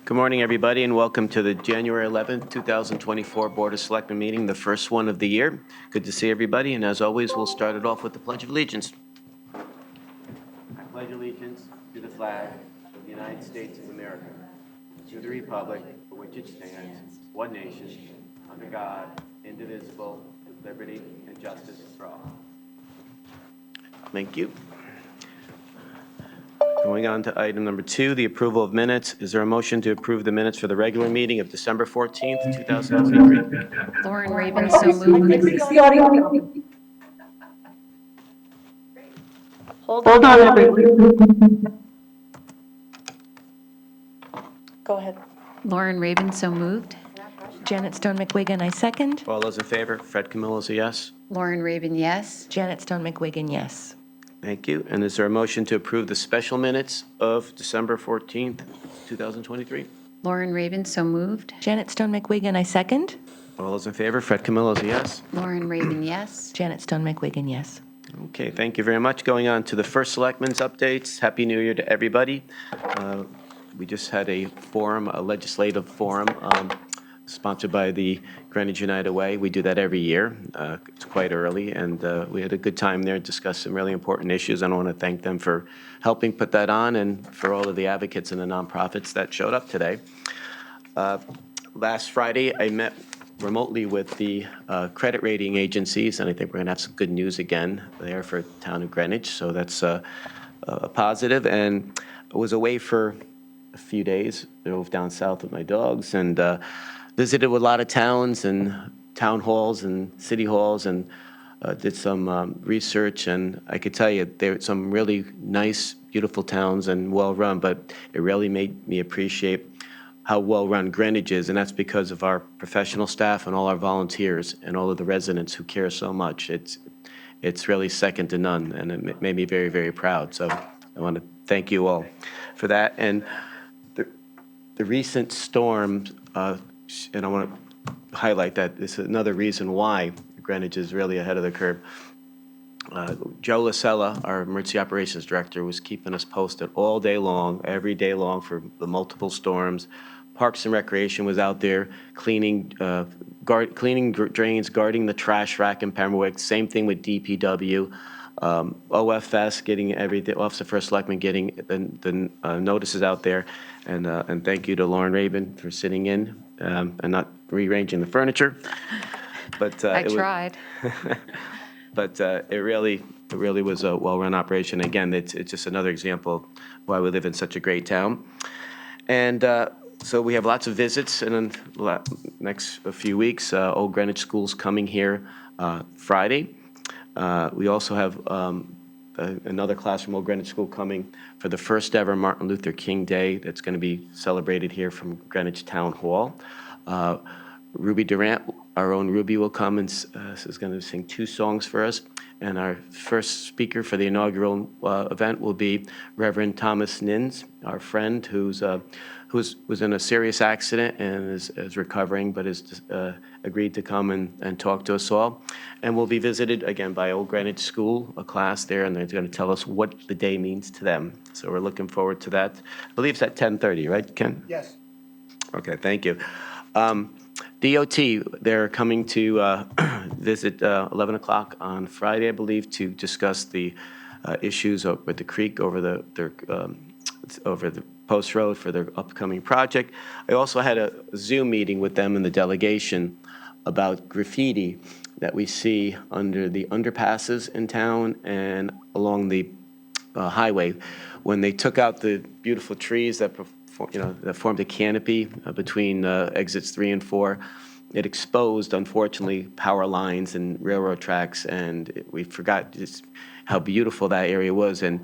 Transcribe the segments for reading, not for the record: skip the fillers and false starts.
Good morning, everybody, and welcome to the January 11th, 2024 Board of Selectmen meeting, the first one of the year. Good to see everybody, and as always, we'll start it off with the Pledge of Allegiance. I pledge allegiance to the flag of the United States of America, to the republic for which it stands, one nation, under God, indivisible, with liberty and justice for all. Thank you. Going on to item number 2, the approval of minutes. Is there a motion to approve the minutes for the regular meeting of December 14th, 2023? Lauren Raven, so moved. Hold on, everyone. Go ahead. Lauren Raven, so moved. Janet Stone McWigan, I second. All those in favor? Fred Camillo is a yes. Lauren Raven, yes. Janet Stone McWigan, yes. Thank you. And is there a motion to approve the special minutes of December 14th, 2023? Lauren Raven, so moved. Janet Stone McWigan, I second. All those in favor? Fred Camillo is a yes. Lauren Raven, yes. Janet Stone McWigan, yes. Okay, thank you very much. Going on to the first Selectmen's updates. Happy New Year to everybody. We just had a forum, a legislative forum, sponsored by the Greenwich United Way. We do that every year. It's quite early, and we had a good time there, discussed some really important issues. And I want to thank them for helping put that on and for all of the advocates and the nonprofits that showed up today. Last Friday, I met remotely with the credit rating agencies, and I think we're going to have some good news again there for town of Greenwich. So that's a positive. And I was away for a few days. I drove down south with my dogs and visited with a lot of towns and town halls and city halls and did some research. And I could tell you there are some really nice, beautiful towns and well-run, but it really made me appreciate how well-run Greenwich is. And that's because of our professional staff and all our volunteers and all of the residents who care so much. It's really second to none, and it made me very, very proud. So I want to thank you all for that. And the recent storms, and I want to highlight that this is another reason why Greenwich is really ahead of the curve. Joe Lasella, our emergency operations director, was keeping us posted all day long, every day long for the multiple storms. Parks and Recreation was out there cleaning drains, guarding the trash rack in Pembroke. Same thing with DPW. OFS getting everything, Office of First Selectman getting the notices out there. And thank you to Lauren Raven for sitting in and not rearranging the furniture. But I tried. But it really was a well-run operation. Again, it's just another example of why we live in such a great town. And so we have lots of visits in the next few weeks. Old Greenwich School's coming here Friday. We also have another class from Old Greenwich School coming for the first ever Martin Luther King Day that's going to be celebrated here from Greenwich Town Hall. Ruby Durant, our own Ruby, will come and is going to sing 2 songs for us. And our first speaker for the inaugural event will be Reverend Thomas Nins, our friend who was in a serious accident and is recovering, but has agreed to come and talk to us all. And we'll be visited again by Old Greenwich School, a class there, and they're going to tell us what the day means to them. So we're looking forward to that. I believe it's at 10:30, right, Ken? Yes. Okay, thank you. DOT, they're coming to visit 11 o'clock on Friday, I believe, to discuss the issues with the creek over the post road for their upcoming project. I also had a Zoom meeting with them and the delegation about graffiti that we see under the underpasses in town and along the highway. When they took out the beautiful trees that formed a canopy between exits 3 and 4, it exposed, unfortunately, power lines and railroad tracks, and we forgot just how beautiful that area was. And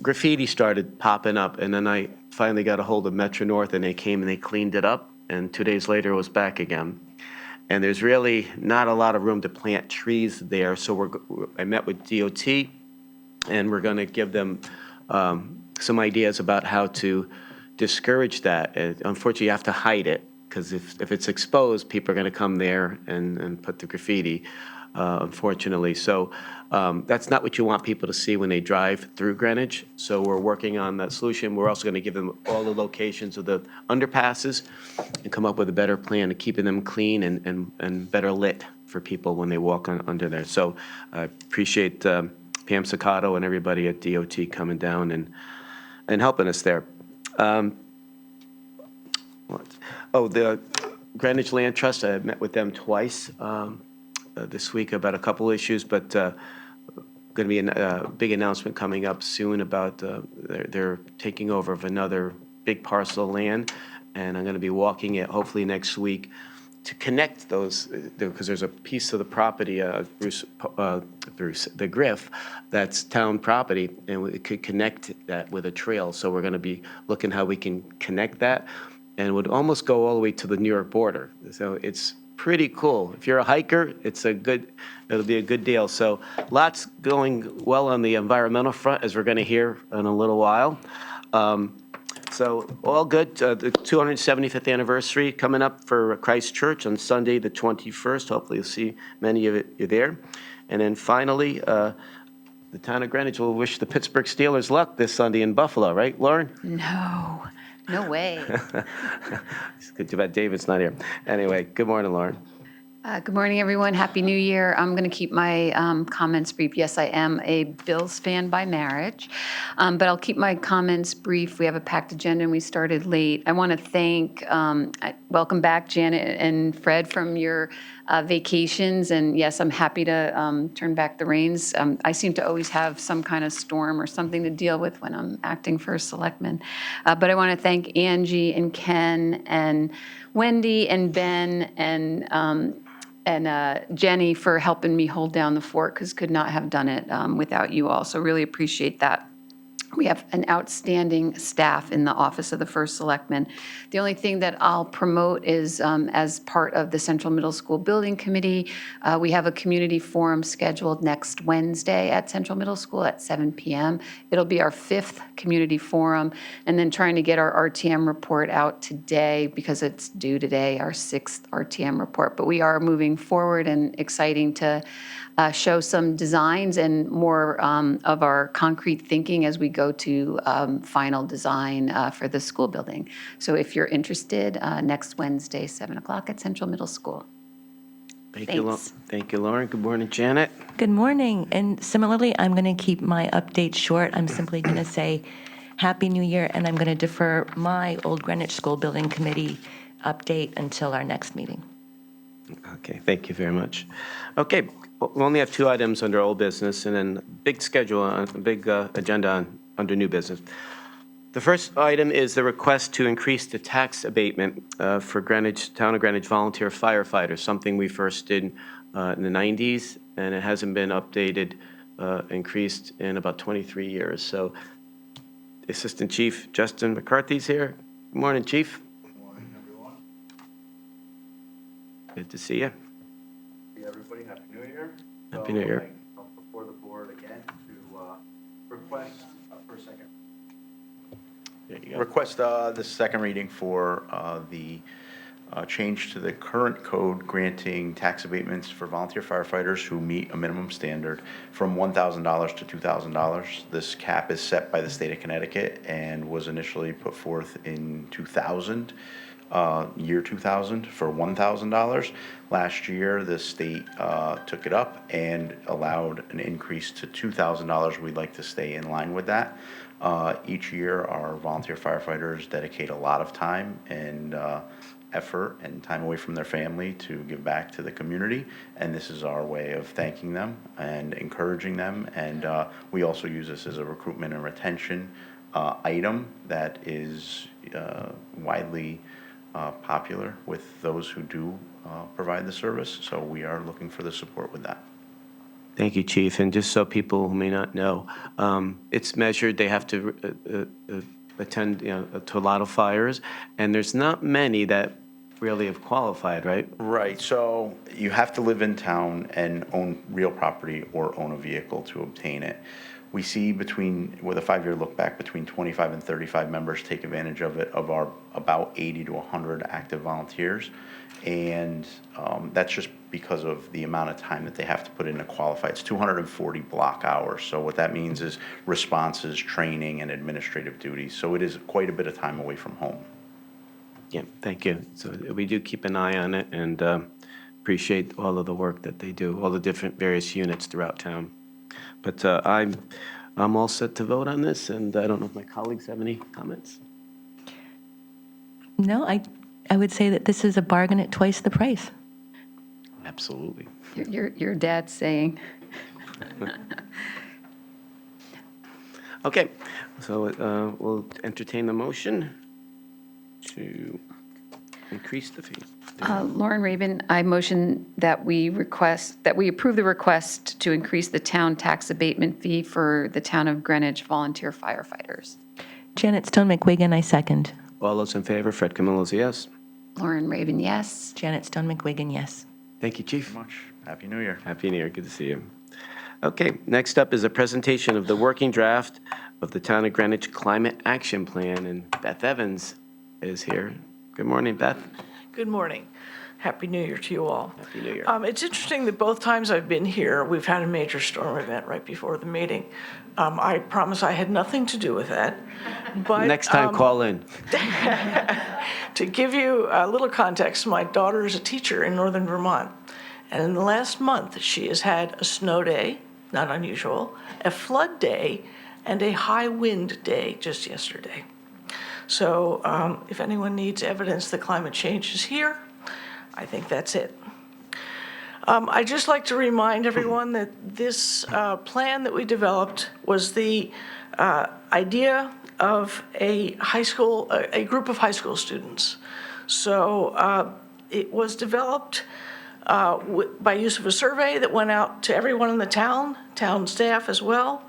graffiti started popping up, and then I finally got a hold of Metro North, and they came and they cleaned it up, and 2 days later it was back again. And there's really not a lot of room to plant trees there, so I met with DOT, and we're going to give them some ideas about how to discourage that. Unfortunately, you have to hide it, because if it's exposed, people are going to come there and put the graffiti, unfortunately. So that's not what you want people to see when they drive through Greenwich. So we're working on that solution. We're also going to give them all the locations of the underpasses and come up with a better plan to keeping them clean and better lit for people when they walk under there. So I appreciate Pam Siccato and everybody at DOT coming down and helping us there. The Greenwich Land Trust, I met with them twice this week about a couple issues, but going to be a big announcement coming up soon about they're taking over of another big parcel of land, and I'm going to be walking it hopefully next week to connect those, because there's a piece of the property through the Griff that's town property, and we could connect that with a trail. So we're going to be looking how we can connect that, and it would almost go all the way to the New York border. So it's pretty cool. If you're a hiker, it'll be a good deal. So lots going well on the environmental front, as we're going to hear in a little while. So all good. The 275th anniversary coming up for Christ Church on Sunday, the 21st. Hopefully you'll see many of you there. And then finally, the town of Greenwich will wish the Pittsburgh Steelers luck this Sunday in Buffalo, right, Lauren? No way. It's good too bad David's not here. Anyway, good morning, Lauren. Good morning, everyone. Happy New Year. I'm going to keep my comments brief. Yes, I am a Bills fan by marriage, but I'll keep my comments brief. We have a packed agenda and we started late. I want to welcome back Janet and Fred from your vacations. And yes, I'm happy to turn back the reins. I seem to always have some kind of storm or something to deal with when I'm acting for Selectmen. But I want to thank Angie and Ken and Wendy and Ben and Jenny for helping me hold down the fort, because could not have done it without you all. So really appreciate that. We have an outstanding staff in the office of the first selectman. The only thing that I'll promote is as part of the Central Middle School Building Committee, we have a community forum scheduled next Wednesday at Central Middle School at 7 p.m. It'll be our 5th community forum, and then trying to get our RTM report out today because it's due today, our 6th RTM report. But we are moving forward and exciting to show some designs and more of our concrete thinking as we go to final design for the school building. So if you're interested, next Wednesday, 7 o'clock at Central Middle School. Thanks. Thank you, Lauren. Good morning, Janet. Good morning. And similarly, I'm going to keep my update short. I'm simply going to say Happy New Year, and I'm going to defer my Old Greenwich School Building Committee update until our next meeting. Okay, thank you very much. Okay, we only have 2 items under old business and then big agenda under new business. The first item is the request to increase the tax abatement for Town of Greenwich volunteer firefighters, something we first did in the 90s, and it hasn't been updated, increased in about 23 years. So Assistant Chief Justin McCarthy's here. Good morning, Chief. Good morning, everyone. Good to see you. Hey, everybody, Happy New Year. Happy New Year. I come before the board again to request for a second. There you go. Request the second reading for the change to the current code granting tax abatements for volunteer firefighters who meet a minimum standard from $1,000 to $2,000. This cap is set by the state of Connecticut and was initially put forth in 2000. Year 2000 for $1,000. Last year, the state took it up and allowed an increase to $2,000. We'd like to stay in line with that. Each year, our volunteer firefighters dedicate a lot of time and effort and time away from their family to give back to the community, and this is our way of thanking them and encouraging them. And we also use this as a recruitment and retention item that is widely popular with those who do provide the service. So we are looking for the support with that. Thank you, Chief. And just so people who may not know, it's measured, they have to attend to a lot of fires, and there's not many that really have qualified, right? Right, so you have to live in town and own real property or own a vehicle to obtain it. We see with a 5-year look back, between 25 and 35 members take advantage of it, of our about 80 to 100 active volunteers. And that's just because of the amount of time that they have to put in to qualify. It's 240 block hours. So what that means is responses, training, and administrative duties. So it is quite a bit of time away from home. Yeah, thank you. So we do keep an eye on it and appreciate all of the work that they do, all the different various units throughout town. But I'm all set to vote on this, and I don't know if my colleagues have any comments. No, I would say that this is a bargain at twice the price. Absolutely. Your dad's saying. Okay, so we'll entertain the motion to increase the fee. Lauren Rabin, I motion that we approve the request to increase the town tax abatement fee for the town of Greenwich volunteer firefighters. Janet Stone McWigan, I second. All those in favor, Fred Camillo's a yes. Lauren Rabin, yes. Janet Stone McWigan, yes. Thank you, Chief. Very much. Happy New Year. Happy New Year, good to see you. Okay, next up is a presentation of the working draft of the Town of Greenwich Climate Action Plan, and Beth Evans is here. Good morning, Beth. Good morning. Happy New Year to you all. Happy New Year. It's interesting that both times I've been here, we've had a major storm event right before the meeting. I promise I had nothing to do with that. But Next time, call in. to give you a little context, my daughter is a teacher in northern Vermont. And in the last month, she has had a snow day, not unusual, a flood day, and a high wind day just yesterday. So if anyone needs evidence that climate change is here, I think that's it. I'd just like to remind everyone that this plan that we developed was the idea of a group of high school students. So it was developed by use of a survey that went out to everyone in the town staff as well.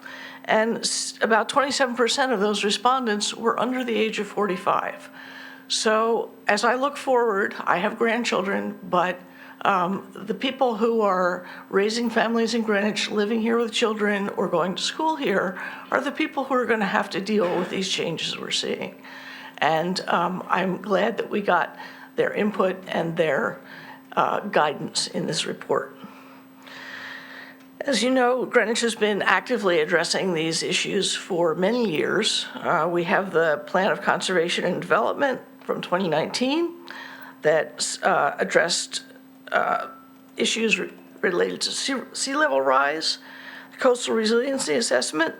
And about 27% of those respondents were under the age of 45. So as I look forward, I have grandchildren, but the people who are raising families in Greenwich, living here with children, or going to school here are the people who are going to have to deal with these changes we're seeing. And I'm glad that we got their input and their guidance in this report. As you know, Greenwich has been actively addressing these issues for many years. We have the Plan of Conservation and Development from 2019 that addressed issues related to sea level rise, the Coastal Resiliency Assessment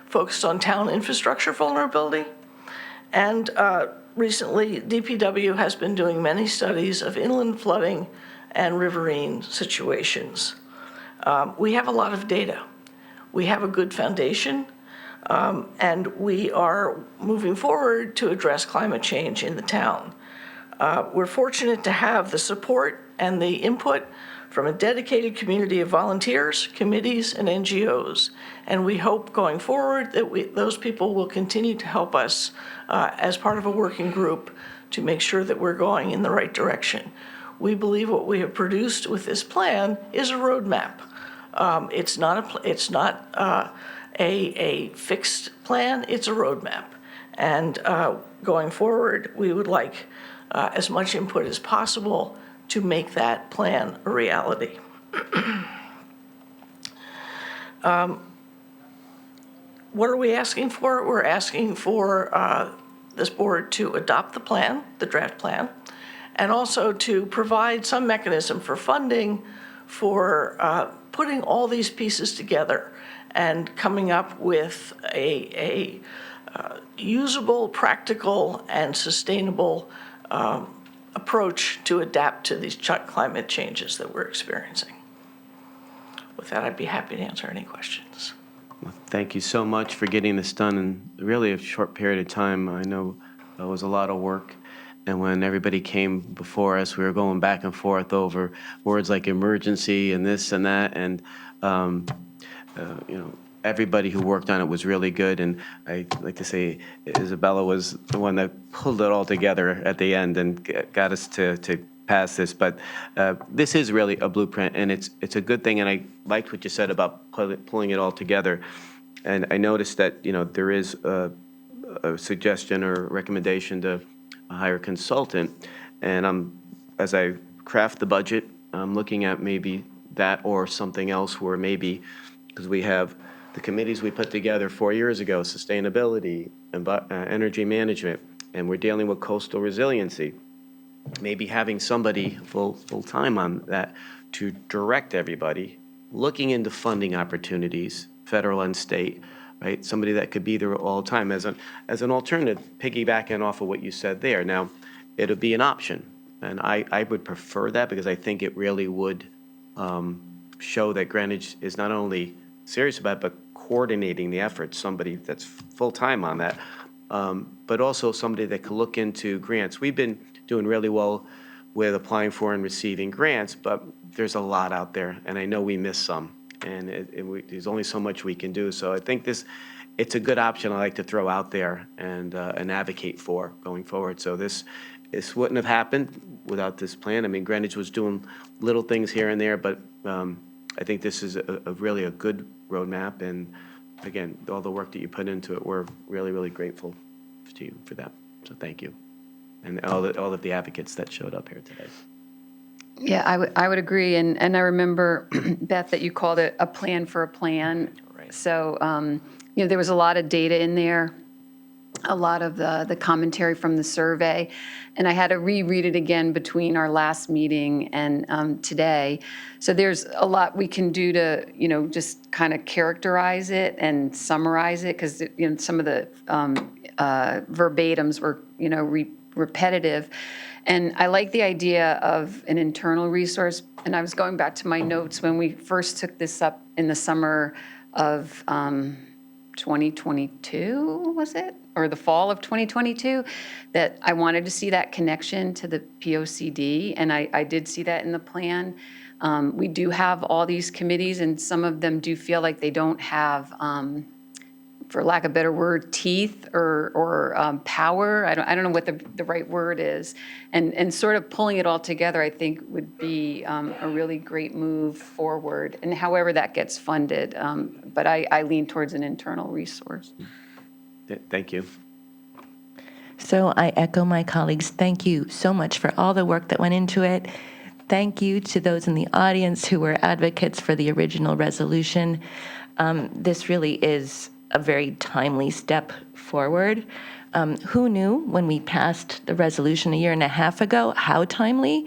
focused on town infrastructure vulnerability, and recently DPW has been doing many studies of inland flooding and riverine situations. We have a lot of data. We have a good foundation, and we are moving forward to address climate change in the town. We're fortunate to have the support and the input from a dedicated community of volunteers, committees, and NGOs. And we hope going forward that those people will continue to help us as part of a working group to make sure that we're going in the right direction. We believe what we have produced with this plan is a roadmap. It's not a fixed plan, it's a roadmap. And going forward, we would like as much input as possible to make that plan a reality. What are we asking for? We're asking for this board to adopt the plan, the draft plan, and also to provide some mechanism for funding for putting all these pieces together and coming up with a usable, practical, and sustainable approach to adapt to these climate changes that we're experiencing. With that, I'd be happy to answer any questions. Well, thank you so much for getting this done in really a short period of time. I know it was a lot of work. And when everybody came before us, we were going back and forth over words like emergency and this and that. And, everybody who worked on it was really good. And I like to say Isabella was the one that pulled it all together at the end and got us to pass this. But this is really a blueprint, and it's a good thing. And I liked what you said about pulling it all together. And I noticed that, there is a suggestion or recommendation to hire a consultant. And as I craft the budget, I'm looking at maybe that or something else where maybe, because we have the committees we put together 4 years ago, sustainability, energy management, and we're dealing with coastal resiliency. Maybe having somebody full-time on that to direct everybody, looking into funding opportunities, federal and state, right? Somebody that could be there all the time as an alternative, piggybacking off of what you said there. Now, it'll be an option, and I would prefer that because I think it really would show that Greenwich is not only serious about it, but coordinating the efforts, somebody that's full-time on that, but also somebody that can look into grants. We've been doing really well with applying for and receiving grants, but there's a lot out there, and I know we miss some, and there's only so much we can do. So I think it's a good option I like to throw out there and advocate for going forward. So this wouldn't have happened without this plan. I mean, Greenwich was doing little things here and there, but I think this is really a good roadmap. And again, all the work that you put into it, we're really, really grateful to you for that. So thank you. And all of the advocates that showed up here today. Yeah, I would agree. And I remember, Beth, that you called it a plan for a plan. Right. So, there was a lot of data in there, a lot of the commentary from the survey. And I had to reread it again between our last meeting and today. So there's a lot we can do to, just kind of characterize it and summarize it, because, some of the verbatims were, repetitive. And I like the idea of an internal resource. And I was going back to my notes when we first took this up in the summer of 2022, was it? Or the fall of 2022, that I wanted to see that connection to the POCD. And I did see that in the plan. We do have all these committees, and some of them do feel like they don't have, for lack of a better word, teeth or power. I don't know what the right word is. And sort of pulling it all together, I think, would be a really great move forward. And however that gets funded, but I lean towards an internal resource. Thank you. So I echo my colleagues. Thank you so much for all the work that went into it. Thank you to those in the audience who were advocates for the original resolution. This really is a very timely step forward. Who knew when we passed the resolution a year and a half ago how timely?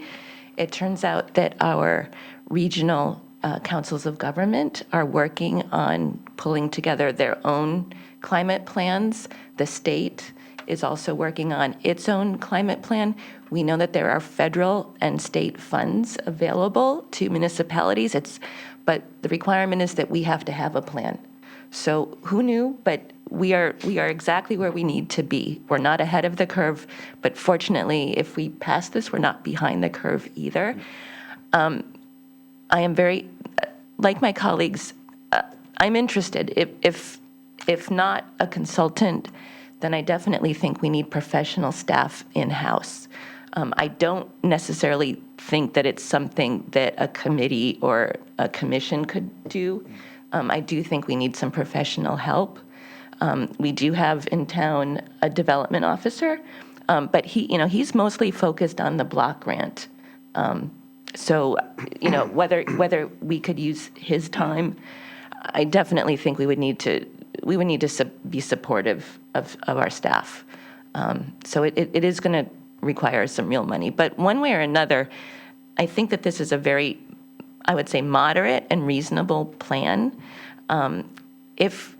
It turns out that our regional councils of government are working on pulling together their own climate plans. The state is also working on its own climate plan. We know that there are federal and state funds available to municipalities. But the requirement is that we have to have a plan. So who knew? But we are exactly where we need to be. We're not ahead of the curve, but fortunately, if we pass this, we're not behind the curve either. I am very, like my colleagues, I'm interested. If not a consultant, then I definitely think we need professional staff in-house. I don't necessarily think that it's something that a committee or a commission could do. I do think we need some professional help. We do have in town a development officer, but he's mostly focused on the block grant. So, whether we could use his time, I definitely think we would need to be supportive of our staff. So it is going to require some real money. But one way or another, I think that this is a very, I would say, moderate and reasonable plan. If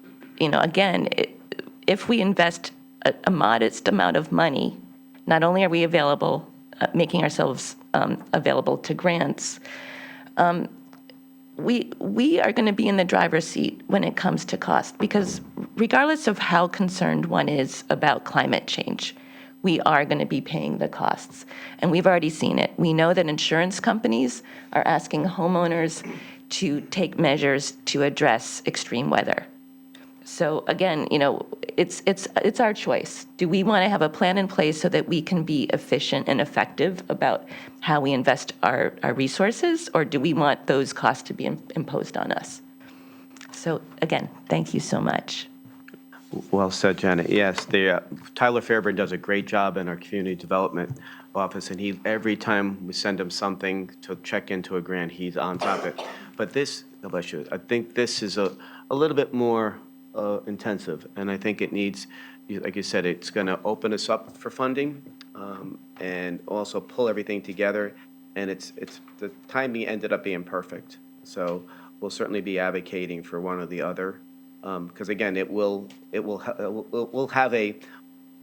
we invest a modest amount of money, not only are we making ourselves available to grants, we are going to be in the driver's seat when it comes to cost, because regardless of how concerned one is about climate change, we are going to be paying the costs. And we've already seen it. We know that insurance companies are asking homeowners to take measures to address extreme weather. So again, it's our choice. Do we want to have a plan in place so that we can be efficient and effective about how we invest our resources, or do we want those costs to be imposed on us? So again, thank you so much. Well said, Janet. Yes, Tyler Fairburn does a great job in our community development office, and every time we send him something to check into a grant, he's on top of it. But this, God bless you, I think this is a little bit more intensive, and I think it needs, like you said, it's going to open us up for funding and also pull everything together, and the timing ended up being perfect. So we'll certainly be advocating for one or the other. Because again, we'll have a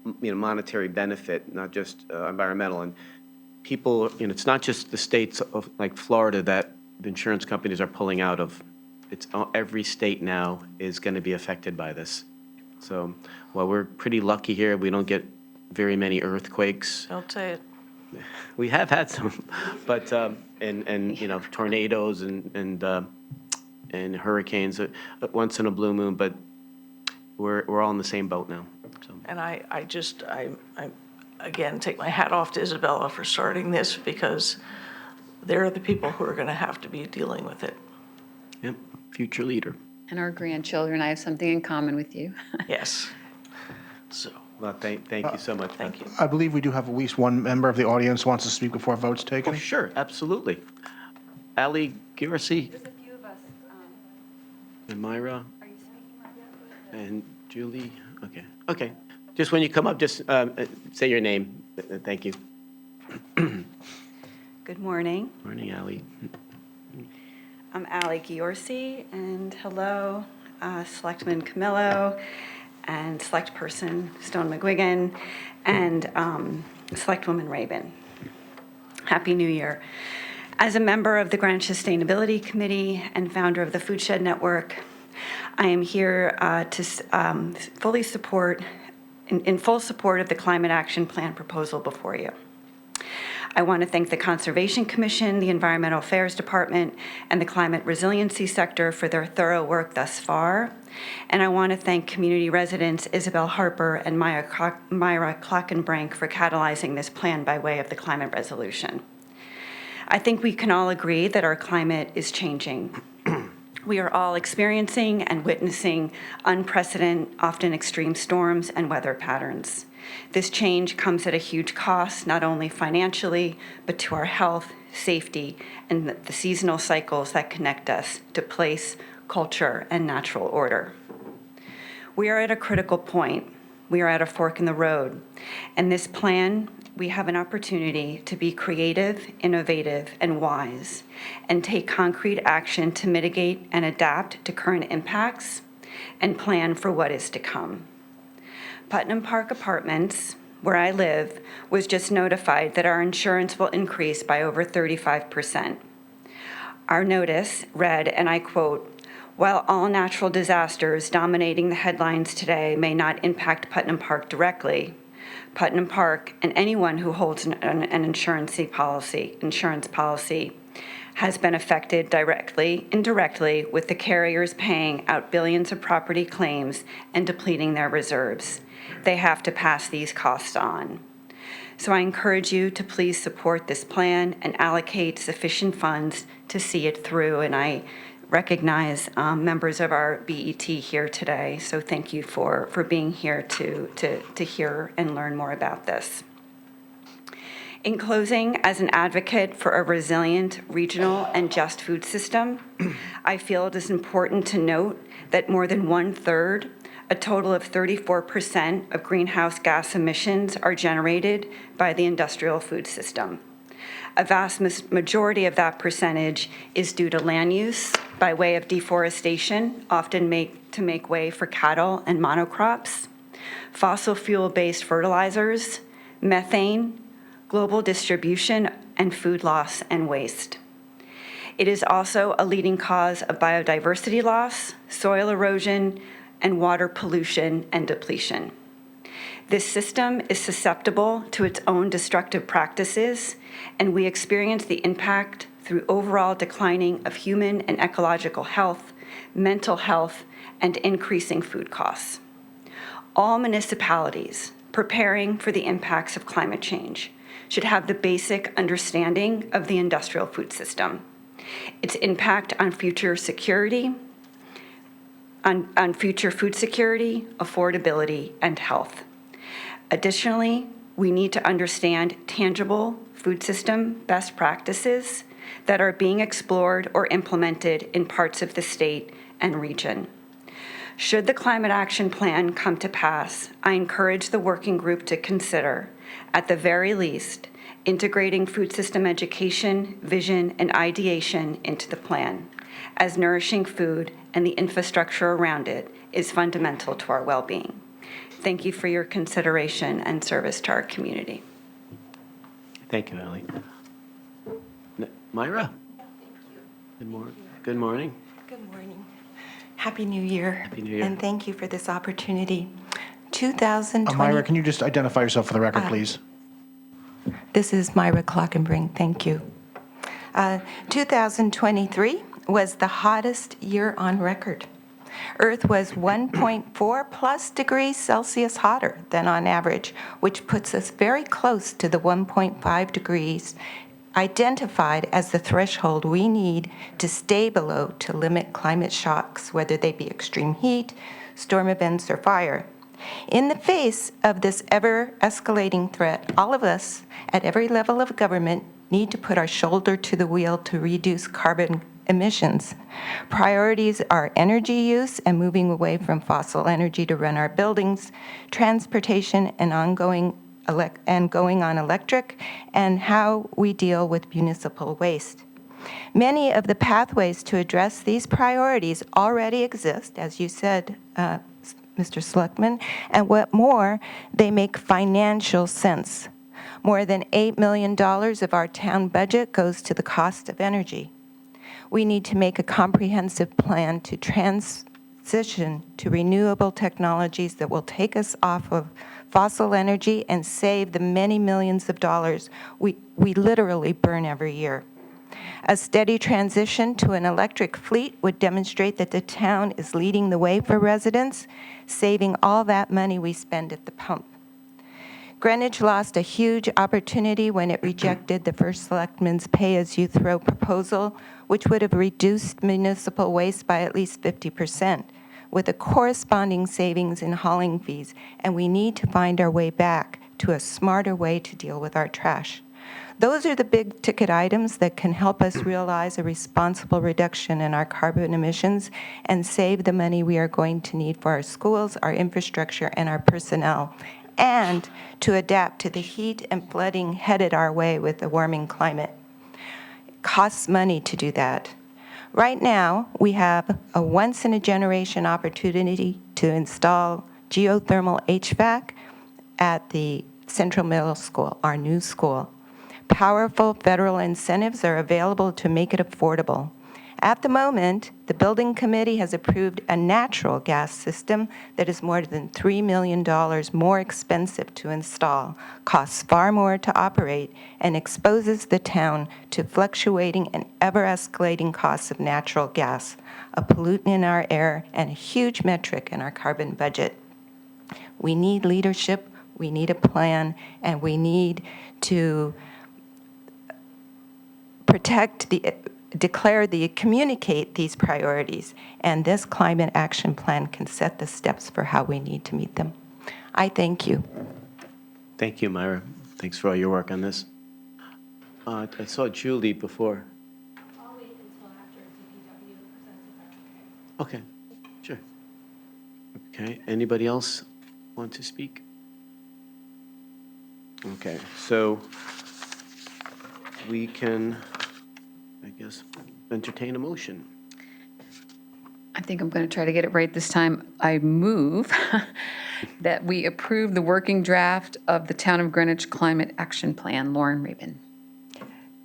monetary benefit, not just environmental. And people, it's not just the states of like Florida that the insurance companies are pulling out of. It's every state now is going to be affected by this. So while we're pretty lucky here, we don't get very many earthquakes. Don't say it. We have had some, but and tornadoes and hurricanes once in a blue moon, but we're all in the same boat now. So. And I again take my hat off to Isabella for starting this, because they're the people who are going to have to be dealing with it. Yep, future leader. And our grandchildren, I have something in common with you. Yes. So, Well, thank you so much. thank you. I believe we do have at least one member of the audience who wants to speak before vote's taken. Oh, sure, absolutely. Ali Girsi. There's a few of us. And Myra. Are you speaking, And Julie. Okay. Just when you come up, just say your name. Thank you. Good morning. Morning, Ali. I'm Allie Giorsi, and hello, Selectman Camillo, and Select Person Stone McGuigan, and Selectwoman Rabin. Happy New Year. As a member of the Greenwich Sustainability Committee and founder of the Food Shed Network, I am here to fully support, in full support of the Climate Action Plan proposal before you. I want to thank the Conservation Commission, the Environmental Affairs Department, and the Climate Resiliency Sector for their thorough work thus far. And I want to thank community residents Isabel Harper and Myra Klockenbrink for catalyzing this plan by way of the climate resolution. I think we can all agree that our climate is changing. We are all experiencing and witnessing unprecedented, often extreme storms and weather patterns. This change comes at a huge cost, not only financially, but to our health, safety, and the seasonal cycles that connect us to place, culture, and natural order. We are at a critical point. We are at a fork in the road. And this plan, we have an opportunity to be creative, innovative, and wise, and take concrete action to mitigate and adapt to current impacts and plan for what is to come. Putnam Park Apartments, where I live, was just notified that our insurance will increase by over 35%. Our notice read, and I quote, "While all natural disasters dominating the headlines today may not impact Putnam Park directly, Putnam Park and anyone who holds an insurance policy has been affected directly, indirectly, with the carriers paying out billions of property claims and depleting their reserves. They have to pass these costs on. So I encourage you to please support this plan and allocate sufficient funds to see it through. And I recognize members of our BET here today. So thank you for being here to hear and learn more about this. In closing, as an advocate for a resilient, regional, and just food system, I feel it is important to note that more than 1/3, a total of 34% of greenhouse gas emissions are generated by the industrial food system. A vast majority of that percentage is due to land use by way of deforestation, often to make way for cattle and monocrops, fossil fuel-based fertilizers, methane, global distribution, and food loss and waste. It is also a leading cause of biodiversity loss, soil erosion, and water pollution and depletion. This system is susceptible to its own destructive practices, and we experience the impact through overall declining of human and ecological health, mental health, and increasing food costs. All municipalities preparing for the impacts of climate change should have the basic understanding of the industrial food system, its impact on future security, on future food security, affordability, and health. Additionally, we need to understand tangible food system best practices that are being explored or implemented in parts of the state and region. Should the Climate Action Plan come to pass, I encourage the working group to consider, at the very least, integrating food system education, vision, and ideation into the plan, as nourishing food and the infrastructure around it is fundamental to our well-being. Thank you for your consideration and service to our community. Thank you, Ally. Myra? Good morning. Good morning. Happy New Year. Happy New Year. And thank you for this opportunity. 2020. Myra, can you just identify yourself for the record, please? This is Myra Clockenbring. Thank you. 2023 was the hottest year on record. Earth was 1.4 plus degrees Celsius hotter than on average, which puts us very close to the 1.5 degrees identified as the threshold we need to stay below to limit climate shocks, whether they be extreme heat, storm events, or fire. In the face of this ever-escalating threat, all of us at every level of government need to put our shoulder to the wheel to reduce carbon emissions. Priorities are energy use and moving away from fossil energy to run our buildings, transportation and going on electric, and how we deal with municipal waste. Many of the pathways to address these priorities already exist, as you said, Mr. Selectman, and what more, they make financial sense. More than $8 million of our town budget goes to the cost of energy. We need to make a comprehensive plan to transition to renewable technologies that will take us off of fossil energy and save the many millions of dollars we literally burn every year. A steady transition to an electric fleet would demonstrate that the town is leading the way for residents, saving all that money we spend at the pump. Greenwich lost a huge opportunity when it rejected the first selectman's pay-as-you-throw proposal, which would have reduced municipal waste by at least 50%, with a corresponding savings in hauling fees, and we need to find our way back to a smarter way to deal with our trash. Those are the big ticket items that can help us realize a responsible reduction in our carbon emissions and save the money we are going to need for our schools, our infrastructure, and our personnel, and to adapt to the heat and flooding headed our way with the warming climate. It costs money to do that. Right now, we have a once-in-a-generation opportunity to install geothermal HVAC at the Central Middle School, our new school. Powerful federal incentives are available to make it affordable. At the moment, the building committee has approved a natural gas system that is more than $3 million more expensive to install, costs far more to operate, and exposes the town to fluctuating and ever-escalating costs of natural gas, a pollutant in our air and a huge metric in our carbon budget. We need leadership, we need a plan, and we need to communicate these priorities, and this climate action plan can set the steps for how we need to meet them. I thank you. Thank you, Myra. Thanks for all your work on this. I saw Julie before. I'll wait until after DPW presents the Okay, sure. Okay, anybody else want to speak? Okay, so we can, I guess, entertain a motion. I think I'm going to try to get it right this time. I move that we approve the working draft of the Town of Greenwich Climate Action Plan. Lauren Rabin.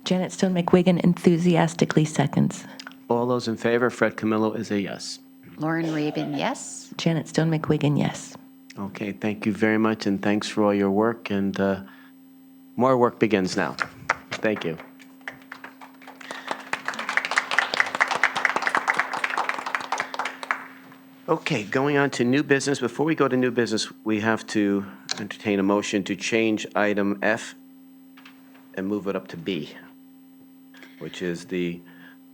Janet Stone McWigan enthusiastically seconds. All those in favor, Fred Camillo is a yes. Lauren Rabin, yes. Janet Stone McWigan, yes. Okay, thank you very much, and thanks for all your work, and more work begins now. Thank you. Okay, going on to new business. Before we go to new business, we have to entertain a motion to change item F and move it up to B, which is the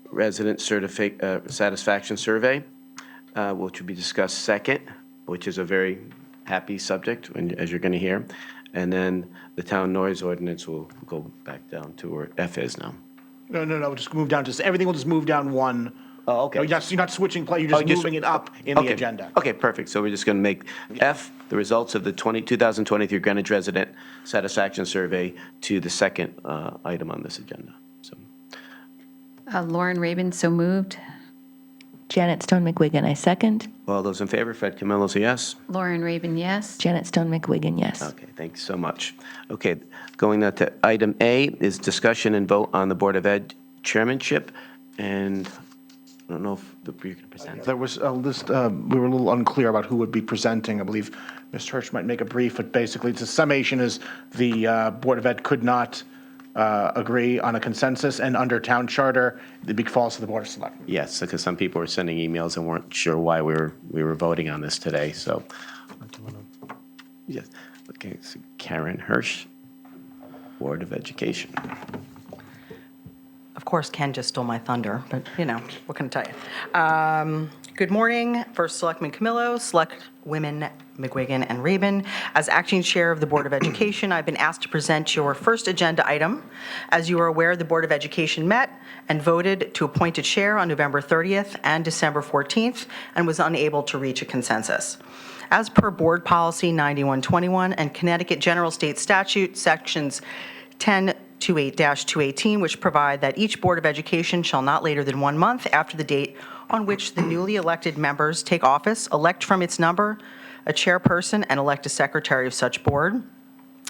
resident satisfaction survey. which will be discussed second, which is a very happy subject, as you're going to hear. And then the town noise ordinance will go back down to where F is now. No, just move down to, everything will just move down one. Oh, okay. No, you're not switching, you're just moving it up in the Okay. agenda. Okay, perfect. So we're just going to make F, the results of the 2023 Greenwich Resident Satisfaction Survey, to the second item on this agenda. So, Lauren Rabin, so moved. Janet Stone McWigan, I second. all those in favor, Fred Camillo's a yes. Lauren Rabin, yes. Janet Stone McWigan, yes. Okay, thanks so much. Okay, going now to item A is discussion and vote on the Board of Ed chairmanship. And I don't know if you're going to present. There was a list, we were a little unclear about who would be presenting. I believe Ms. Hirsch might make a brief, but basically, the summation is the Board of Ed could not agree on a consensus, and under town charter, it falls to the Board of Selectmen. Yes, because some people were sending emails and weren't sure why we were voting on this today, so. Yes, okay, so Karen Hirsch, Board of Education. Of course, Ken just stole my thunder, but, what can I tell you? Good morning. First, Selectman Camillo, Select Women McGuigan and Rabin. As acting chair of the Board of Education, I've been asked to present your first agenda item. As you are aware, the Board of Education met and voted to appoint a chair on November 30th and December 14th and was unable to reach a consensus. As per Board Policy 9121 and Connecticut General State Statute, Sections 1028-218, which provide that each Board of Education shall not later than 1 month after the date on which the newly elected members take office, elect from its number a chairperson and elect a secretary of such board.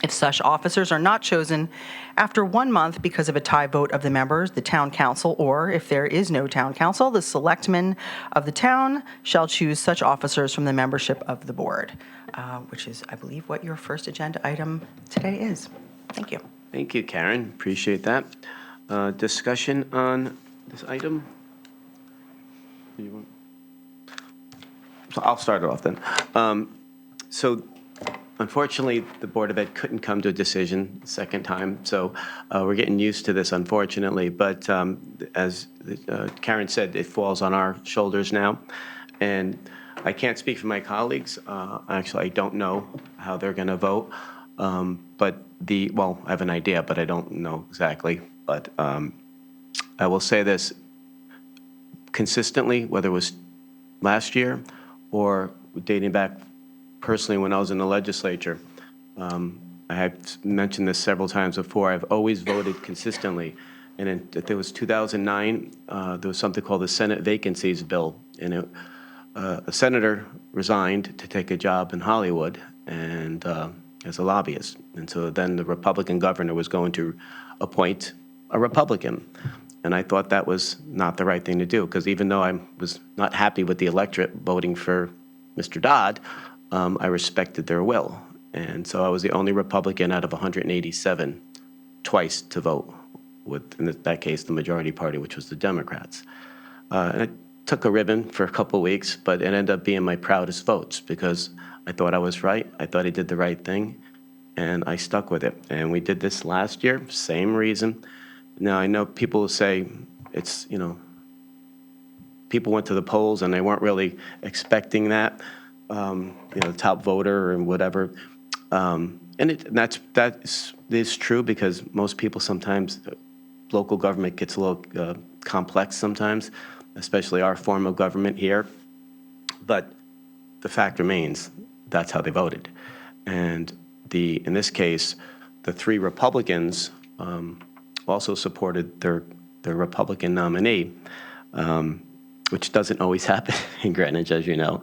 If such officers are not chosen after 1 month because of a tie vote of the members, the town council, or if there is no town council, the selectmen of the town shall choose such officers from the membership of the board, which is, I believe, what your first agenda item today is. Thank you. Thank you, Karen, appreciate that. Discussion on this item? So I'll start it off then. So unfortunately, the Board of Ed couldn't come to a decision the second time, so we're getting used to this, unfortunately. But as Karen said, it falls on our shoulders now. And I can't speak for my colleagues. Actually, I don't know how they're going to vote. But well, I have an idea, but I don't know exactly. But I will say this, consistently, whether it was last year or dating back personally when I was in the legislature, I have mentioned this several times before, I've always voted consistently. And I think it was 2009, there was something called the Senate Vacancies Bill. And a senator resigned to take a job in Hollywood and as a lobbyist. And so then the Republican governor was going to appoint a Republican. And I thought that was not the right thing to do, because even though I was not happy with the electorate voting for Mr. Dodd, I respected their will. And so I was the only Republican out of 187 twice to vote with, in that case, the majority party, which was the Democrats. And I took a ribbon for a couple weeks, but it ended up being my proudest votes because I thought I was right. I thought I did the right thing, and I stuck with it. And we did this last year, same reason. Now, I know people will say it's, people went to the polls and they weren't really expecting that, the top voter and whatever. And that is true because most people sometimes, local government gets a little complex sometimes, especially our form of government here. But the fact remains, that's how they voted. And in this case, the three Republicans also supported their Republican nominee, which doesn't always happen in Greenwich, as you know.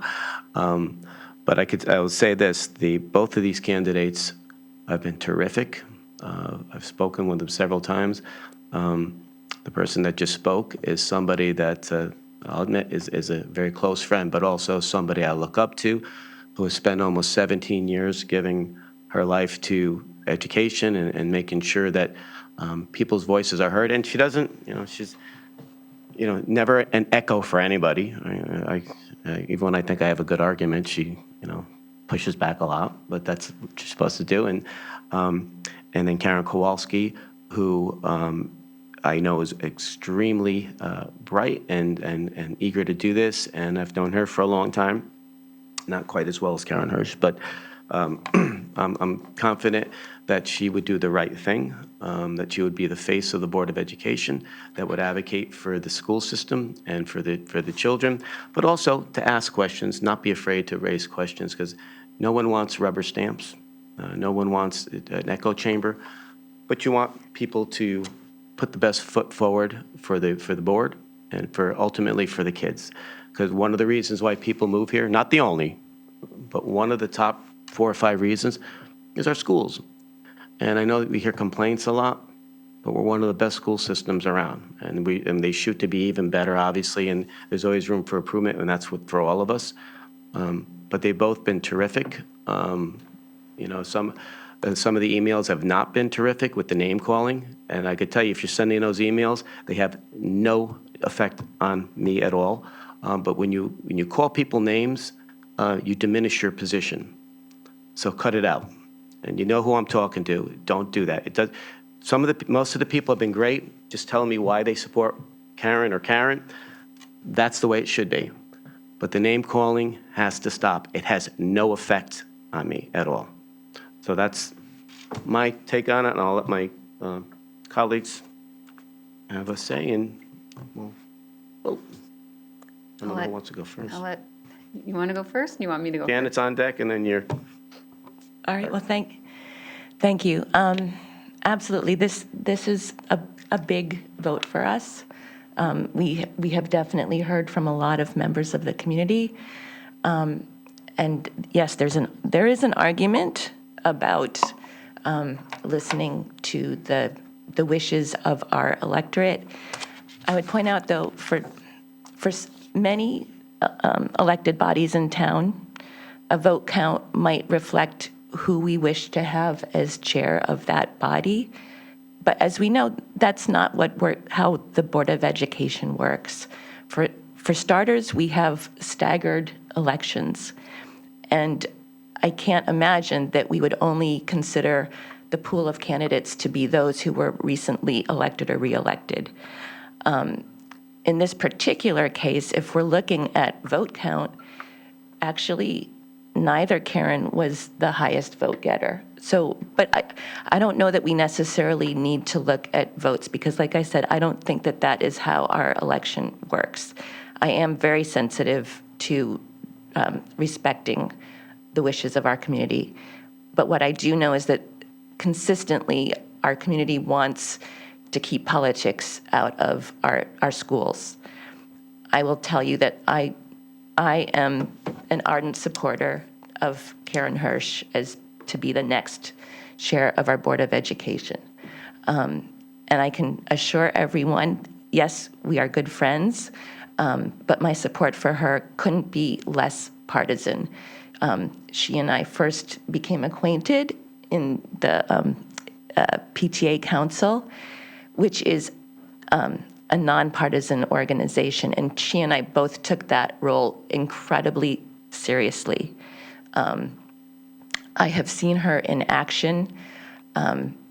But I will say this, both of these candidates have been terrific. I've spoken with them several times. The person that just spoke is somebody that I'll admit is a very close friend, but also somebody I look up to, who has spent almost 17 years giving her life to education and making sure that people's voices are heard. And she doesn't, she's, never an echo for anybody. Even when I think I have a good argument, she, pushes back a lot, but that's what she's supposed to do. And then Karen Kowalski, who I know is extremely bright and eager to do this, and I've known her for a long time. Not quite as well as Karen Hirsch, but I'm confident that she would do the right thing, that she would be the face of the Board of Education, that would advocate for the school system and for the children, but also to ask questions, not be afraid to raise questions, because no one wants rubber stamps. No one wants an echo chamber, but you want people to put the best foot forward for the board and for ultimately for the kids. Because one of the reasons why people move here, not the only, but one of the top 4 or 5 reasons is our schools. And I know that we hear complaints a lot, but we're one of the best school systems around. And they shoot to be even better, obviously, and there's always room for improvement, and that's for all of us. But they've both been terrific. Some of the emails have not been terrific with the name calling, and I could tell you, if you're sending those emails, they have no effect on me at all. But when you call people names, you diminish your position. So cut it out. And you know who I'm talking to. Don't do that. It does. Most of the people have been great, just telling me why they support Karen or Karen. That's the way it should be. But the name calling has to stop. It has no effect on me at all. So that's my take on it, and I'll let my colleagues have a say. And well, I don't know who wants to go first. You want to go first? You want me to go first? Janet's on deck, and then you're. All right, well, thank you. Absolutely, this is a big vote for us. We have definitely heard from a lot of members of the community. And yes, there is an argument about listening to the wishes of our electorate. I would point out, though, for many elected bodies in town, a vote count might reflect who we wish to have as chair of that body. But as we know, that's not how the Board of Education works. For starters, we have staggered elections. And I can't imagine that we would only consider the pool of candidates to be those who were recently elected or reelected. In this particular case, if we're looking at vote count, actually, neither Karen was the highest vote getter. But I don't know that we necessarily need to look at votes, because like I said, I don't think that is how our election works. I am very sensitive to respecting the wishes of our community. But what I do know is that consistently our community wants to keep politics out of our schools. I will tell you that I am an ardent supporter of Karen Hirsch as to be the next chair of our Board of Education. And I can assure everyone, yes, we are good friends, but my support for her couldn't be less partisan. She and I first became acquainted in the PTA Council, which is a nonpartisan organization, and she and I both took that role incredibly seriously. I have seen her in action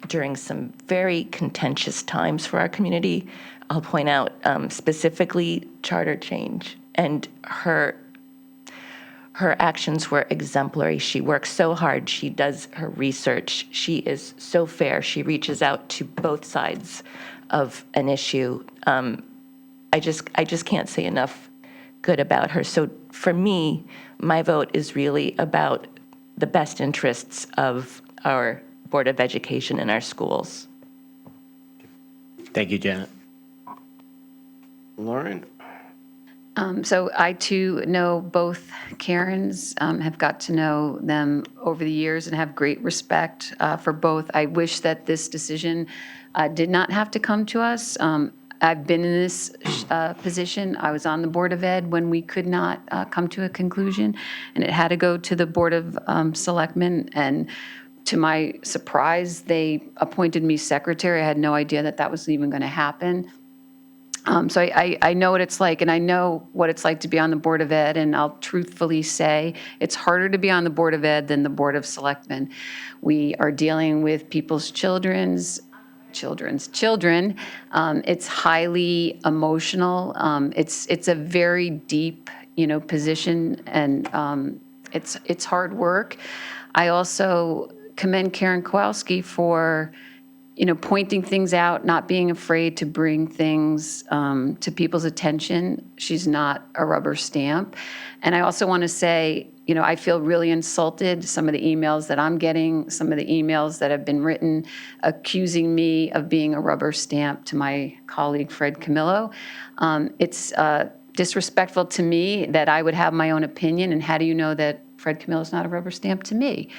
during some very contentious times for our community. I'll point out specifically charter change, and her actions were exemplary. She works so hard. She does her research. She is so fair. She reaches out to both sides of an issue. I just can't say enough good about her. So for me, my vote is really about the best interests of our Board of Education and our schools. Thank you, Janet. Lauren? So I, too, know both Karens, have got to know them over the years and have great respect for both. I wish that this decision did not have to come to us. I've been in this position. I was on the Board of Ed when we could not come to a conclusion, and it had to go to the Board of Selectmen. And to my surprise, they appointed me secretary. I had no idea that was even going to happen. So I know what it's like, and I know what it's like to be on the Board of Ed, and I'll truthfully say it's harder to be on the Board of Ed than the Board of Selectmen. We are dealing with people's children children's children. It's highly emotional. It's a very deep, position, and it's hard work. I also commend Karen Kowalski for, pointing things out, not being afraid to bring things to people's attention. She's not a rubber stamp. And I also want to say, I feel really insulted. Some of the emails that I'm getting, some of the emails that have been written accusing me of being a rubber stamp to my colleague Fred Camillo. It's disrespectful to me that I would have my own opinion, and how do you know that Fred Camillo is not a rubber stamp to me?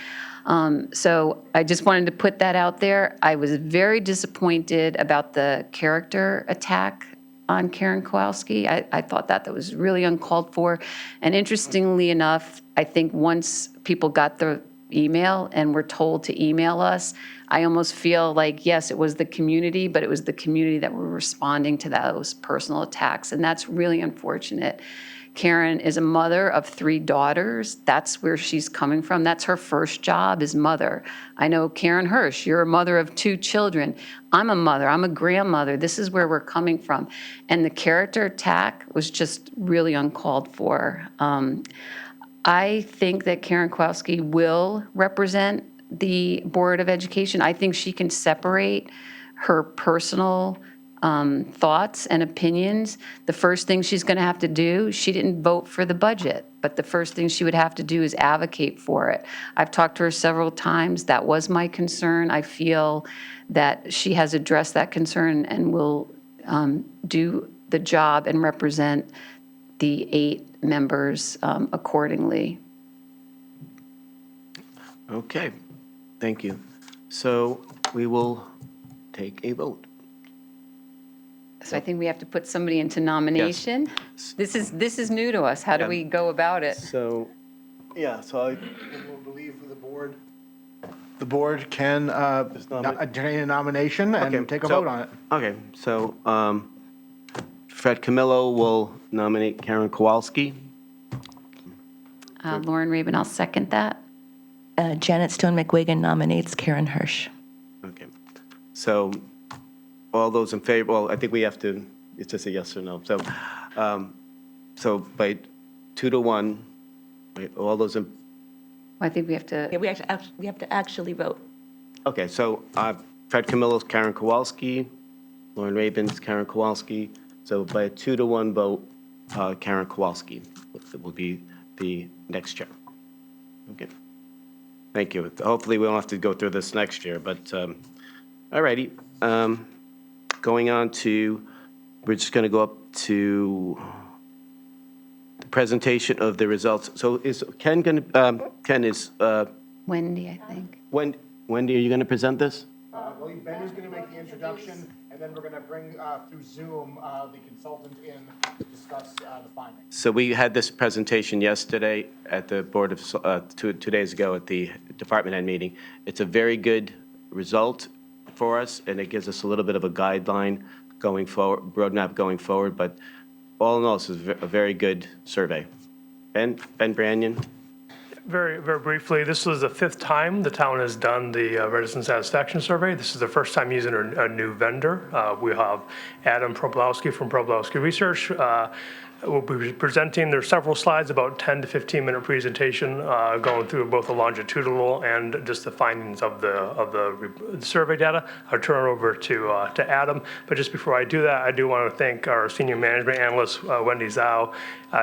So I just wanted to put that out there. I was very disappointed about the character attack on Karen Kowalski. I thought that was really uncalled for. And interestingly enough, I think once people got the email and were told to email us, I almost feel like, yes, it was the community, but it was the community that were responding to those personal attacks. And that's really unfortunate. Karen is a mother of 3 daughters. That's where she's coming from. That's her first job, is mother. I know Karen Hirsch, you're a mother of 2 children. I'm a mother, I'm a grandmother. This is where we're coming from. And the character attack was just really uncalled for. I think that Karen Kowalski will represent the Board of Education. I think she can separate her personal thoughts and opinions. The first thing she's going to have to do, she didn't vote for the budget, but the first thing she would have to do is advocate for it. I've talked to her several times. That was my concern. I feel that she has addressed that concern and will do the job and represent the 8 members accordingly. Okay, thank you. So we will take a vote. So I think we have to put somebody into nomination. This is new to us. How do Yeah. we go about it? So, yeah, so I believe the board can entertain a nomination Okay, and take a so- vote on it. Okay, so Fred Camillo will nominate Karen Kowalski. Lauren Rabin, I'll second that. Janet Stone McGuigan nominates Karen Hirsch. Okay, so all those in favor, well, I think we have to, it's just a yes or no. So by 2 to 1, right, all those in, I think we have to, Yeah, we have to actually vote. okay, so Fred Camillo's Karen Kowalski, Lauren Rabin's Karen Kowalski. So by a 2 to 1 vote, Karen Kowalski will be the next chair. Okay. Thank you. Hopefully we don't have to go through this next year, but all righty. Going on to, we're just going to go up to the presentation of the results. So is Ken going to, Ken is, Wendy, I think. Wendy, are you going to present this? I believe Ben is going to make the introduction, and then we're going to bring through Zoom the consultant in to discuss the findings. So we had this presentation yesterday at the Board of, 2 days ago at the department head meeting. It's a very good result for us, and it gives us a little bit of a guideline going forward, roadmap going forward, but all in all, this is a very good survey. Ben Branyan? Very, very briefly, this was the 5th time the town has done the resident satisfaction survey. This is the first time using a new vendor. We have Adam Problowski from Problowski Research. We'll be presenting, there's several slides, about 10 to 15-minute presentation going through both the longitudinal and just the findings of the survey data. I'll turn it over to Adam. But just before I do that, I do want to thank our senior management analyst, Wendy Zhao.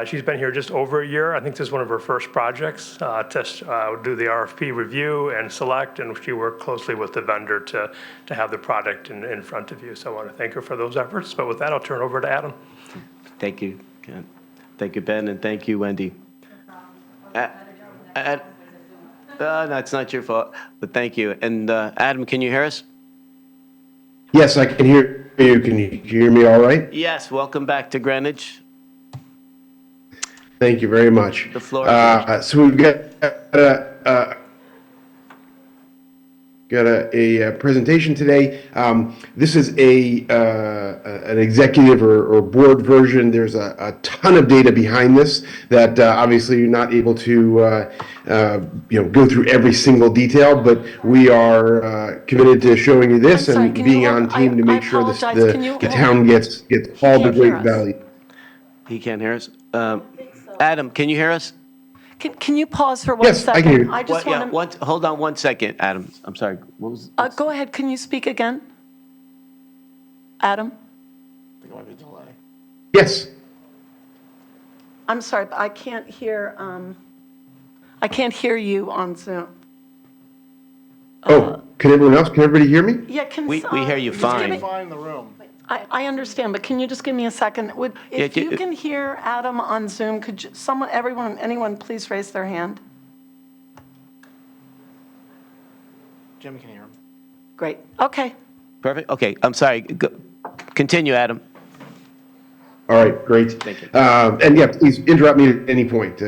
She's been here just over a year. I think this is one of her first projects to do the RFP review and select, and she worked closely with the vendor to have the product in front of you. So I want to thank her for those efforts. But with that, I'll turn it over to Adam. Thank you, Ken. Thank you, Ben, and thank you, Wendy. No, it's not your fault, but thank you. And Adam, can you hear us? Yes, I can hear you. Can you hear me all right? Yes, welcome back to Greenwich. Thank you very much. The floor is yours. So we've got, go got a presentation today. This is an executive or board version. There's a ton of data behind this that obviously you're not able to go through every single detail, but we are committed to showing you this I'm sorry, and can you being hold- on team to I make sure apologize. Can you the hold- town gets all the can't hear great us. value. He can't hear us? Adam, can you hear us? Can you pause for 1 Yes, second? I can hear you. I just want to, Hold on 1 second, Adam. I'm sorry. What was? go ahead, can you speak again? Adam? Yes. I'm sorry, but I can't hear you on Zoom. Oh, can everybody hear me? Yeah, can. We hear you just give fine. me- Find the room. I understand, but can you just give me a second? If Yeah, you can hear Adam on Zoom, could you, anyone please raise their hand? Jim can hear him. Great, okay. Perfect. Okay, I'm sorry. Continue, Adam. All right, great. Thank you. And yeah, please interrupt me at any point.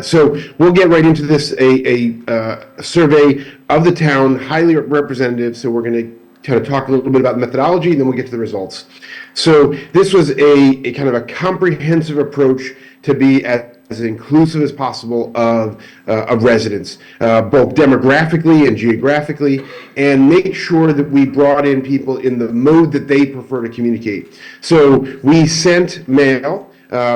So we'll get right into this, a survey of the town, highly representative. So we're going to kind of talk a little bit about the methodology, and then we'll get to the results. So this was a kind of a comprehensive approach to be as inclusive as possible of residents, both demographically and geographically, and make sure that we brought in people in the mode that they prefer to communicate. So we sent mail,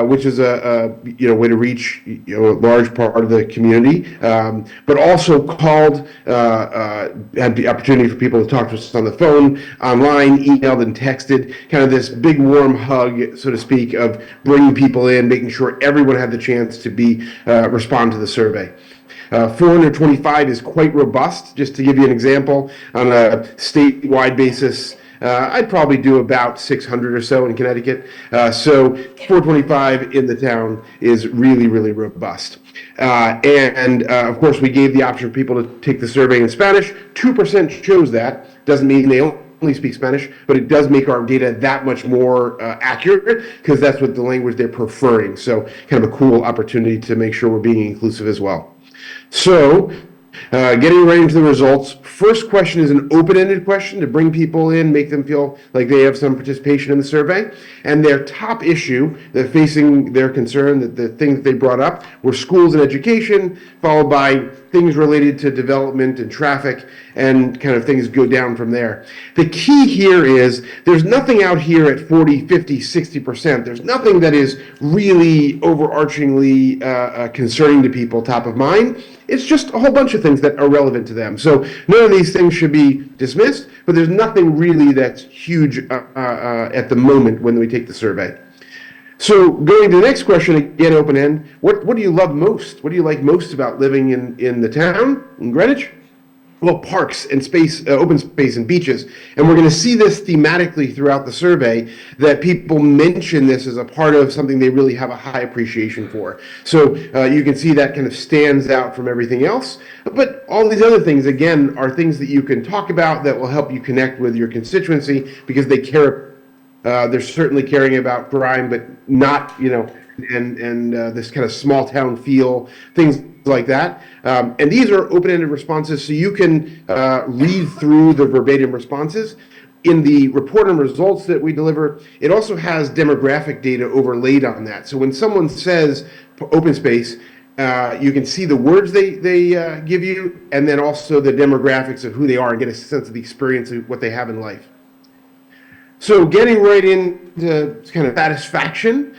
which is a way to reach a large part of the community, but also called, had the opportunity for people to talk to us on the phone, online, emailed, and texted. Kind of this big warm hug, so to speak, of bringing people in, making sure everyone had the chance to respond to the survey. 425 is quite robust. Just to give you an example, on a statewide basis, I'd probably do about 600 or so in Connecticut. So 425 in the town is really, really robust. Of course, we gave the option for people to take the survey in Spanish. 2% chose that. Doesn't mean they only speak Spanish, but it does make our data that much more accurate, because that's what the language they're preferring. So kind of a cool opportunity to make sure we're being inclusive as well. So, getting right into the results. First question is an open-ended question to bring people in, make them feel like they have some participation in the survey. And their top issue, that facing their concern, that the thing that they brought up, were schools and education, followed by things related to development and traffic, and kind of things go down from there. The key here is there's nothing out here at 40, 50, 60%. There's nothing that is really overarchingly concerning to people, top of mind. It's just a whole bunch of things that are relevant to them. So none of these things should be dismissed, but there's nothing really that's huge at the moment when we take the survey. So going to the next question, again, open end, what do you love most? What do you like most about living in the town, in Greenwich? Well, parks and space, open space and beaches. And we're going to see this thematically throughout the survey, that people mention this as a part of something they really have a high appreciation for. So you can see that kind of stands out from everything else. But all these other things, again, are things that you can talk about that will help you connect with your constituency, because they care. They're certainly caring about crime, but not, and this kind of small town feel, things like that. And these are open-ended responses, so you can read through the verbatim responses. In the report and results that we deliver, it also has demographic data overlaid on that. So when someone says open space, you can see the words they give you, and then also the demographics of who they are, and get a sense of the experience of what they have in life. So getting right into kind of satisfaction,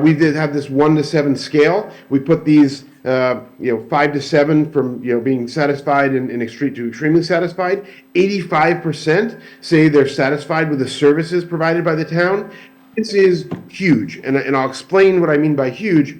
we did have this 1 to 7 scale. We put these, 5 to 7 from being satisfied and extreme to extremely satisfied. 85% say they're satisfied with the services provided by the town. This is huge, and I'll explain what I mean by huge.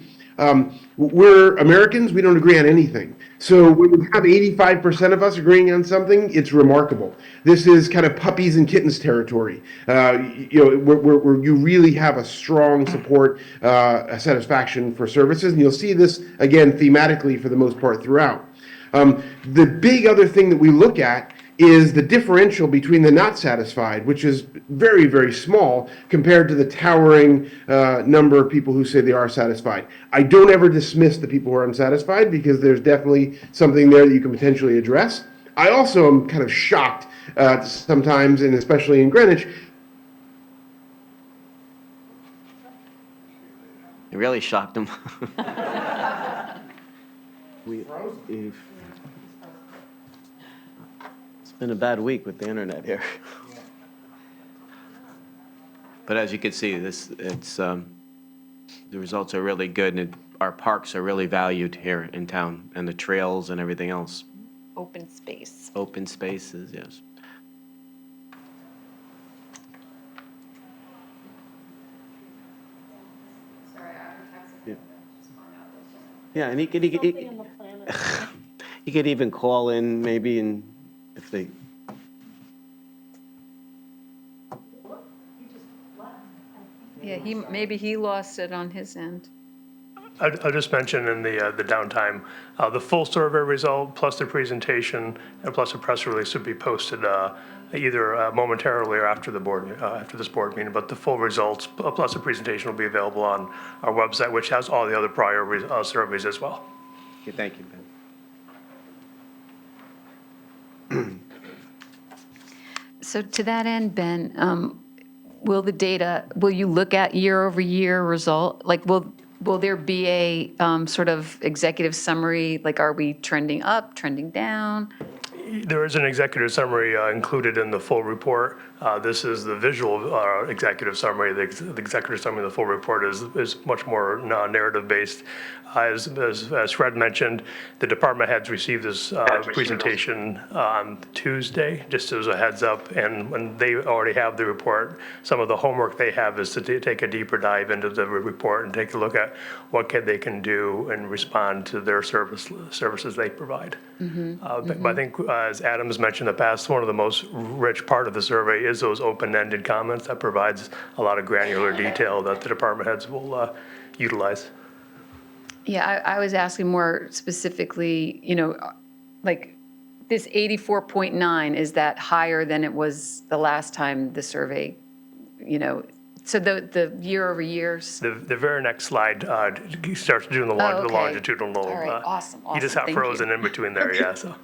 We're Americans, we don't agree on anything. So when we have 85% of us agreeing on something, it's remarkable. This is kind of puppies and kittens territory. Where you really have a strong support, a satisfaction for services, and you'll see this, again, thematically for the most part throughout. The big other thing that we look at is the differential between the not satisfied, which is very, very small compared to the towering number of people who say they are satisfied. I don't ever dismiss the people who are unsatisfied, because there's definitely something there that you can potentially address. I also am kind of shocked sometimes, and especially in Greenwich. It really shocked him. It's been a bad week with the internet here. But as you can see, the results are really good, and our parks are really valued here in town, and the trails and everything else. Open space. Open spaces, yes. Yeah, and he could even call in maybe, and if they, Yeah, maybe he lost it on his end. I'll just mention in the downtime, the full survey result, plus the presentation, and plus a press release would be posted either momentarily or after this board meeting. But the full results, plus the presentation, will be available on our website, which has all the other prior surveys as well. okay, thank you, Ben. So to that end, Ben, will you look at year-over-year result? Like, will there be a sort of executive summary? Like, are we trending up, trending down? There is an executive summary included in the full report. This is the visual executive summary. The executive summary of the full report is much more narrative-based. As Fred mentioned, the department heads received this presentation on Tuesday, just as a heads up, and when they already have the report, some of the homework they have is to take a deeper dive into the report and take a look at what they can do and respond to their services they provide. But I think, as Adam has mentioned in the past, one of the most rich part of the survey is those open-ended comments that provides a lot of granular detail that the department heads will utilize. Yeah, I was asking more specifically, like this 84.9, is that higher than it was the last time the survey, so the year over years? The very next slide starts doing the okay. longitudinal. All right, awesome. You just got Thank frozen you. in between there, yeah, so.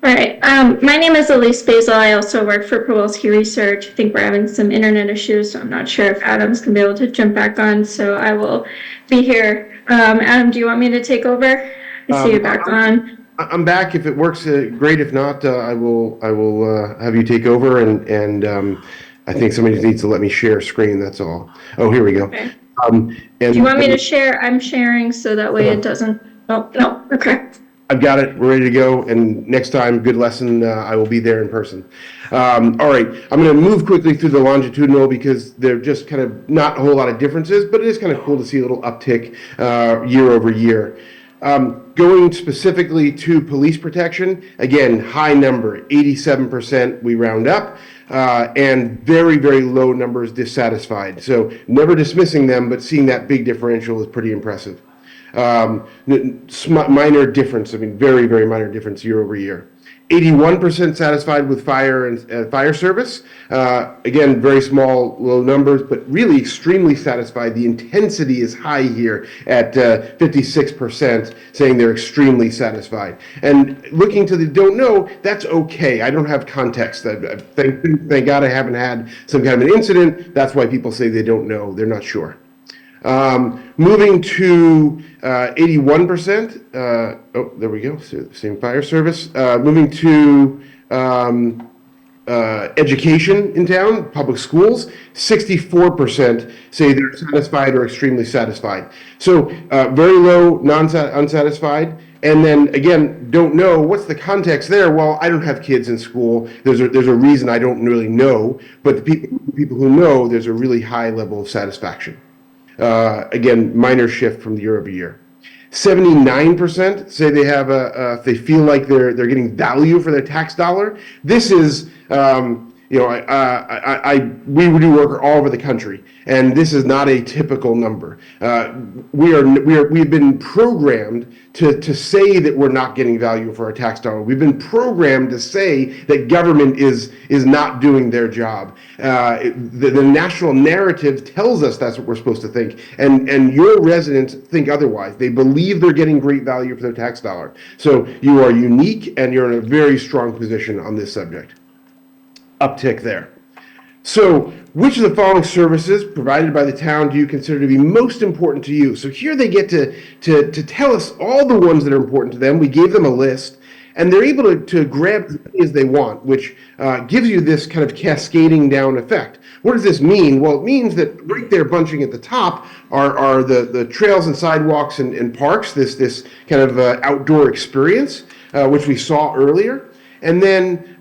All right. My name is Elise Basil. I also work for Kowalski Research. I think we're having some internet issues, so I'm not sure if Adam's going to be able to jump back on, so I will be here. Adam, do you want me to take over? I see you back on. I'm back. If it works, great. If not, I will have you take over, and I think somebody needs to let me share screen. That's all. Oh, here we go. Okay. And Do you want me to share? I'm sharing so that way it doesn't. Oh, no. Okay. I've got it. We're ready to go. And next time, good lesson. I will be there in person. All right. I'm going to move quickly through the longitudinal because they're just kind of not a whole lot of differences, but it is kind of cool to see a little uptick year over year. Going specifically to police protection, again, high number, 87% we round up, and very, very low numbers dissatisfied. So never dismissing them, but seeing that big differential is pretty impressive. Minor difference, very, very minor difference year over year. 81% satisfied with fire and fire service. Again, very small, low numbers, but really extremely satisfied. The intensity is high here at 56%, saying they're extremely satisfied. And looking to the don't know, that's okay. I don't have context. Thank God I haven't had some kind of an incident. That's why people say they don't know. They're not sure. Moving to 81%. Oh, there we go. Same fire service. Moving to education in town, public schools. 64% say they're satisfied or extremely satisfied. So very low, unsatisfied. And then again, don't know what's the context there. Well, I don't have kids in school. There's a reason I don't really know. But the people who know, there's a really high level of satisfaction. Again, minor shift from year over year. 79% say they have they feel like they're getting value for their tax dollar. This is we do work all over the country, and this is not a typical number. We've been programmed to say that we're not getting value for our tax dollar. We've been programmed to say that government is not doing their job. The national narrative tells us that's what we're supposed to think, and your residents think otherwise. They believe they're getting great value for their tax dollar. So you are unique, and you're in a very strong position on this subject. Uptick there. So, which of the following services provided by the town do you consider to be most important to you? So here they get to tell us all the ones that are important to them. We gave them a list, and they're able to grab as many as they want, which gives you this kind of cascading down effect. What does this mean? Well, it means that right there bunching at the top are the trails and sidewalks and parks, this kind of outdoor experience, which we saw earlier. And then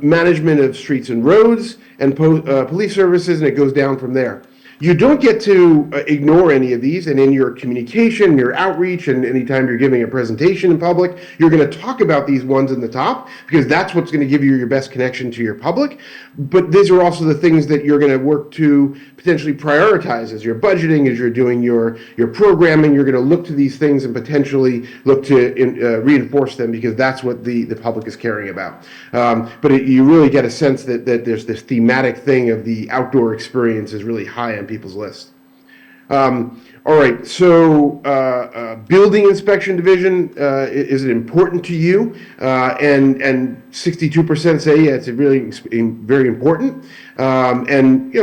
management of streets and roads and police services, and it goes down from there. You don't get to ignore any of these, and in your communication, your outreach, and anytime you're giving a presentation in public, you're going to talk about these ones in the top, because that's what's going to give you your best connection to your public. But these are also the things that you're going to work to potentially prioritize as you're budgeting, as you're doing your programming. You're going to look to these things and potentially look to reinforce them, because that's what the public is caring about. But you really get a sense that there's this thematic thing of the outdoor experience is really high on people's list. All right, so building inspection division, is it important to you? And 62% say, yeah, it's really very important. And,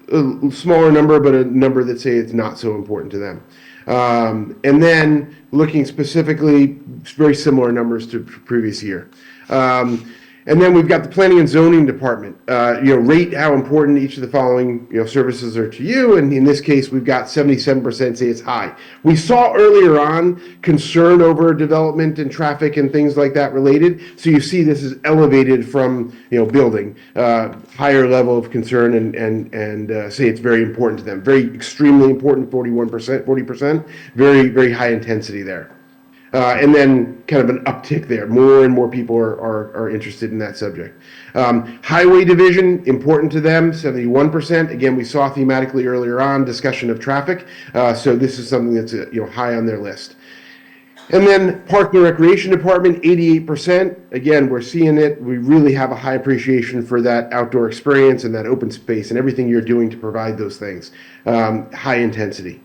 a smaller number, but a number that say it's not so important to them. And then looking specifically, very similar numbers to previous year. And then we've got the planning and zoning department. Rate how important each of the following services are to you. And in this case, we've got 77% say it's high. We saw earlier on concern over development and traffic and things like that related. So you see this is elevated from building, higher level of concern, and say it's very important to them. Very extremely important, 40%, very, very high intensity there. And then kind of an uptick there. More and more people are interested in that subject. Highway division, important to them, 71%. Again, we saw thematically earlier on discussion of traffic. So this is something that's high on their list. And then Park and Recreation Department, 88%. Again, we're seeing it. We really have a high appreciation for that outdoor experience and that open space and everything you're doing to provide those things. High intensity.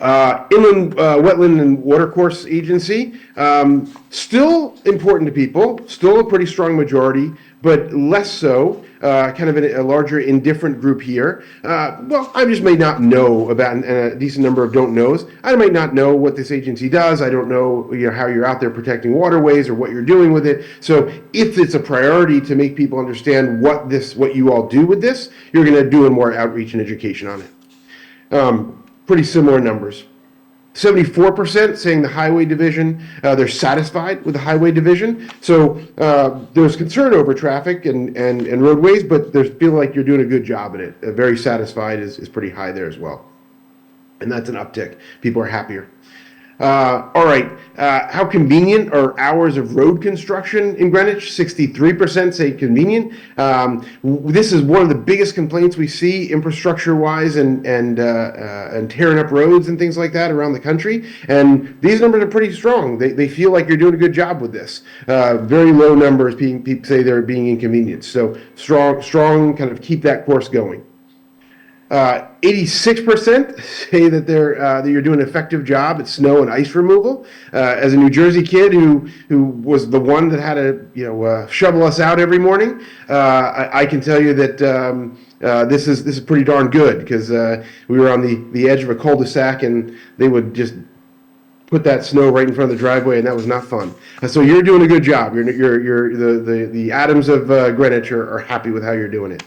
Inland Wetland and Watercourse Agency, still important to people, still a pretty strong majority, but less so, kind of a larger indifferent group here. Well, I just may not know about, and a decent number of don't knows. I might not know what this agency does. I don't know, how you're out there protecting waterways or what you're doing with it. So if it's a priority to make people understand what you all do with this, you're going to do more outreach and education on it. Pretty similar numbers. 74% saying the highway division, they're satisfied with the highway division. So there's concern over traffic and roadways, but they feel like you're doing a good job at it. Very satisfied is pretty high there as well. And that's an uptick. People are happier. All right, how convenient are hours of road construction in Greenwich? 63% say convenient. This is one of the biggest complaints we see infrastructure-wise and tearing up roads and things like that around the country. And these numbers are pretty strong. They feel like you're doing a good job with this. Very low numbers people say they're being inconvenienced. So strong, kind of keep that course going. 86% say that that you're doing an effective job at snow and ice removal. As a New Jersey kid who was the one that had to shovel us out every morning, I can tell you that this is pretty darn good, because we were on the edge of a cul-de-sac and they would just put that snow right in front of the driveway, and that was not fun. And so you're doing a good job. The Adams of Greenwich are happy with how you're doing it.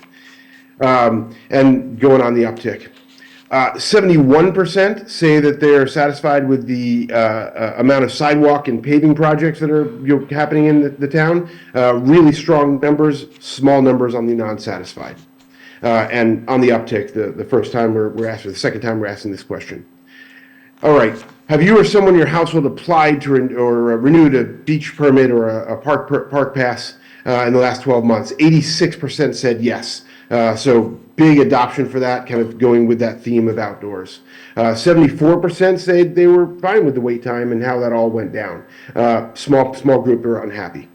And going on the uptick. 71% say that they're satisfied with the amount of sidewalk and paving projects that are happening in the town. Really strong numbers, small numbers on the non-satisfied. And on the uptick, the first time we're asked, or the second time we're asking this question. All right. Have you or someone in your household applied to or renewed a beach permit or a park pass? in the last 12 months. 86% said yes. So big adoption for that, kind of going with that theme of outdoors. 74% said they were fine with the wait time and how that all went down. Small group are unhappy.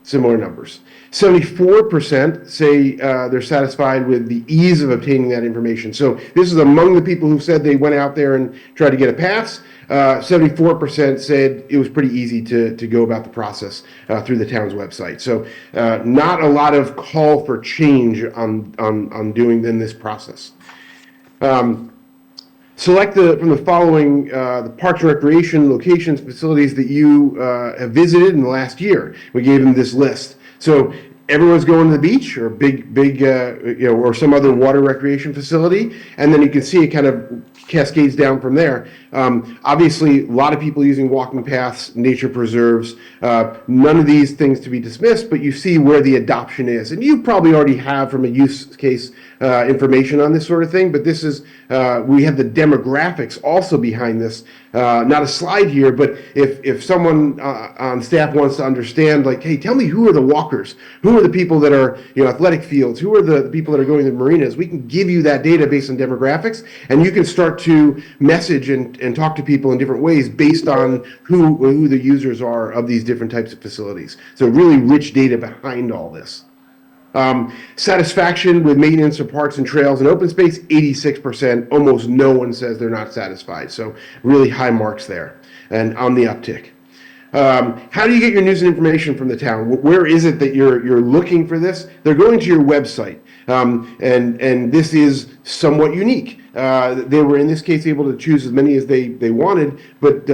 Similar numbers. 74% say they're satisfied with the ease of obtaining that information. So this is among the people who said they went out there and tried to get a pass. 74% said it was pretty easy to go about the process through the town's website. So not a lot of call for change on doing in this process. Select from the following the parks and recreation locations, facilities that you have visited in the last year. We gave them this list. So everyone's going to the beach or big, or some other water recreation facility, and then you can see it kind of cascades down from there. Obviously, a lot of people using walking paths, nature preserves, none of these things to be dismissed, but you see where the adoption is. And you probably already have from a use case information on this sort of thing, but this is, we have the demographics also behind this. Not a slide here, but if someone on staff wants to understand, like, hey, tell me who are the walkers? Who are the people that are, athletic fields? Who are the people that are going to the marinas? We can give you that data based on demographics, and you can start to message and talk to people in different ways based on who the users are of these different types of facilities. So really rich data behind all this. Satisfaction with maintenance of parks and trails and open space, 86%. Almost no one says they're not satisfied. So really high marks there and on the uptick. How do you get your news and information from the town? Where is it that you're looking for this? They're going to your website. And this is somewhat unique. They were, in this case, able to choose as many as they wanted, but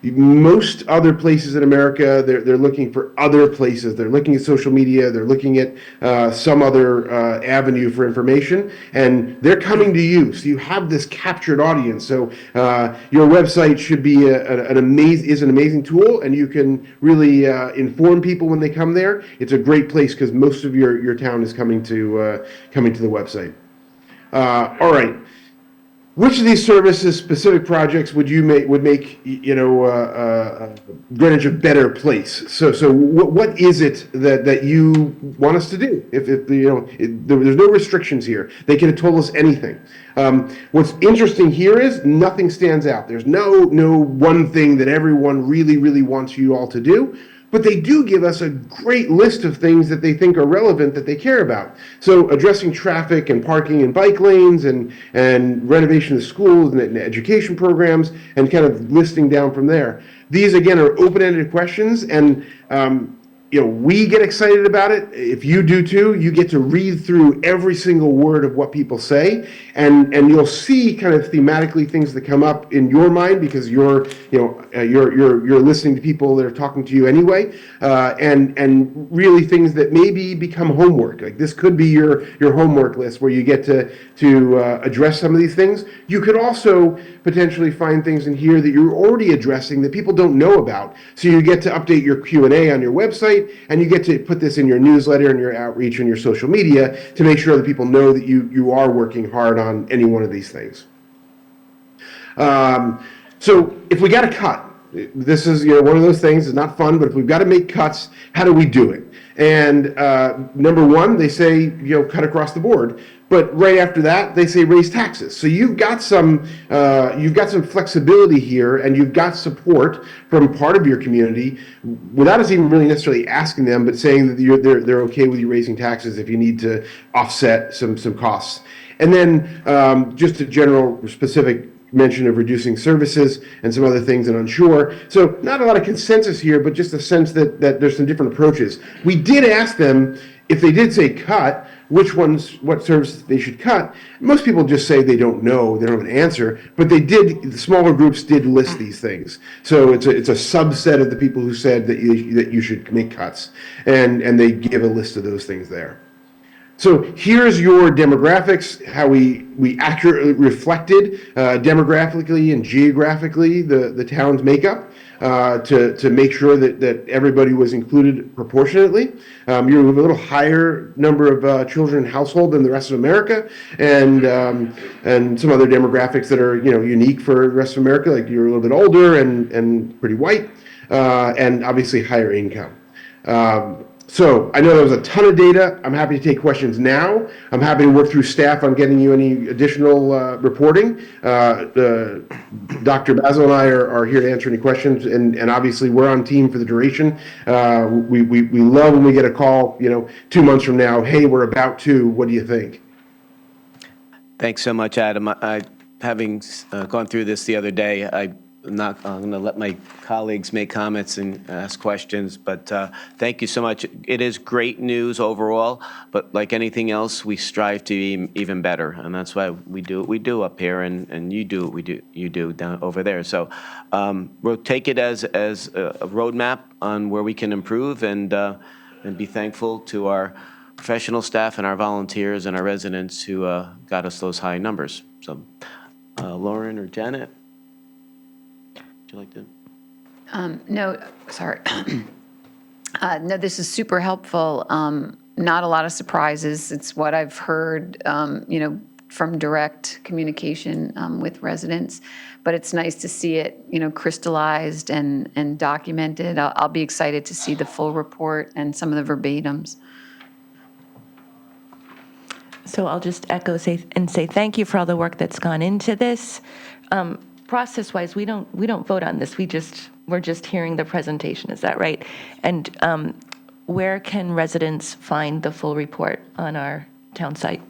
most other places in America, they're looking for other places. They're looking at social media. They're looking at some other avenue for information, and they're coming to you. So you have this captured audience. So your website should be an amazing tool, and you can really inform people when they come there. It's a great place because most of your town is coming to the website. All right. Which of these services, specific projects, would make Greenwich a better place? So what is it that you want us to do? If there's no restrictions here, they could have told us anything. What's interesting here is nothing stands out. There's no one thing that everyone really wants you all to do. But they do give us a great list of things that they think are relevant that they care about. So addressing traffic and parking and bike lanes and renovation of schools and education programs and kind of listing down from there. These, again, are open-ended questions, and we get excited about it. If you do too, you get to read through every single word of what people say, and you'll see kind of thematically things that come up in your mind because you're listening to people that are talking to you anyway, and really things that maybe become homework. Like this could be your homework list where you get to address some of these things. You could also potentially find things in here that you're already addressing that people don't know about. So you get to update your Q&A on your website, and you get to put this in your newsletter and your outreach and your social media to make sure that people know that you are working hard on any one of these things. So if we got to cut, this is one of those things. It's not fun, but if we've got to make cuts, how do we do it? And number one, they say cut across the board. But right after that, they say raise taxes. So you've got some flexibility here, and you've got support from part of your community, without us even really necessarily asking them, but saying that they're okay with you raising taxes if you need to offset some costs. And then just a general specific mention of reducing services and some other things and unsure. So not a lot of consensus here, but just a sense that there's some different approaches. We did ask them if they did say cut, what services they should cut. Most people just say they don't know, they don't have an answer, but the smaller groups did list these things. So it's a subset of the people who said that you should make cuts, and they give a list of those things there. So here's your demographics, how we accurately reflected demographically and geographically the town's makeup to make sure that everybody was included proportionately. You're a little higher number of children in household than the rest of America, and some other demographics that are unique for the rest of America, like you're a little bit older and pretty white, and obviously higher income. So I know there was a ton of data. I'm happy to take questions now. I'm happy to work through staff on getting you any additional reporting. Dr. Basil and I are here to answer any questions, and obviously we're on team for the duration. We love when we get a call, 2 months from now, hey, we're about to, what do you think? Thanks so much, Adam. Having gone through this the other day, I'm going to let my colleagues make comments and ask questions, but thank you so much. It is great news overall, but like anything else, we strive to be even better, and that's why we do what we do up here, and you do what you do down over there. So we'll take it as a roadmap on where we can improve, and be thankful to our professional staff and our volunteers and our residents who got us those high numbers. So, Lauren or Janet, would you like to? No, sorry. No, this is super helpful. Not a lot of surprises. It's what I've heard, from direct communication with residents. But it's nice to see it, crystallized and documented. I'll be excited to see the full report and some of the verbatims. So I'll just echo say thank you for all the work that's gone into this. Process-wise, we don't vote on this. We're just hearing the presentation. Is that right? And where can residents find the full report on our town site?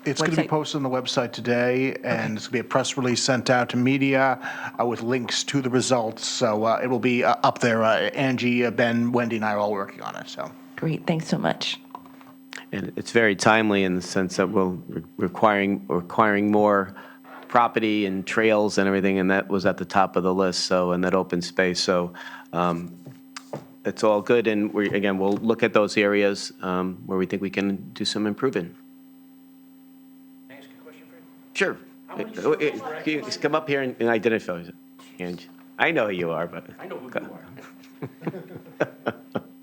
It's going to be Website? posted on the website today, and it's going to be a press release sent out to media with links to the results. So it will be up there. Angie, Ben, Wendy, and I are all working on it. So Great, thanks so much. And it's very timely in the sense that we're requiring more property and trails and everything, and that was at the top of the list, so, and that open space. So it's all good, and we'll look at those areas where we think we can do some improvement. Can I ask a question, Fred? Sure. You just come up here and identify yourself. I know who you are, but. I know who you are.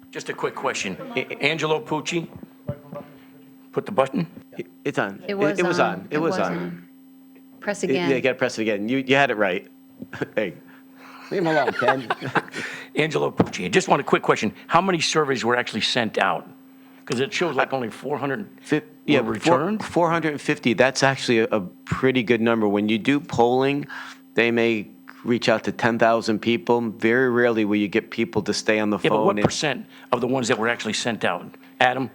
Just a quick question. Angelo Pucci? Put the button? It's on. It was on. It was on. Press Yeah, again. you gotta press it again. You had it right. Hey, leave him alone, Ken. Angelo Pucci. Just want a quick question. How many surveys were actually sent out? Because it shows like only 400 were returned. 450, that's actually a pretty good number. When you do polling, they may reach out to 10,000 people. Very rarely will you get people to stay on the Yeah, but phone. what percent of the ones that were actually sent out? Adam?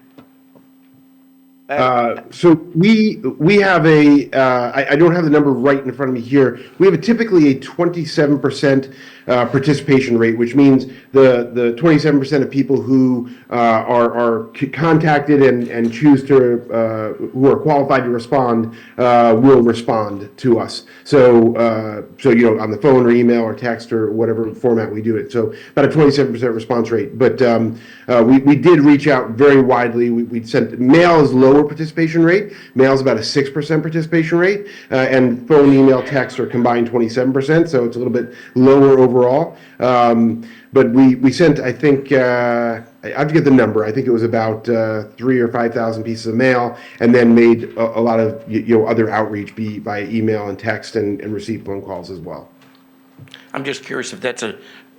So we have I don't have the number right in front of me here. We have typically a 27% participation rate, which means the 27% of people who are contacted and choose to, who are qualified to respond, will respond to us. So on the phone or email or text or whatever format we do it. So about a 27% response rate. But we did reach out very widely. We sent mail is lower participation rate. Mail is about a 6% participation rate, and phone, email, text are combined 27%. So it's a little bit lower overall. But we sent, I think, I have to get the number. I think it was about 3,000 or 5,000 pieces of mail, and then made a lot of other outreach via email and text, and received phone calls as well. I'm just curious if that's a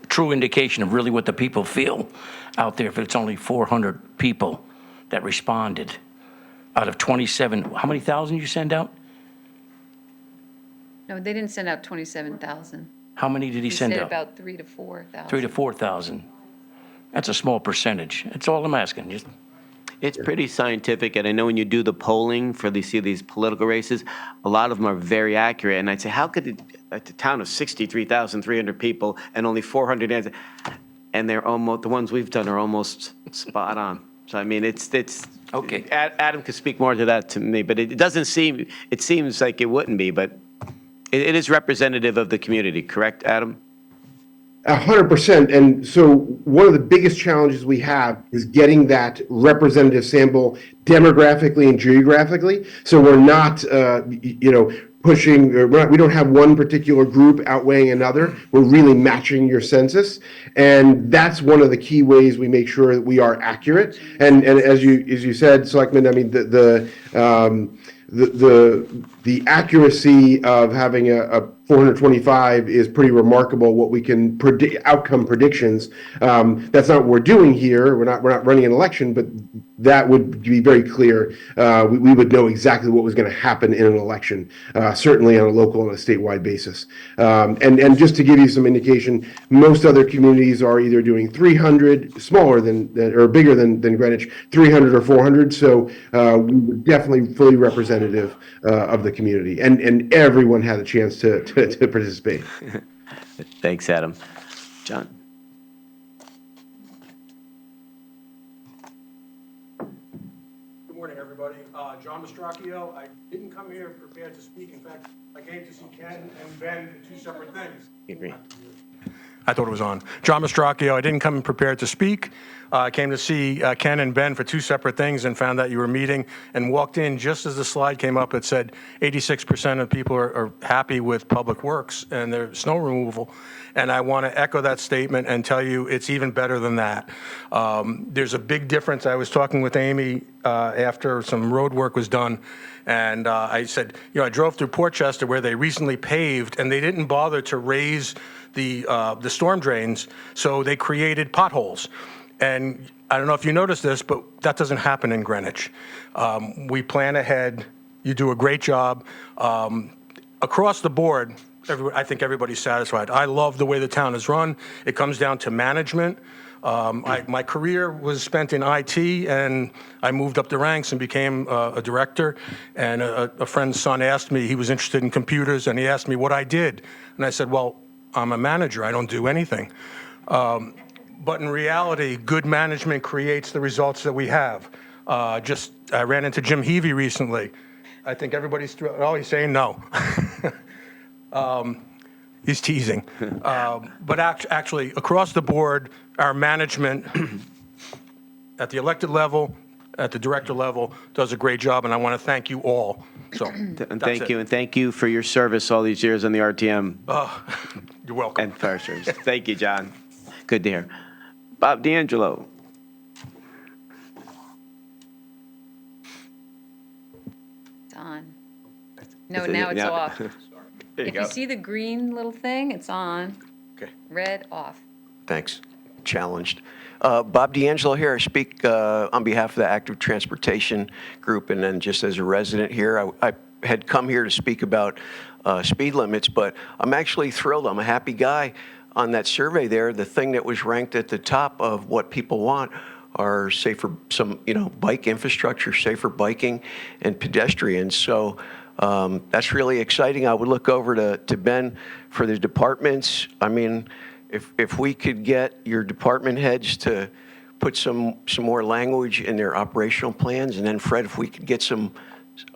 true indication of really what the people feel out there, if it's only 400 people that responded out of 27. How many thousand you send out? No, they didn't send out 27,000. How many did he send said out? about 3,000 to 4,000. 3,000 to 4,000. That's a small percentage. That's all I'm asking. Just It's pretty scientific, and I know when you do the polling for these political races, a lot of them are very accurate. And I'd say, how could it, at the town of 63,300 people and only 400 answers, and they're almost, the ones we've done are almost spot on. So I mean, it's okay. Adam could speak more to that to me, but it seems like it wouldn't be, but it is representative of the community, correct, Adam? 100%. And so one of the biggest challenges we have is getting that representative sample demographically and geographically. So we're not, pushing, we don't have one particular group outweighing another. We're really matching your census. And that's one of the key ways we make sure that we are accurate. And as you said, Selectman, I mean, the accuracy of having a 425 is pretty remarkable. What we can predict, outcome predictions. That's not what we're doing here. We're not running an election, but that would be very clear. We would know exactly what was going to happen in an election, certainly on a local and a statewide basis. And just to give you some indication, most other communities are either doing 300, smaller than or bigger than Greenwich, 300 or 400. So we were definitely fully representative of the community, and everyone had a chance to participate. Thanks, Adam. John? Good morning, everybody. John Mastracchio. I didn't come here prepared to speak. In fact, I came to see Ken and Ben, two separate things. Agree. I thought it was on. John Mastracchio. I didn't come prepared to speak. I came to see Ken and Ben for two separate things and found out you were meeting and walked in just as the slide came up. It said 86% of people are happy with Public Works and their snow removal. And I want to echo that statement and tell you it's even better than that. There's a big difference. I was talking with Amy after some road work was done, and I said, I drove through Portchester where they recently paved, and they didn't bother to raise the storm drains, so they created potholes. And I don't know if you noticed this, but that doesn't happen in Greenwich. We plan ahead. You do a great job. Across the board, I think everybody's satisfied. I love the way the town is run. It comes down to management. My career was spent in IT, and I moved up the ranks and became a director. And a friend's son asked me, he was interested in computers, and he asked me what I did. And I said, well, I'm a manager. I don't do anything. But in reality, good management creates the results that we have. I ran into Jim Heavey recently. I think everybody's he's saying no. He's teasing. But actually, across the board, our management at the elected level, at the director level, does a great job, and I want to thank you all. So, And thank you for your service all these years on the RTM you're welcome. and fire service. Thank you, John. Good to hear. Bob D'Angelo. It's on. No, now it's off. There you If go. you see the green little thing, it's on. Okay. Red, off. Thanks. Challenged. Bob D'Angelo here. I speak on behalf of the Active Transportation Group, and then just as a resident here, I had come here to speak about speed limits, but I'm actually thrilled. I'm a happy guy. On that survey there, the thing that was ranked at the top of what people want are safer, bike infrastructure, safer biking and pedestrians. So that's really exciting. I would look over to Ben for the departments. I mean, if we could get your department heads to put some more language in their operational plans, and then Fred, if we could get some,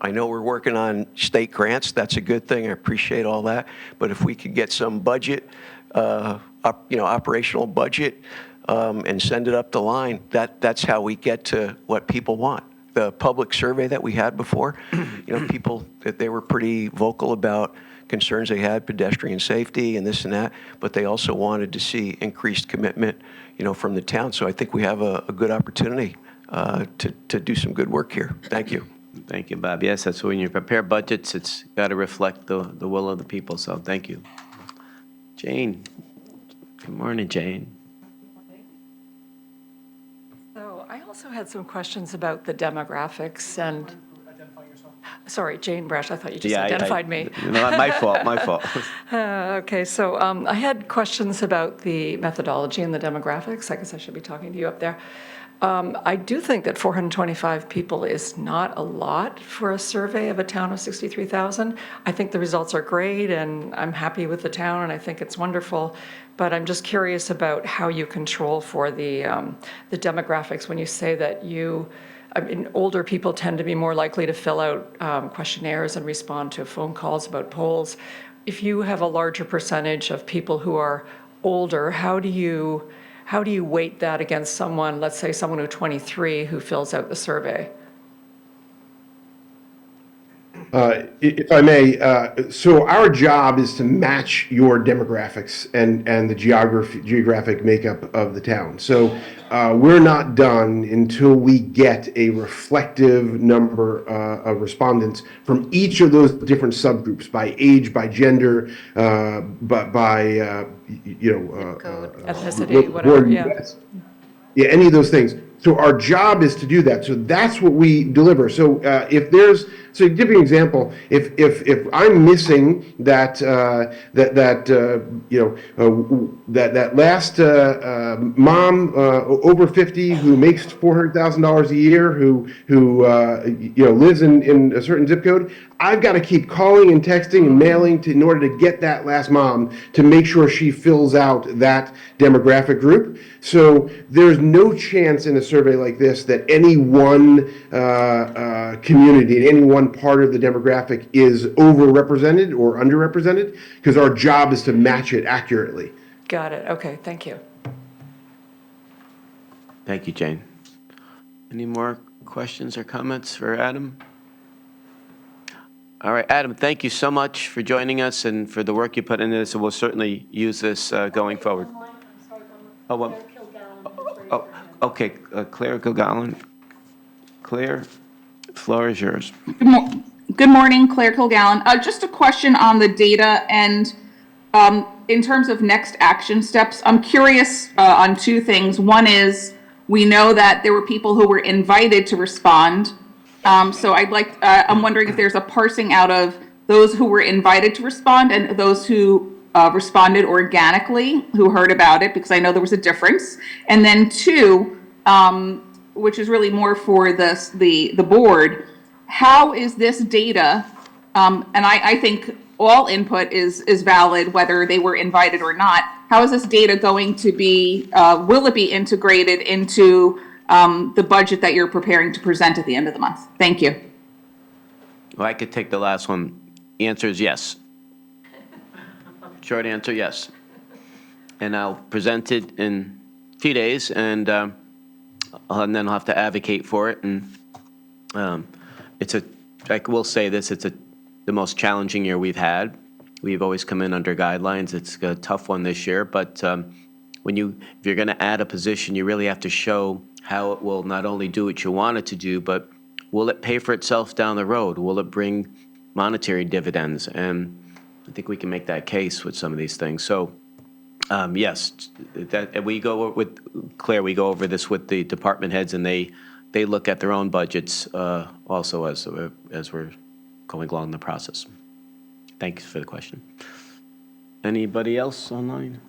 I know we're working on state grants, that's a good thing, I appreciate all that, but if we could get some budget, operational budget, and send it up the line, that's how we get to what people want. The public survey that we had before, people, that they were pretty vocal about concerns they had, pedestrian safety and this and that, but they also wanted to see increased commitment, from the town. So I think we have a good opportunity to do some good work here. Thank you. Thank you, Bob. Yes, that's when you prepare budgets, it's got to reflect the will of the people, so thank you. Jane. Good morning, Jane. So I also had some questions about the demographics and, sorry, Jane Brash, I thought you just identified me. No, my fault. Okay, so I had questions about the methodology and the demographics. I guess I should be talking to you up there. I do think that 425 people is not a lot for a survey of a town of 63,000. I think the results are great, and I'm happy with the town, and I think it's wonderful. But I'm just curious about how you control for the demographics when you say that older people tend to be more likely to fill out questionnaires and respond to phone calls about polls. If you have a larger percentage of people who are older, how do you weight that against someone, let's say someone who's 23 who fills out the survey? If I may, so our job is to match your demographics and the geographic makeup of the town. So we're not done until we get a reflective number of respondents from each of those different subgroups by age, by gender, by Ethnicity, whatever, born yeah. US. Yeah, any of those things. So our job is to do that. So that's what we deliver. So if there's, so to give you an example, if I'm missing that that last mom over 50 who makes $400,000 a year, who lives in a certain zip code, I've got to keep calling and texting and mailing in order to get that last mom to make sure she fills out that demographic group. So there's no chance in a survey like this that any one community, any one part of the demographic is overrepresented or underrepresented, because our job is to match it accurately. Got it. Okay, thank you. Thank you, Jane. Any more questions or comments for Adam? All right, Adam, thank you so much for joining us and for the work you put into this, and we'll certainly use this going forward. Oh, well, okay, Claire Kilgallen. Claire, floor is yours. Good morning, Claire Kilgallen. Just a question on the data and in terms of next action steps. I'm curious on two things. One is we know that there were people who were invited to respond. So I'm wondering if there's a parsing out of those who were invited to respond and those who responded organically, who heard about it, because I know there was a difference. And then two, which is really more for the board, how is this data, and I think all input is valid, whether they were invited or not, how is this data going to be, will it be integrated into the budget that you're preparing to present at the end of the month? Thank you. Well, I could take the last one. The answer is yes. Short answer, yes. And I'll present it in a few days, and then I'll have to advocate for it. And I will say this, it's the most challenging year we've had. We've always come in under guidelines. It's a tough one this year, but if you're going to add a position, you really have to show how it will not only do what you want it to do, but will it pay for itself down the road? Will it bring monetary dividends? And I think we can make that case with some of these things. So yes, we go with Claire, we go over this with the department heads, and they look at their own budgets also as we're going along the process. Thanks for the question. Anybody else online?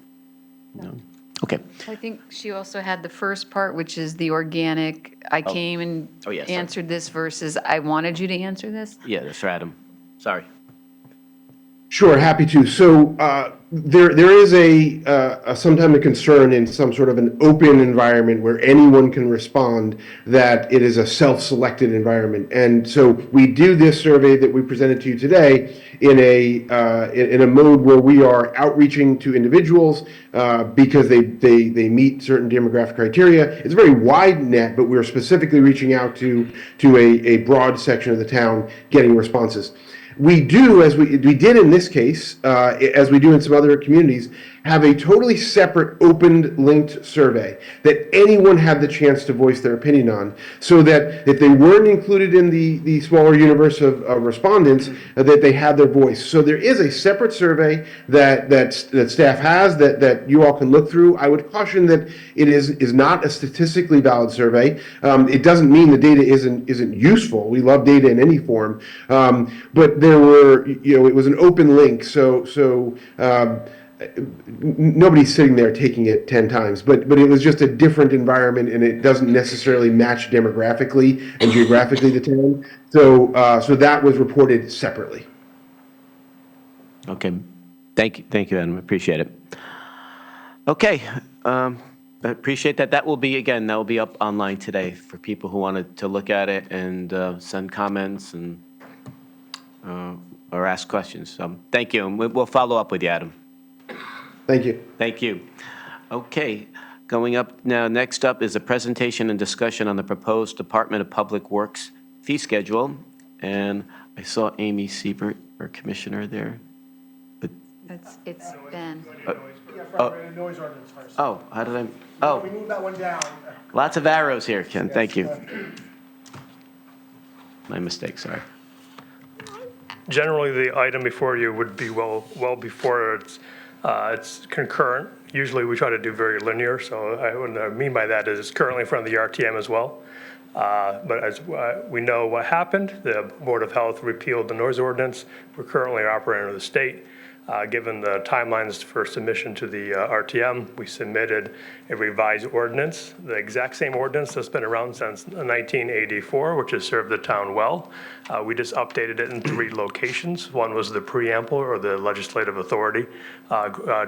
No? Okay. I think she also had the first part, which is the organic, I came and yes, answered this versus I wanted you to answer this. Yeah, that's right, Adam. Sorry. Sure, happy to. So there is sometimes a concern in some sort of an open environment where anyone can respond that it is a self-selected environment. And so we do this survey that we presented to you today in a mode where we are outreaching to individuals because they meet certain demographic criteria. It's a very wide net, but we're specifically reaching out to a broad section of the town, getting responses. We do, as we did in this case, as we do in some other communities, have a totally separate, open, linked survey that anyone had the chance to voice their opinion on, so that if they weren't included in the smaller universe of respondents, that they had their voice. So there is a separate survey that staff has that you all can look through. I would caution that it is not a statistically valid survey. It doesn't mean the data isn't useful. We love data in any form, but there were, it was an open link, so nobody's sitting there taking it 10 times, but it was just a different environment, and it doesn't necessarily match demographically and geographically the town. So that was reported separately. Okay. Thank you, Adam. Appreciate it. Okay. I appreciate that. That will be up online today for people who wanted to look at it and send comments and or ask questions. So thank you, and we'll follow up with you, Adam. Thank you. Thank you. Okay, going up now, next up is a presentation and discussion on the proposed Department of Public Works fee schedule. And I saw Amy Siebert, our commissioner there. But, It's Ben. Noise ordinance first. oh, how did I, oh, We moved that one down. lots of arrows here, Ken, thank you. My mistake, sorry. Generally, the item before you would be well before it's concurrent. Usually, we try to do very linear, so what I mean by that is it's currently in front of the RTM as well. But as we know what happened, the Board of Health repealed the noise ordinance. We're currently operating under the state. Given the timelines for submission to the RTM, we submitted a revised ordinance, the exact same ordinance that's been around since 1984, which has served the town well. We just updated it in 3 locations. One was the preamble, or the legislative authority,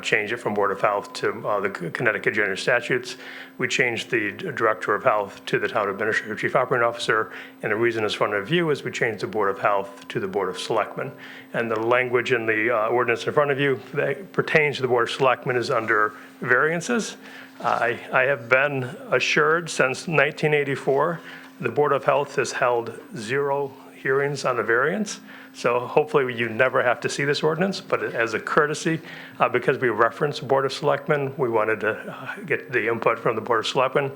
changed it from Board of Health to the Connecticut General Statutes. We changed the Director of Health to the Town Administrator Chief Operating Officer, and the reason is front of you is we changed the Board of Health to the Board of Selectmen. And the language in the ordinance in front of you that pertains to the Board of Selectmen is under variances. I have been assured since 1984, the Board of Health has held 0 hearings on a variance. So hopefully you never have to see this ordinance, but as a courtesy, because we reference Board of Selectmen, we wanted to get the input from the Board of Selectmen.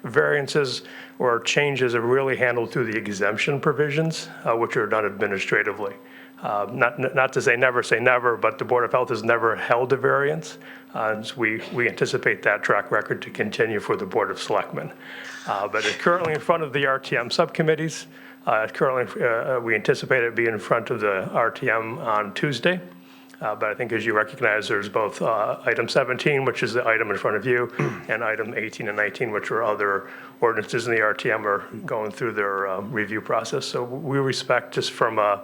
Variances or changes are really handled through the exemption provisions, which are done administratively. Not to say never, but the Board of Health has never held a variance. So we anticipate that track record to continue for the Board of Selectmen. But it's currently in front of the RTM subcommittees. Currently, we anticipate it being in front of the RTM on Tuesday. But I think as you recognize, there's both item 17, which is the item in front of you, and item 18 and 19, which are other ordinances in the RTM are going through their review process. So we respect, just from a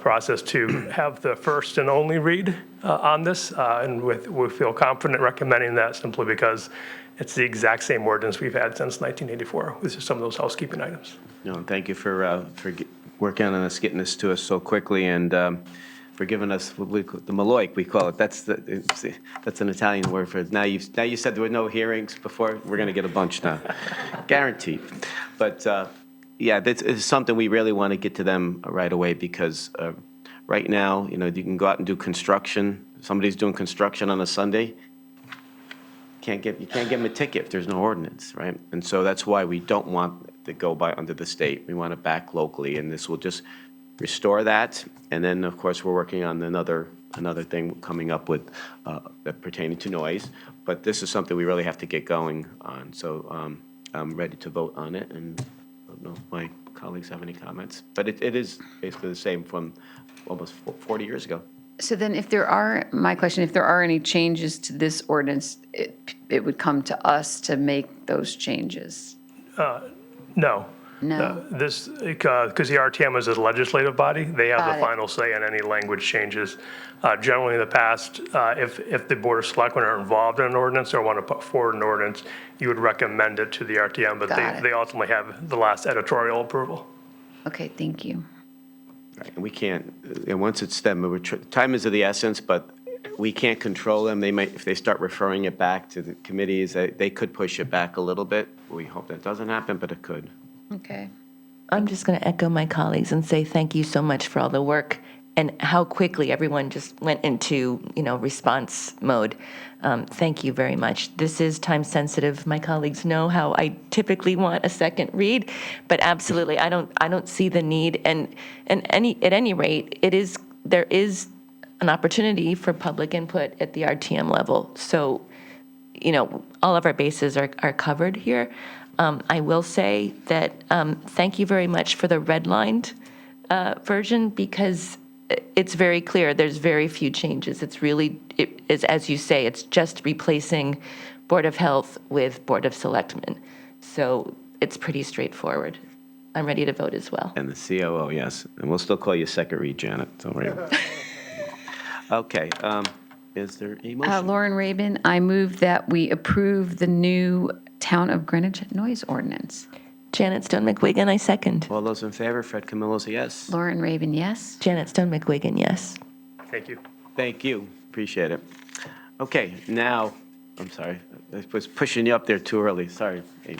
process, to have the first and only read on this, and we feel confident recommending that simply because it's the exact same ordinance we've had since 1984, with just some of those housekeeping items. No, thank you for working on us, getting this to us so quickly, and for giving us the Maloik, we call it. That's an Italian word for it. Now you said there were no hearings before. We're going to get a bunch now, guaranteed. But yeah, this is something we really want to get to them right away, because right now, you can go out and do construction. Somebody's doing construction on a Sunday. You can't give them a ticket if there's no ordinance, right? And so that's why we don't want to go by under the state. We want to back locally, and this will just restore that. And then, of course, we're working on another thing coming up with that pertaining to noise. But this is something we really have to get going on. So I'm ready to vote on it, and I don't know if my colleagues have any comments. But it is basically the same from almost 40 years ago. So then if there are any changes to this ordinance, it would come to us to make those changes? No. No. This, because the RTM is a legislative body, they have Got the it. final say on any language changes. Generally, in the past, if the Board of Selectmen are involved in an ordinance or want to put forward an ordinance, you would recommend it to the RTM, but Got it. they ultimately have the last editorial approval. Okay, thank you. Right, and we can't, and once it's them, time is of the essence, but we can't control them. They might, if they start referring it back to the committees, they could push it back a little bit. We hope that doesn't happen, but it could. Okay. I'm just going to echo my colleagues and say thank you so much for all the work and how quickly everyone just went into, response mode. Thank you very much. This is time sensitive. My colleagues know how I typically want a second read, but absolutely, I don't see the need. And at any rate, there is an opportunity for public input at the RTM level. So, all of our bases are covered here. I will say that thank you very much for the redlined version, because it's very clear. There's very few changes. It's really, as you say, it's just replacing Board of Health with Board of Selectmen. So it's pretty straightforward. I'm ready to vote as well. And the COO, yes. And we'll still call you second read, Janet. Don't worry. Okay. Is there a motion? Lauren Rabin, I move that we approve the new Town of Greenwich noise ordinance. Janet Stone McWigan, I second. All those in favor? Fred Camillo's a yes. Lauren Rabin, yes. Janet Stone McWigan, yes. Thank you. Thank you. Appreciate it. Okay, now, I'm sorry. I was pushing you up there too early. Sorry, Amy.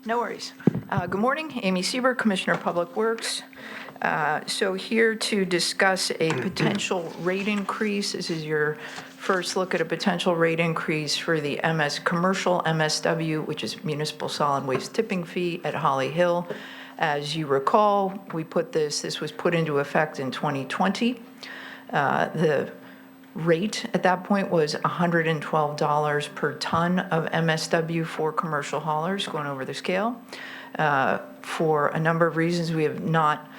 No worries. Good morning, Amy Sieber, Commissioner of Public Works. So here to discuss a potential rate increase. This is your first look at a potential rate increase for the commercial MSW, which is municipal solid waste tipping fee at Holly Hill. As you recall, this was put into effect in 2020. The rate at that point was $112 per ton of MSW for commercial haulers going over the scale. For a number of reasons, we have not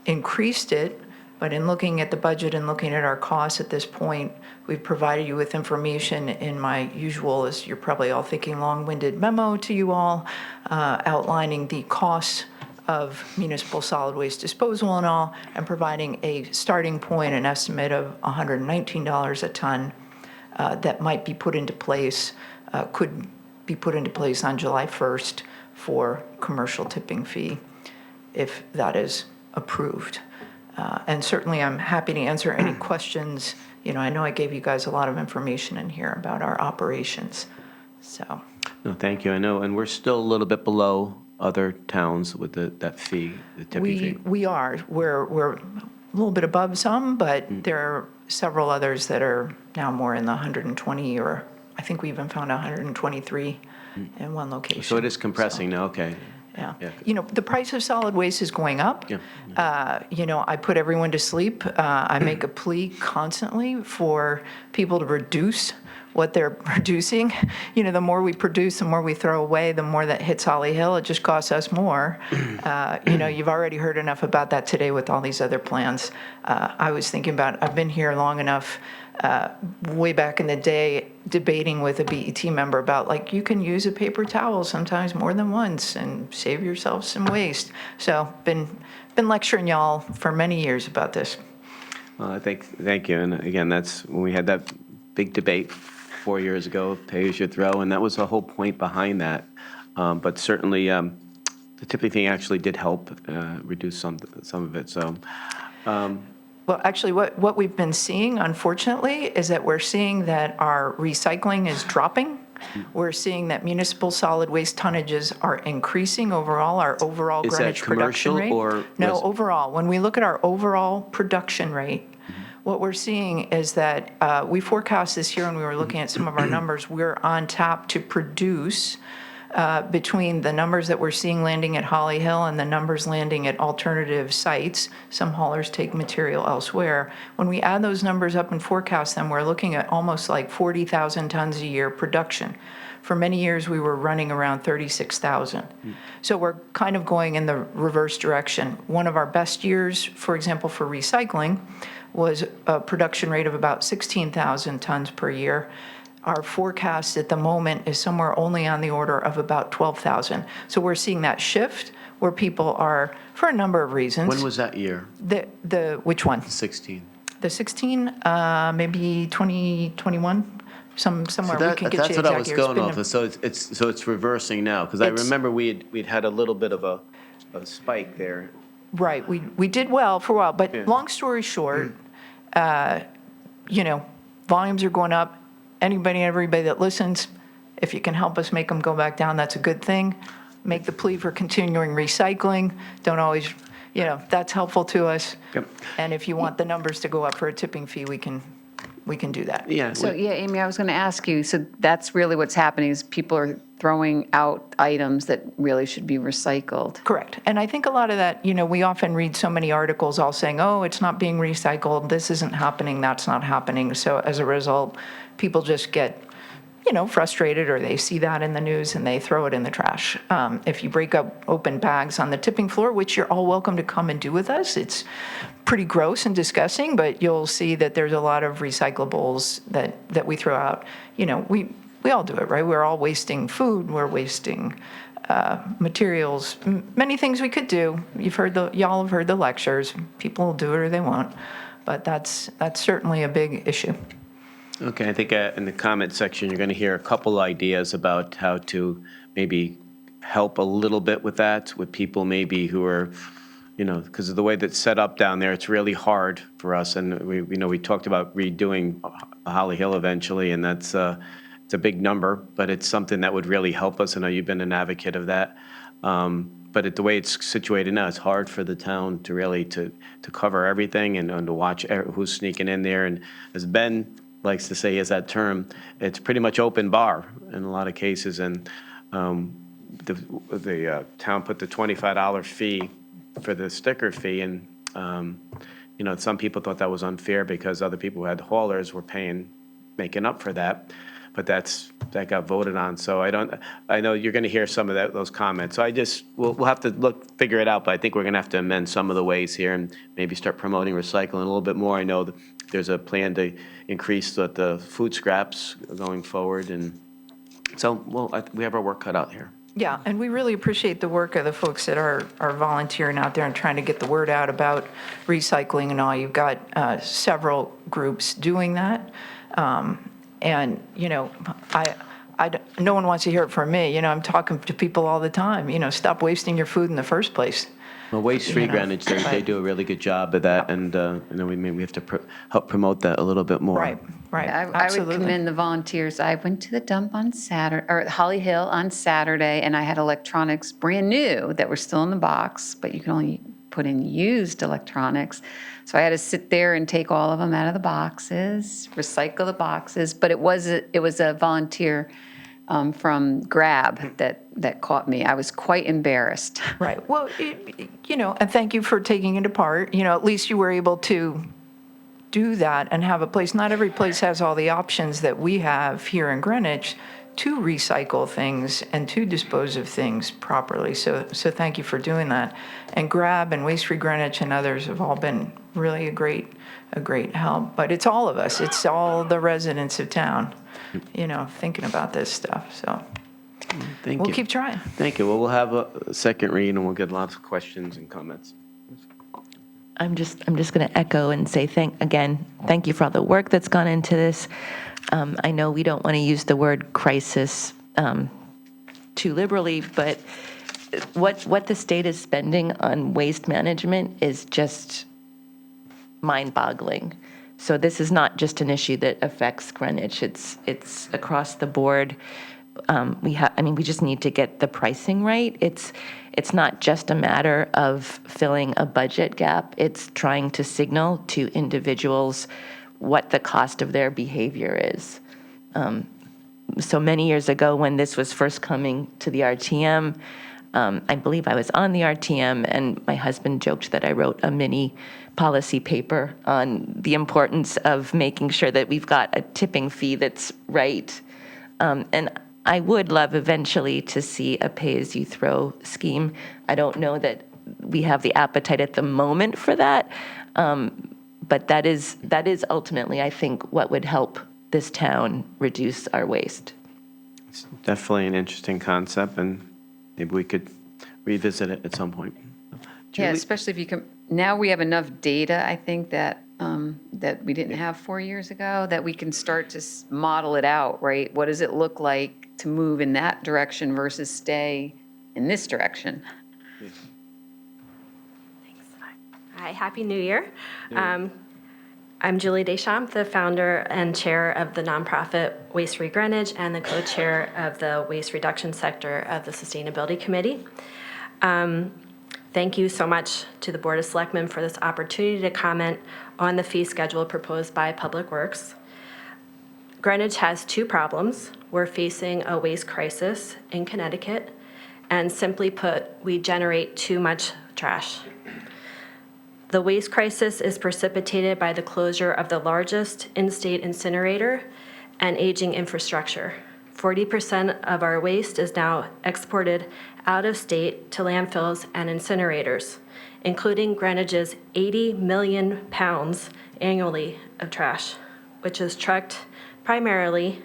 increased it, but in looking at the budget and looking at our costs at this point, we've provided you with information in my usual, as you're probably all thinking, long-winded memo to you all, outlining the costs of municipal solid waste disposal and all, and providing a starting point, an estimate of $119 a ton that might be put into place, could be put into place on July 1st for commercial tipping fee, if that is approved. And certainly I'm happy to answer any questions. I know I gave you guys a lot of information in here about our operations, so. No, thank you. I know, and we're still a little bit below other towns with that fee, the tipping fee. We are. We're a little bit above some, but there are several others that are now more in the 120, or I think we even found 123 in one location. So it is compressing now, okay. Yeah. Yeah. The price of solid waste is going up. Yeah. I put everyone to sleep. I make a plea constantly for people to reduce what they're producing. The more we produce, the more we throw away, the more that hits Holly Hill. It just costs us more. You've already heard enough about that today with all these other plans. I was thinking about, I've been here long enough, way back in the day, debating with a BET member about, you can use a paper towel sometimes more than once and save yourself some waste. So been lecturing y'all for many years about this. Well, thank you. And again, that's when we had that big debate 4 years ago, pay as you throw, and that was the whole point behind that. But certainly, the tipping thing actually did help reduce some of it. So. Well, actually, what we've been seeing, unfortunately, is that we're seeing that our recycling is dropping. We're seeing that municipal solid waste tonnages are increasing overall, our overall Is that Greenwich production rate. commercial or No, overall. When we look at our overall production rate, what we're seeing is that we forecast this year when we were looking at some of our numbers, we're on tap to produce between the numbers that we're seeing landing at Holly Hill and the numbers landing at alternative sites. Some haulers take material elsewhere. When we add those numbers up and forecast them, we're looking at almost like 40,000 tons a year production. For many years, we were running around 36,000. So we're kind of going in the reverse direction. One of our best years, for example, for recycling, was a production rate of about 16,000 tons per year. Our forecast at the moment is somewhere only on the order of about 12,000. So we're seeing that shift where people are, for a number of reasons. When was that year? Which one? 16. The 16, maybe 2021, somewhere we can get you That's exact what I was years. going off of. So it's reversing now, because I remember we'd had a little bit of a spike there. Right, we did well for a while, but long story short, volumes are going up. Everybody that listens, if you can help us make them go back down, that's a good thing. Make the plea for continuing recycling. Don't always, that's helpful to us. Yep. And if you want the numbers to go up for a tipping fee, we can do that. Yeah. So, Amy, I was going to ask you, so that's really what's happening is people are throwing out items that really should be recycled. Correct. And I think a lot of that, we often read so many articles all saying, oh, it's not being recycled, this isn't happening, that's not happening. So as a result, people just get, frustrated, or they see that in the news and they throw it in the trash. If you break up open bags on the tipping floor, which you're all welcome to come and do with us, it's pretty gross and disgusting, but you'll see that there's a lot of recyclables that we throw out. We all do it, right? We're all wasting food, we're wasting materials, many things we could do. Y'all have heard the lectures. People will do whatever they want, but that's certainly a big issue. Okay, I think in the comment section, you're going to hear a couple ideas about how to maybe help a little bit with that, with people maybe who are, because of the way that's set up down there, it's really hard for us. And we talked about redoing Holly Hill eventually, and that's it's a big number, but it's something that would really help us. I know you've been an advocate of that. But the way it's situated now, it's hard for the town to really to cover everything and to watch who's sneaking in there. And as Ben likes to say, is that term, it's pretty much open bar in a lot of cases. And the town put the $25 fee for the sticker fee, and some people thought that was unfair because other people who had haulers were making up for that. But that got voted on. So I know you're going to hear some of those comments. So we'll have to figure it out. But I think we're going to have to amend some of the ways here and maybe start promoting recycling a little bit more. I know that there's a plan to increase the food scraps going forward, and so we have our work cut out here. Yeah, and we really appreciate the work of the folks that are volunteering out there and trying to get the word out about recycling and all. You've got several groups doing that. And, no one wants to hear it from me. I'm talking to people all the time, stop wasting your food in the first place. Well, Waste Free Greenwich, they do a really good job of that, and we have to help promote that a little bit more. Right, I would absolutely. commend the volunteers. I went to the dump on Saturday, or Holly Hill on Saturday, and I had electronics brand new that were still in the box, but you can only put in used electronics. So I had to sit there and take all of them out of the boxes, recycle the boxes. But it was a volunteer from Grab that caught me. I was quite embarrassed. Right. Well, and thank you for taking it apart. At least you were able to do that and have a place. Not every place has all the options that we have here in Greenwich to recycle things and to dispose of things properly. So thank you for doing that. And Grab and Waste Free Greenwich and others have all been really a great help. But it's all of us. It's all the residents of town, thinking about this stuff. So Thank we'll you. keep trying. Thank you. Well, we'll have a second read, and we'll get lots of questions and comments. I'm just going to echo and say thank you for all the work that's gone into this. I know we don't want to use the word crisis too liberally, but what the state is spending on waste management is just mind-boggling. So this is not just an issue that affects Greenwich. It's across the board. We just need to get the pricing right. It's not just a matter of filling a budget gap. It's trying to signal to individuals what the cost of their behavior is. So many years ago, when this was first coming to the RTM, I believe I was on the RTM, and my husband joked that I wrote a mini policy paper on the importance of making sure that we've got a tipping fee that's right. And I would love eventually to see a pay-as-you-throw scheme. I don't know that we have the appetite at the moment for that, but that is ultimately, I think, what would help this town reduce our waste. It's definitely an interesting concept, and maybe we could revisit it at some point. Yeah, Julie? especially if you can. Now we have enough data, I think, that we didn't have 4 years ago, that we can start to model it out, right? What does it look like to move in that direction versus stay in this direction? Hi, Happy New Year. I'm Julie Deschamps, the founder and chair of the nonprofit Waste Free Greenwich and the co-chair of the waste reduction sector of the Sustainability Committee. Thank you so much to the Board of Selectmen for this opportunity to comment on the fee schedule proposed by Public Works. Greenwich has two problems. We're facing a waste crisis in Connecticut, and simply put, we generate too much trash. The waste crisis is precipitated by the closure of the largest in-state incinerator and aging infrastructure. 40% of our waste is now exported out of state to landfills and incinerators, including Greenwich's 80 million pounds annually of trash, which is trucked primarily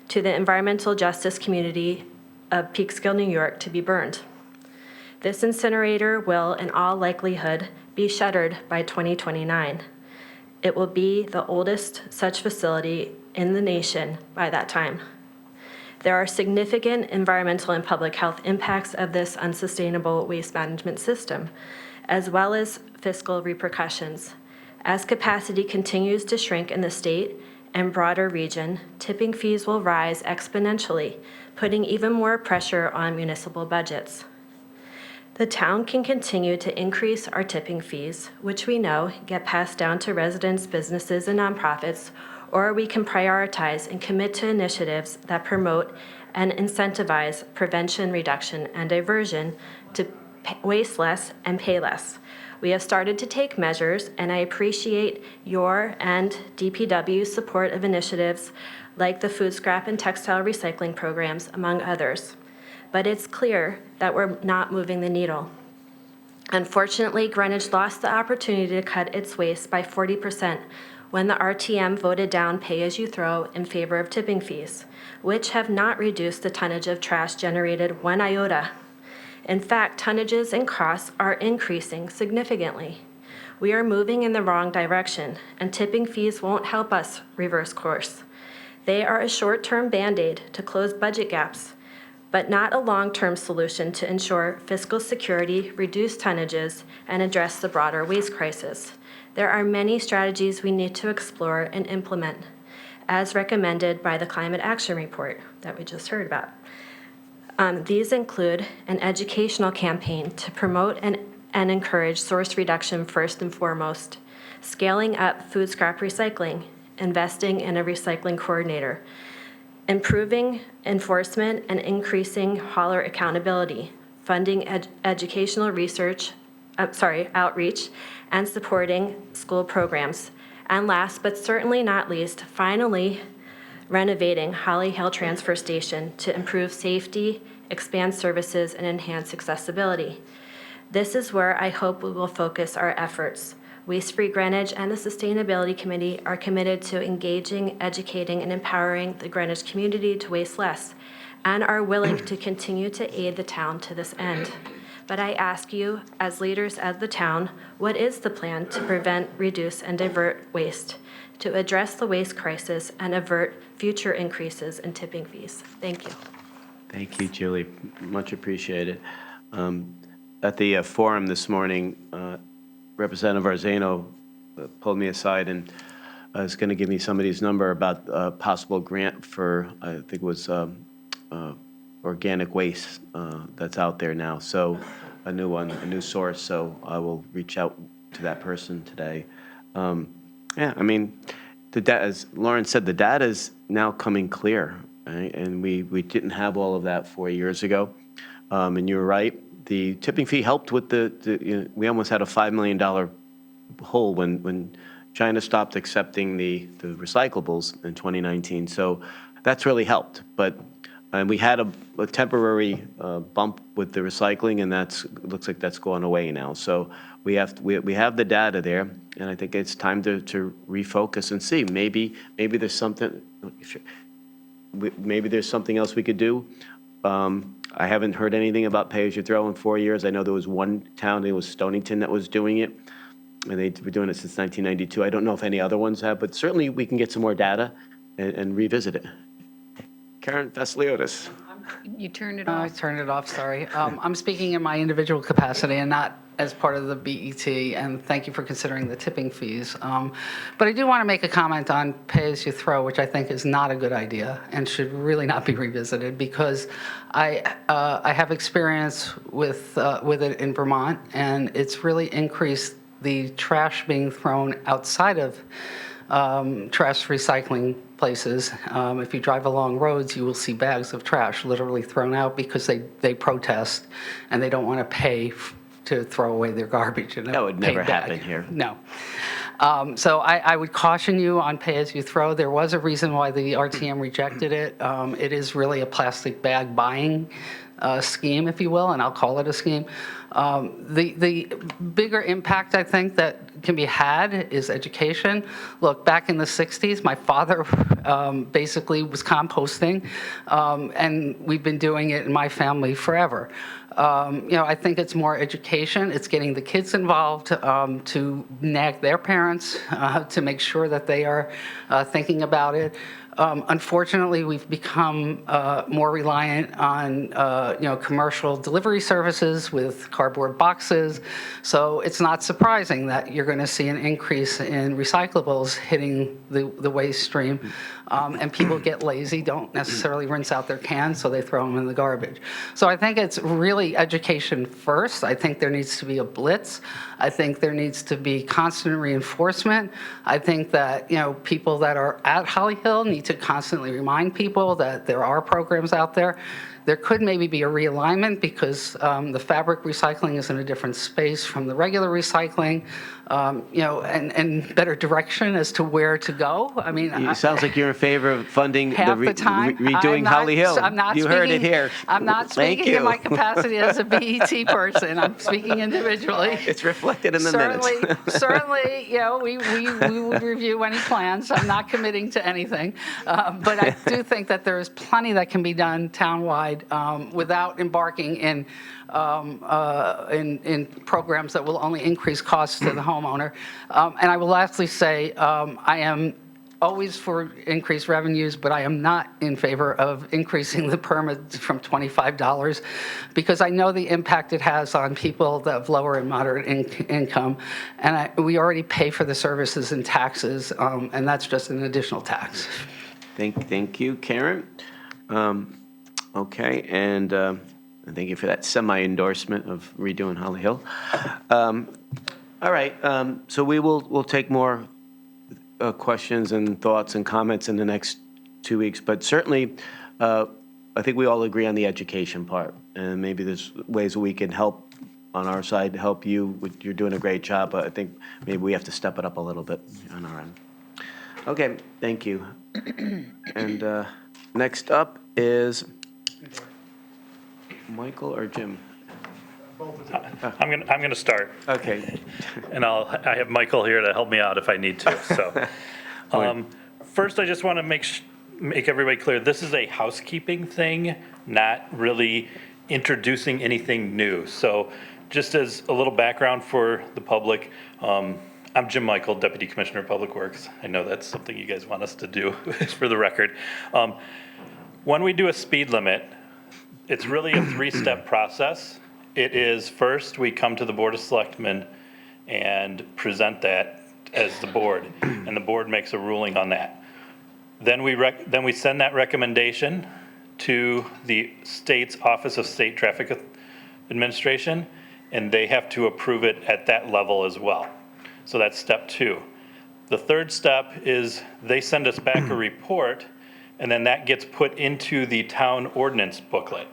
to the environmental justice community of Peekskill, New York, to be burned. This incinerator will, in all likelihood, be shuttered by 2029. It will be the oldest such facility in the nation by that time. There are significant environmental and public health impacts of this unsustainable waste management system, as well as fiscal repercussions. As capacity continues to shrink in the state and broader region, tipping fees will rise exponentially, putting even more pressure on municipal budgets. The town can continue to increase our tipping fees, which we know get passed down to residents, businesses, and nonprofits, or we can prioritize and commit to initiatives that promote and incentivize prevention, reduction, and diversion to waste less and pay less. We have started to take measures, and I appreciate your and DPW's support of initiatives like the food scrap and textile recycling programs, among others. But it's clear that we're not moving the needle. Unfortunately, Greenwich lost the opportunity to cut its waste by 40% when the RTM voted down pay-as-you-throw in favor of tipping fees, which have not reduced the tonnage of trash generated 1 iota. In fact, tonnages and costs are increasing significantly. We are moving in the wrong direction, and tipping fees won't help us reverse course. They are a short-term Band-Aid to close budget gaps, but not a long-term solution to ensure fiscal security, reduce tonnages, and address the broader waste crisis. There are many strategies we need to explore and implement, as recommended by the Climate Action Report that we just heard about. These include an educational campaign to promote and encourage source reduction first and foremost, scaling up food scrap recycling, investing in a recycling coordinator, improving enforcement and increasing hauler accountability, funding educational outreach, and supporting school programs. And last but certainly not least, finally renovating Holly Hill Transfer Station to improve safety, expand services, and enhance accessibility. This is where I hope we will focus our efforts. Waste Free Greenwich and the Sustainability Committee are committed to engaging, educating, and empowering the Greenwich community to waste less, and are willing to continue to aid the town to this end. But I ask you, as leaders of the town, what is the plan to prevent, reduce, and divert waste, to address the waste crisis and avert future increases in tipping fees? Thank you. Thank you, Julie. Much appreciated. At the forum this morning, Representative Arzano pulled me aside and was going to give me somebody's number about a possible grant for, I think it was organic waste that's out there now. So a new one, a new source. So I will reach out to that person today. Yeah, I mean, as Lauren said, the data is now coming clear, right? And we didn't have all of that 4 years ago. And you were right. The tipping fee helped with we almost had a $5 million hole when China stopped accepting the recyclables in 2019. So that's really helped. But we had a temporary bump with the recycling, and looks like that's gone away now. So we have the data there, and I think it's time to refocus and see maybe there's something else we could do. I haven't heard anything about pay-as-you-throw in 4 years. I know there was one town, it was Stonington, that was doing it, and they've been doing it since 1992. I don't know if any other ones have, but certainly we can get some more data and revisit it. Karen Vasiliotis. You turned it I off. turned it off, sorry. I'm speaking in my individual capacity and not as part of the BET, and thank you for considering the tipping fees. But I do want to make a comment on pay-as-you-throw, which I think is not a good idea and should really not be revisited, because I have experience with it in Vermont, and it's really increased the trash being thrown outside of trash recycling places. If you drive along roads, you will see bags of trash literally thrown out because they protest and they don't want to pay to throw away their garbage. That would never happen here. No. So I would caution you on pay-as-you-throw. There was a reason why the RTM rejected it. It is really a plastic bag buying scheme, if you will, and I'll call it a scheme. The bigger impact, I think, that can be had is education. Look, back in the 60s, my father basically was composting, and we've been doing it in my family forever. I think it's more education. It's getting the kids involved to nag their parents to make sure that they are thinking about it. Unfortunately, we've become more reliant on, commercial delivery services with cardboard boxes. So it's not surprising that you're going to see an increase in recyclables hitting the waste stream. And people get lazy, don't necessarily rinse out their cans, so they throw them in the garbage. So I think it's really education first. I think there needs to be a blitz. I think there needs to be constant reinforcement. I think that, people that are at Holly Hill need to constantly remind people that there are programs out there. There could maybe be a realignment because the fabric recycling is in a different space from the regular recycling, and better direction as to where to go. I mean, It sounds like you're in favor of funding half the time, redoing Holly Hill. I'm not You speaking, heard it here. I'm not Thank speaking in you. my capacity as a BET person. I'm speaking individually. It's reflected in the minutes. Certainly, we would review any plans. I'm not committing to anything. But I do think that there is plenty that can be done townwide without embarking in programs that will only increase costs to the homeowner. And I will lastly say, I am always for increased revenues, but I am not in favor of increasing the permit from $25 because I know the impact it has on people that have lower and moderate income. And we already pay for the services and taxes, and that's just an additional tax. Thank you, Karen. Okay, and thank you for that semi-endorsement of redoing Holly Hill. All right, so we'll take more questions and thoughts and comments in the next 2 weeks, but certainly I think we all agree on the education part, and maybe there's ways we can help on our side to help you. You're doing a great job, but I think maybe we have to step it up a little bit on our end. Okay, thank you. And next up is Michael or Jim? I'm gonna start. Okay. And I have Michael here to help me out if I need to, so. First, I just want to make everybody clear, this is a housekeeping thing, not really introducing anything new. So just as a little background for the public, I'm Jim Michael, Deputy Commissioner of Public Works. I know that's something you guys want us to do for the record. When we do a speed limit, it's really a three-step process. It is first, we come to the Board of Selectmen and present that as the board, and the board makes a ruling on that. Then we send that recommendation to the state's Office of State Traffic Administration, and they have to approve it at that level as well. So that's step two. The third step is they send us back a report, and then that gets put into the town ordinance booklet.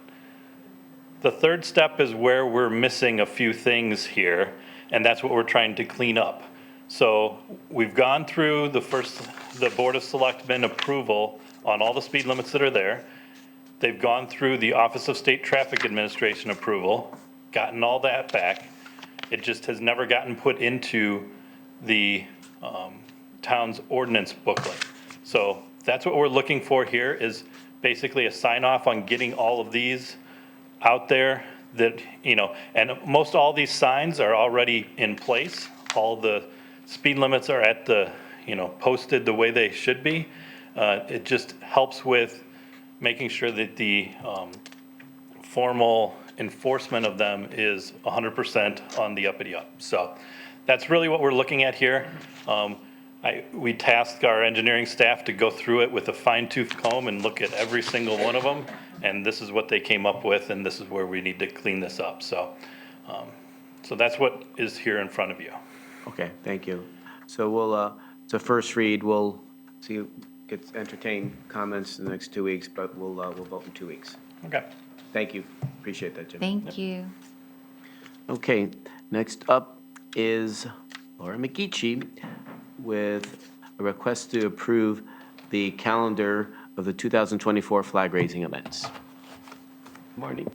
The third step is where we're missing a few things here, and that's what we're trying to clean up. So we've gone through the Board of Selectmen approval on all the speed limits that are there. They've gone through the Office of State Traffic Administration approval, gotten all that back. It just has never gotten put into the town's ordinance booklet. So that's what we're looking for here, is basically a sign off on getting all of these out there that, and most all these signs are already in place. All the speed limits are at the, posted the way they should be. It just helps with making sure that the formal enforcement of them is 100% on the uppity up. So that's really what we're looking at here. We tasked our engineering staff to go through it with a fine-tooth comb and look at every single one of them, and this is what they came up with, and this is where we need to clean this up. So, so that's what is here in front of you. Okay, thank you. So we'll, it's a first read. We'll see, entertain comments in the next 2 weeks, but we'll vote in 2 weeks. Okay. Thank you. Appreciate that, Jim. Thank you. Okay, next up is Laura McGeechee with a request to approve the calendar of the 2024 flag raising events. Morning.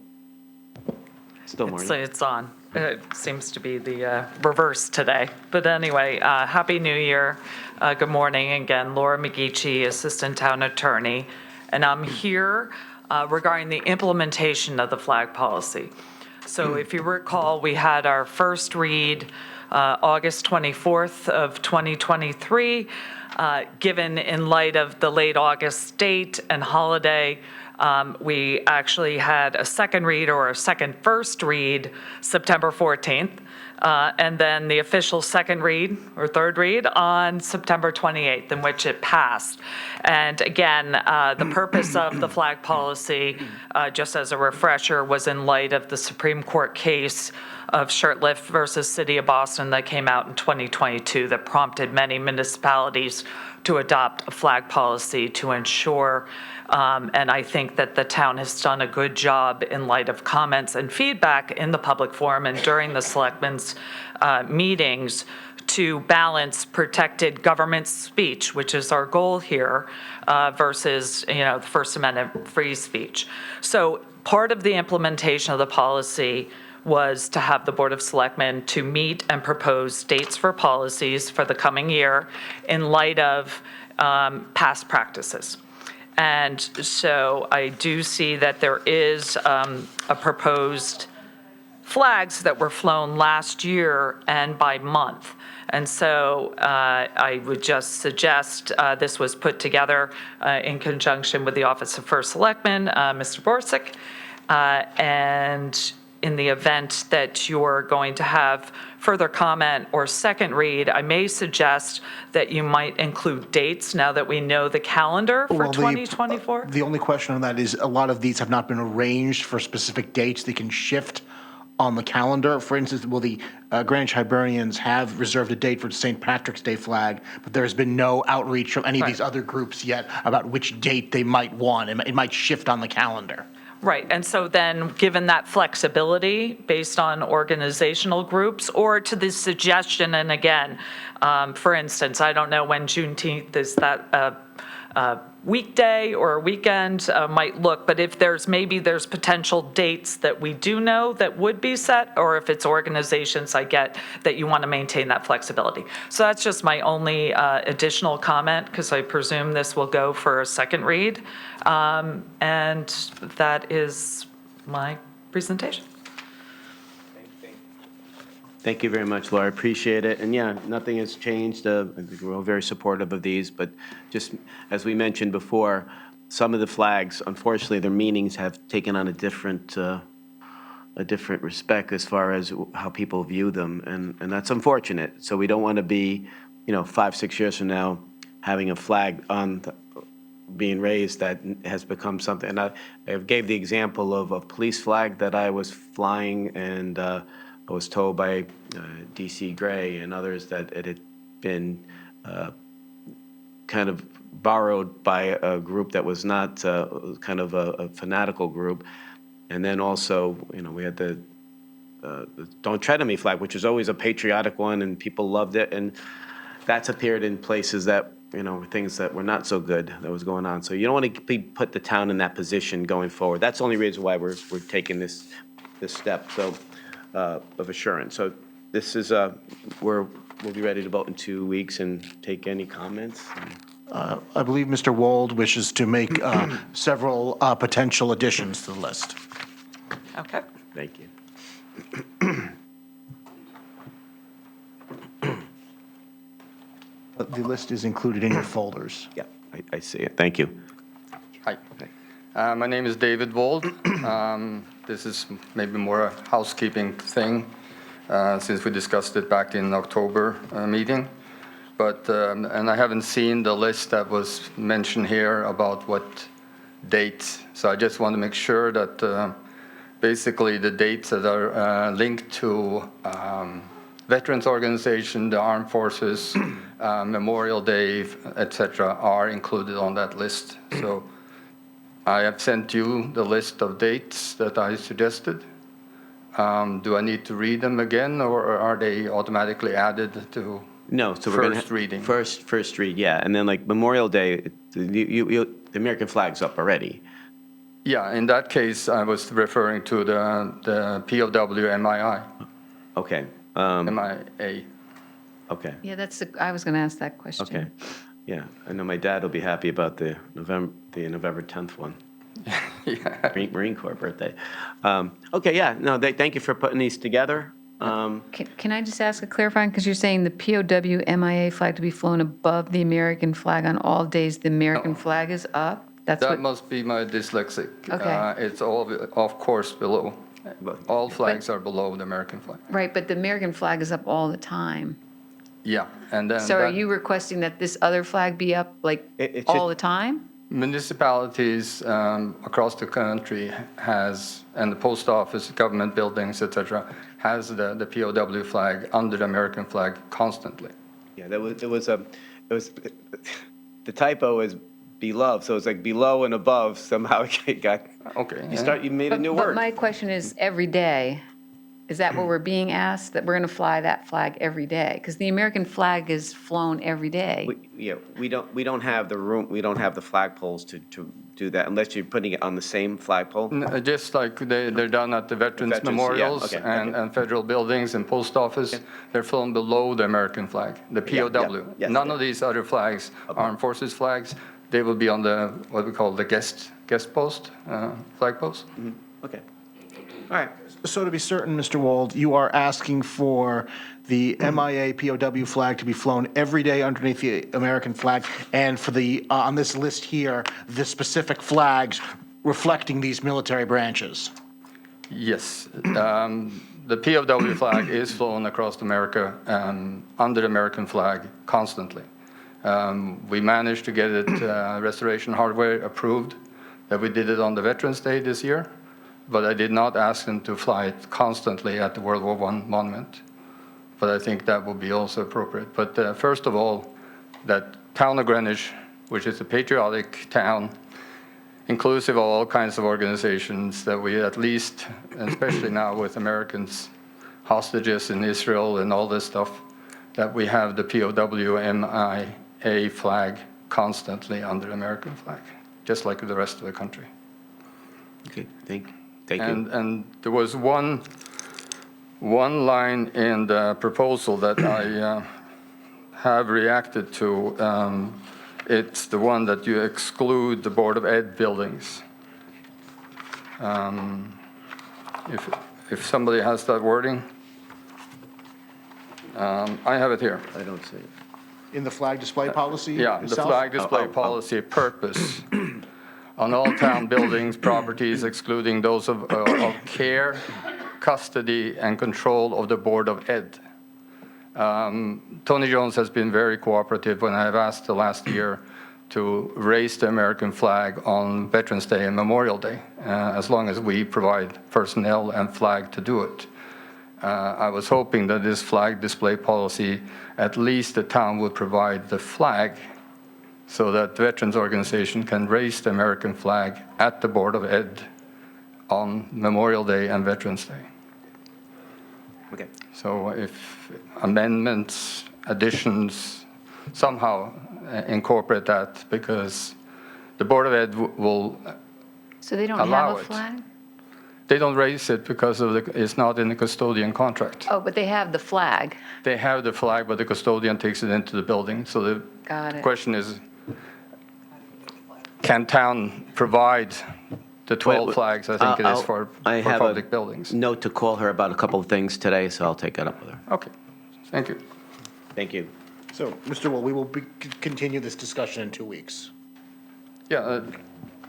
Still morning. It's on. It seems to be the reverse today. But anyway, Happy New Year. Good morning again. Laura McGeechee, Assistant Town Attorney. And I'm here regarding the implementation of the flag policy. So if you recall, we had our first read August 24th of 2023. given in light of the late August date and holiday, we actually had a second read or a second first read September 14th, and then the official second read or third read on September 28th, in which it passed. And again, the purpose of the flag policy, just as a refresher, was in light of the Supreme Court case of Shirtlift versus City of Boston that came out in 2022 that prompted many municipalities to adopt a flag policy to ensure, and I think that the town has done a good job in light of comments and feedback in the public forum and during the selectmen's meetings, to balance protected government speech, which is our goal here, versus, the First Amendment free speech. So part of the implementation of the policy was to have the Board of Selectmen to meet and propose dates for policies for the coming year in light of past practices. And so I do see that there is a proposed flags that were flown last year and by month. And so I would just suggest this was put together in conjunction with the Office of First Selectman, Mr. Borsick, and in the event that you're going to have further comment or second read, I may suggest that you might include dates now that we know the calendar for 2024. The only question on that is a lot of these have not been arranged for specific dates. They can shift on the calendar. For instance, will the Greenwich Hibernians have reserved a date for St. Patrick's Day flag, but there has been no outreach from any of these other groups yet about which date they might want. It might shift on the calendar. Right, and so then, given that flexibility based on organizational groups, or to the suggestion, and again, for instance, I don't know when Juneteenth is, that a weekday or a weekend might look, but if there's potential dates that we do know that would be set, or if it's organizations, I get that you want to maintain that flexibility. So that's just my only additional comment, because I presume this will go for a second read. And that is my presentation. Thank you very much, Laura. Appreciate it. And yeah, nothing has changed. I think we're all very supportive of these, but just as we mentioned before, some of the flags, unfortunately, their meanings have taken on a different respect as far as how people view them, and that's unfortunate. So we don't want to be, 5-6 years from now, having a flag being raised that has become something. And I gave the example of a police flag that I was flying, and I was told by DC Gray and others that it had been kind of borrowed by a group that was not kind of a fanatical group. And then also, we had the Don't Tread on Me flag, which was always a patriotic one, and people loved it. And that's appeared in places that, things that were not so good that was going on. So you don't want to put the town in that position going forward. That's the only reason why we're taking this step of assurance. So this is, we'll be ready to vote in 2 weeks and take any comments. I believe Mr. Wold wishes to make several potential additions to the list. Okay. Thank you. The list is included in your folders. Yeah, I see it. Thank you. Hi. My name is David Wold. This is maybe more a housekeeping thing, since we discussed it back in October meeting. But, and I haven't seen the list that was mentioned here about what dates. So I just want to make sure that basically the dates that are linked to Veterans Organization, the Armed Forces, Memorial Day, etc., are included on that list. So I have sent you the list of dates that I suggested. Do I need to read them again, or are they automatically added to No, so we're going to first reading? First read, yeah. And then like Memorial Day, the American flag's up already. Yeah, in that case, I was referring to the POW MII. Okay. MIA. Okay. Yeah, I was going to ask that question. Okay. Yeah, I know my dad will be happy about the November 10th one. Yeah. Marine Corps birthday. Okay, yeah, no, thank you for putting these together. Can I just ask a clarifying, because you're saying the POW MIA flag to be flown above the American flag on all days the American flag is up? That's That what, must be my dyslexic. Okay. It's all, of course, below. All flags are below the American flag. right, but the American flag is up all the time. Yeah, and then So are that- you requesting that this other flag be up like It all should- the time? municipalities across the country has, and the post office, government buildings, etc., has the POW flag under the American flag constantly. Yeah, the typo is beloved, so it's like below and above, somehow it got, Okay. you made a new But word. my question is, every day, is that what we're being asked, that we're going to fly that flag every day? Because the American flag is flown every day. We don't have the room, we don't have the flagpoles to do that, unless you're putting it on the same flagpole. Just like they're done at the Veterans Veterans, yeah, Memorials okay, and federal buildings and post office, they're flown below the American flag, the POW. yes, None of these other flags, armed forces flags, they will be on the, what we call the guest post, flag post. Okay. All right. So to be certain, Mr. Wold, you are asking for the MIA POW flag to be flown every day underneath the American flag, and for the, on this list here, the specific flags reflecting these military branches? Yes. The POW flag is flown across America under the American flag constantly. We managed to get it, Restoration Hardware approved, that we did it on the Veterans Day this year, but I did not ask them to fly it constantly at the World War I monument. But I think that would be also appropriate. But first of all, that town of Greenwich, which is a patriotic town, inclusive of all kinds of organizations that we at least, especially now with Americans, hostages in Israel and all this stuff, that we have the POW MIA flag constantly under the American flag, just like the rest of the country. Okay, thank you. And there was one line in the proposal that I have reacted to. It's the one that you exclude the Board of Ed buildings. If somebody has that wording, I have it here. I don't see it. In the flag display policy Yeah, the itself? flag display policy purpose on all town buildings, properties, excluding those of care, custody, and control of the Board of Ed. Tony Jones has been very cooperative when I have asked the last year to raise the American flag on Veterans Day and Memorial Day, as long as we provide personnel and flag to do it. I was hoping that this flag display policy, at least the town would provide the flag so that the Veterans Organization can raise the American flag at the Board of Ed on Memorial Day and Veterans Day. Okay. So if amendments, additions, somehow incorporate that, because the Board of Ed will So they don't allow have a it. flag? They don't raise it because of it's not in the custodian contract. Oh, but they have the flag. They have the flag, but the custodian takes it into the building. So the Got it. question is, can town provide the 12 flags, I think it is, for public buildings? Note to call her about a couple of things today, so I'll take that up with her. Okay, thank you. Thank you. So, Mr. Wold, we will continue this discussion in 2 weeks. Yeah,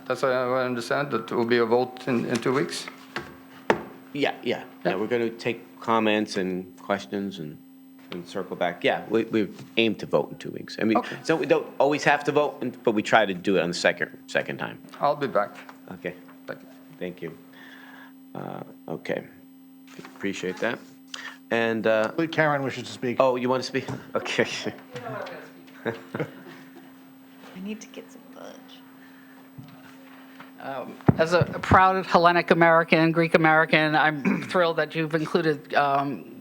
that's how I understand that there will be a vote in 2 weeks. Yeah, we're going to take comments and questions and circle back. Yeah, we aim to vote in 2 weeks. I mean, so we don't always have to vote, but we try to do it on the second time. I'll be back. Okay. Thank you. Thank you. Okay. Appreciate that. And, Karen wishes to speak. oh, you want to speak? Okay. I need to get some fudge. As a proud Hellenic American, Greek American, I'm thrilled that you've included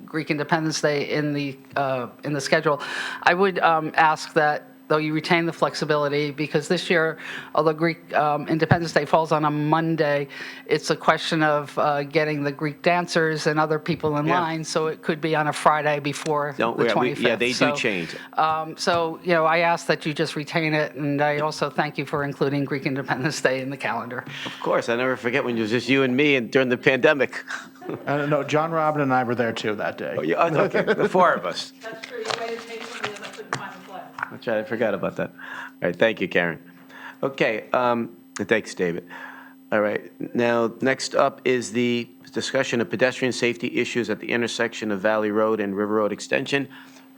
Greek Independence Day in the schedule. I would ask that though you retain the flexibility, because this year, although Greek Independence Day falls on a Monday, it's a question of getting the Greek dancers and other people in line, so it could be on a Friday before the 25th. Yeah, they do So, change. So, you know, I ask that you just retain it, and I also thank you for including Greek Independence Day in the calendar. Of course, I never forget when it was just you and me and during the pandemic. No, John Robin and I were there too that day. Oh, yeah, okay, the four of us. That's true, you waited patiently as I couldn't find the flag. That's right, I forgot about that. All right, thank you, Karen. Okay, thanks, David. All right, now, next up is the discussion of pedestrian safety issues at the intersection of Valley Road and River Road Extension.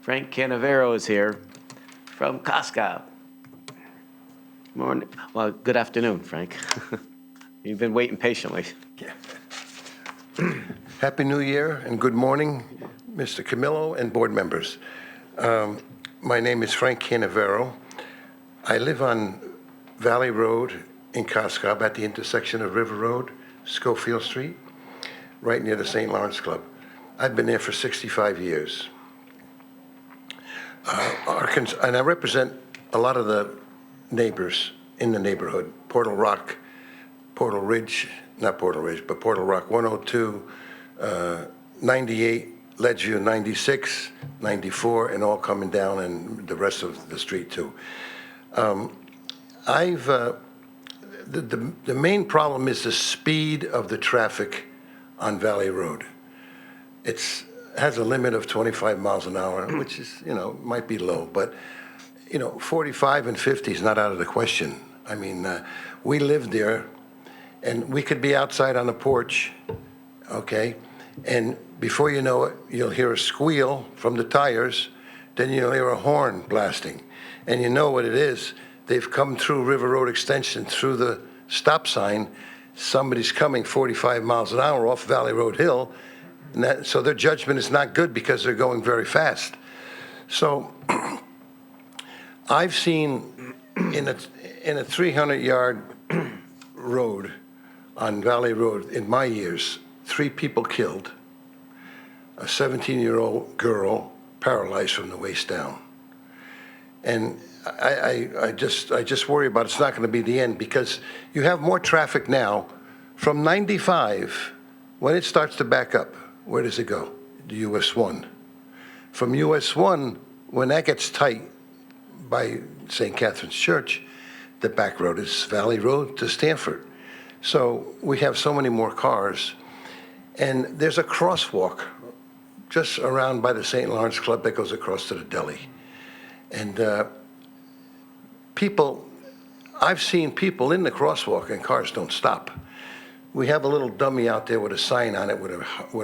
Frank Canavero is here from Casca. Morning, well, good afternoon, Frank. You've been waiting patiently. Happy New Year and good morning, Mr. Camillo and board members. My name is Frank Canavero. I live on Valley Road in Casca at the intersection of River Road, Schofield Street, right near the St. Lawrence Club. I've been there for 65 years. And I represent a lot of the neighbors in the neighborhood, Portal Rock, Portal Ridge, not Portal Ridge, but Portal Rock 102, 98, Ledgeview 96, 94, and all coming down, and the rest of the street too. The main problem is the speed of the traffic on Valley Road. It has a limit of 25 miles an hour, which is, you know, might be low, but, you know, 45 and 50 is not out of the question. I mean, we lived there, and we could be outside on the porch, okay, and before you know it, you'll hear a squeal from the tires, then you'll hear a horn blasting, and you know what it is. They've come through River Road Extension, through the stop sign. Somebody's coming 45 miles an hour off Valley Road Hill, and so their judgment is not good because they're going very fast. So I've seen in a 300-yard road on Valley Road in my years, 3 people killed, a 17-year-old girl paralyzed from the waist down. And I just worry about it's not going to be the end, because you have more traffic now from 95 when it starts to back up. Where does it go? The US 1. From US 1, when that gets tight by St. Catherine's Church, the back road is Valley Road to Stanford. So we have so many more cars. And there's a crosswalk just around by the St. Lawrence Club that goes across to the deli. And I've seen people in the crosswalk and cars don't stop. We have a little dummy out there with a sign on it with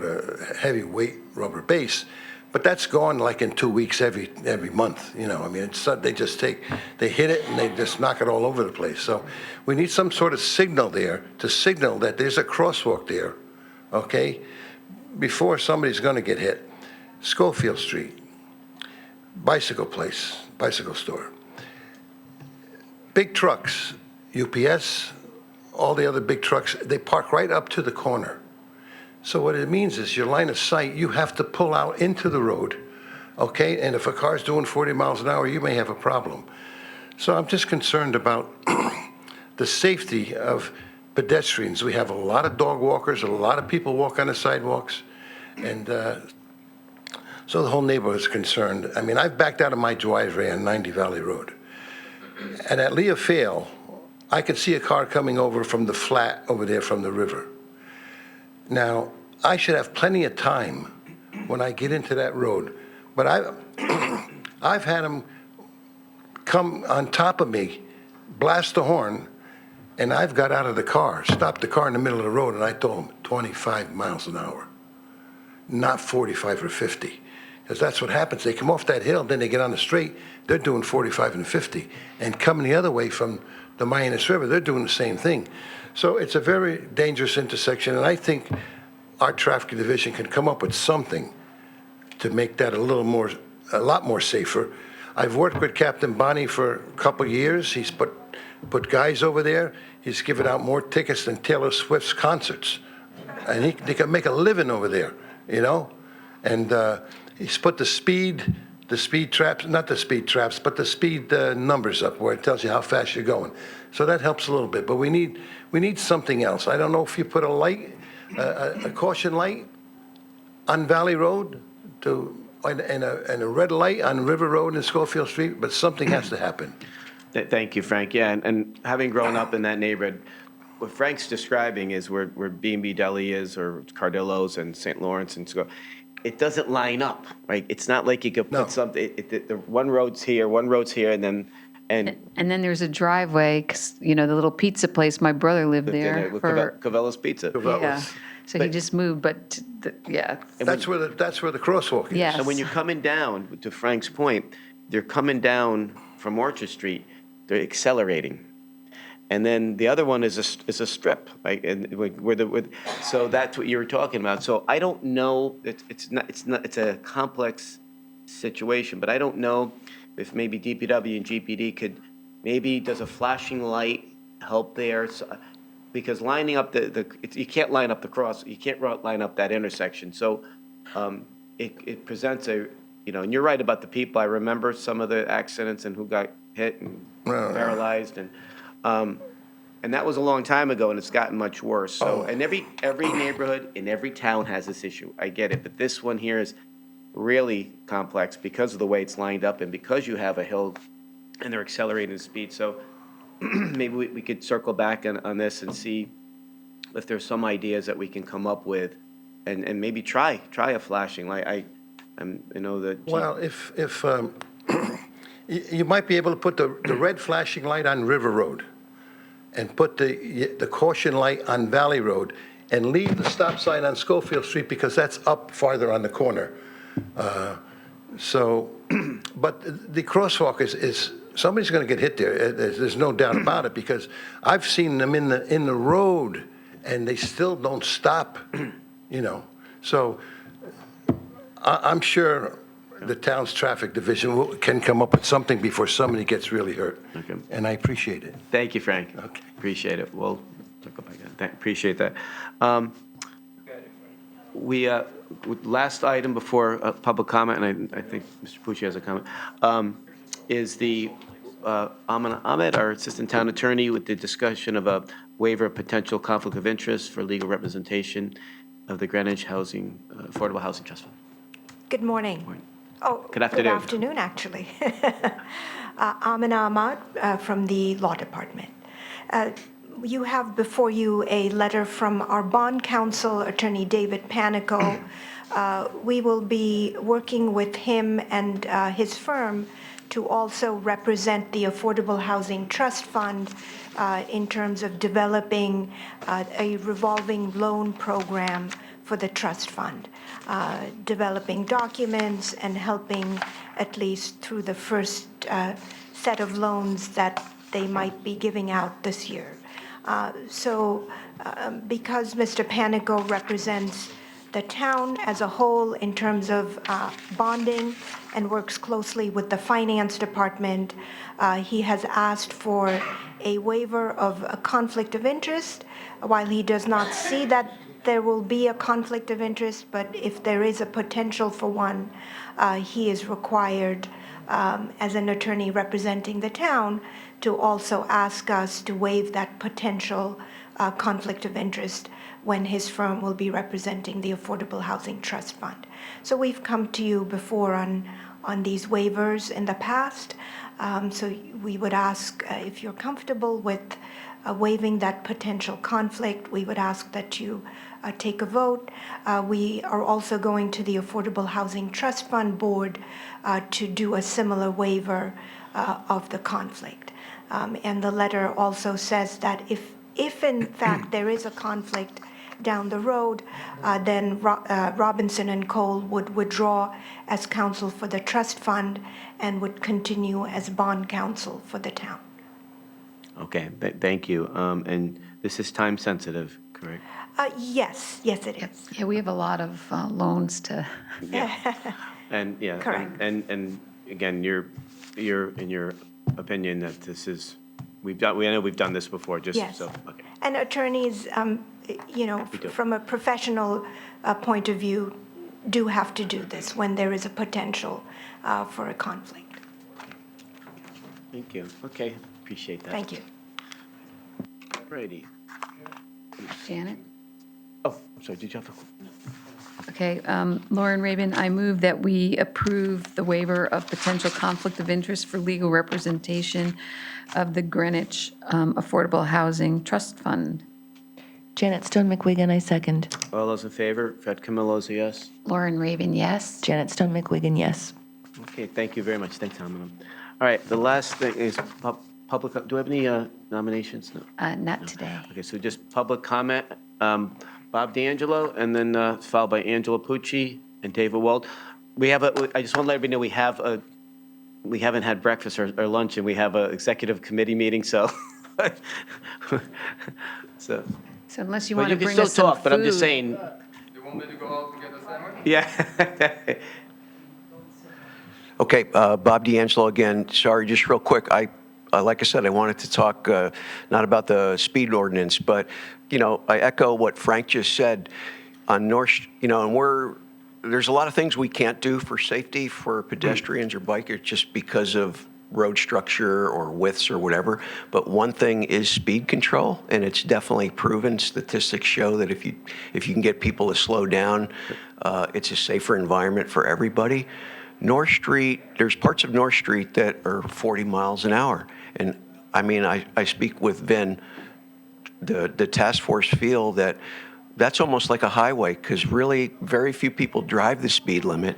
a heavyweight rubber base, but that's gone like in 2 weeks every month. You know, I mean, they hit it and they just knock it all over the place. So we need some sort of signal there to signal that there's a crosswalk there, okay, before somebody's going to get hit. Schofield Street, bicycle place, bicycle store. Big trucks, UPS, all the other big trucks, they park right up to the corner. So what it means is your line of sight, you have to pull out into the road, okay? And if a car's doing 40 miles an hour, you may have a problem. So I'm just concerned about the safety of pedestrians. We have a lot of dog walkers, a lot of people walk on the sidewalks, and so the whole neighborhood is concerned. I mean, I've backed out of my driveway on 90 Valley Road. And at Leah Fail, I could see a car coming over from the flat over there from the river. Now, I should have plenty of time when I get into that road, but I've had them come on top of me, blast the horn, and I've got out of the car, stopped the car in the middle of the road, and I told them 25 miles an hour, not 45 or 50. Because that's what happens. They come off that hill, then they get on the straight, they're doing 45 and 50. And coming the other way from the Mayanis River, they're doing the same thing. So it's a very dangerous intersection, and I think our traffic division can come up with something to make that a lot more safer. I've worked with Captain Bonnie for a couple of years. He's put guys over there. He's given out more tickets than Taylor Swift's concerts. And they can make a living over there, you know? And he's put the speed the speed traps, not the speed traps, but the speed numbers up where it tells you how fast you're going. So that helps a little bit, but we need something else. I don't know if you put a light, a caution light on Valley Road and a red light on River Road and Schofield Street, but something has to happen. Thank you, Frank. Yeah, and having grown up in that neighborhood, what Frank's describing is where B&B Deli is, or Cardillo's and St. Lawrence and so. It doesn't line up, right? It's not like you could put something. The one road's here, and then And then there's a driveway, 'cause, you know, the little pizza place, my brother lived there with for, Cavello's Pizza. yeah. So he just moved, but, yeah. That's where the crosswalk is. Yes. And when you're coming down, to Frank's point, they're coming down from Orchard Street, they're accelerating. And then the other one is a strip, right? And so that's what you were talking about. So I don't know, it's a complex situation, but I don't know if maybe DPW and GPD does a flashing light help there? So, because lining up you can't line up you can't line up that intersection. So it presents and you're right about the people. I remember some of the accidents and who got hit and paralyzed and that was a long time ago, and it's gotten much worse. So, and every neighborhood in every town has this issue. I get it, but this one here is really complex because of the way it's lined up and because you have a hill and they're accelerating speed. So maybe we could circle back on this and see if there's some ideas that we can come up with, and maybe try a flashing light. I know that. Well, if you might be able to put the red flashing light on River Road, and put the caution light on Valley Road, and leave the stop sign on Schofield Street because that's up farther on the corner. But the crosswalk is somebody's going to get hit there. There's no doubt about it, because I've seen them in the road and they still don't stop. So I'm sure the town's traffic division can come up with something before somebody gets really hurt. Okay. And I appreciate it. Thank you, Frank. Okay. Appreciate it. We'll circle back on that. Appreciate that. Last item before public comment, and I think Mr. Pucci has a comment, is the Ahmed, our Assistant Town Attorney, with the discussion of a waiver of potential conflict of interest for legal representation of the Greenwich Affordable Housing Trust Fund. Good morning. Oh, Good afternoon. Good afternoon, actually. Amina Ahmad from the Law Department. You have before you a letter from our bond counsel, Attorney David Panico. We will be working with him and his firm to also represent the Affordable Housing Trust Fund in terms of developing a revolving loan program for the trust fund, developing documents and helping at least through the first set of loans that they might be giving out this year. Because Mr. Panico represents the town as a whole in terms of bonding and works closely with the finance department, he has asked for a waiver of a conflict of interest. While he does not see that there will be a conflict of interest, but if there is a potential for one, he is required, as an attorney representing the town, to also ask us to waive that potential conflict of interest when his firm will be representing the Affordable Housing Trust Fund. So we've come to you before on these waivers in the past. So we would ask if you're comfortable with waiving that potential conflict, we would ask that you take a vote. We are also going to the Affordable Housing Trust Fund Board to do a similar waiver of the conflict. And the letter also says that if in fact there is a conflict down the road, then Robinson and Cole would withdraw as counsel for the trust fund and would continue as bond counsel for the town. Okay, thank you. And this is time sensitive, correct? Yes, it is. Yeah, we have a lot of loans to. And yeah, Correct. And again, you're in your opinion that this is I know we've done this before, just Yes. so okay. And attorneys, from a professional point of view, do have to do this when there is a potential for a conflict. Thank you. Okay, appreciate that. Thank you. Righty. Janet? Oh, I'm sorry, did you have a? Okay, Lauren Rabin, I move that we approve the waiver of potential conflict of interest for legal representation of the Greenwich Affordable Housing Trust Fund. Janet Stone McWigan, I second. All those in favor? Fred Camillo's a yes. Lauren Rabin, yes. Janet Stone McWigan, yes. Okay, thank you very much. Thanks, Tom. All right, the last thing is public, do we have any nominations? No. Not today. Okay, so just public comment. Bob D'Angelo, and then followed by Angela Pucci and David Wald. I just want to let everybody know we haven't had breakfast or lunch, and we have an executive committee meeting, so. So unless you Well, want to bring can us still some talk, but I'm just food. saying, You want me to go out and get a sandwich? yeah. Okay, Bob D'Angelo again. Sorry, just real quick. Like I said, I wanted to talk not about the speed ordinance, but I echo what Frank just said on North. And there's a lot of things we can't do for safety for pedestrians or bikers just because of road structure or widths or whatever. But one thing is speed control, and it's definitely proven. Statistics show that if you can get people to slow down, it's a safer environment for everybody. North Street, there's parts of North Street that are 40 miles an hour. And I mean, I speak with Vin, the task force feel that that's almost like a highway because really very few people drive the speed limit.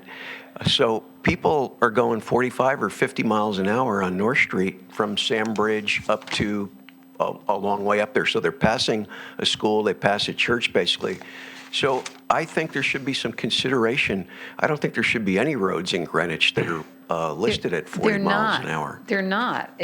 So people are going 45 or 50 miles an hour on North Street from Sam Bridge up to a long way up there. So they're passing a school, they pass a church basically. So I think there should be some consideration. I don't think there should be any roads in Greenwich that are listed at 40 miles an hour. They're not.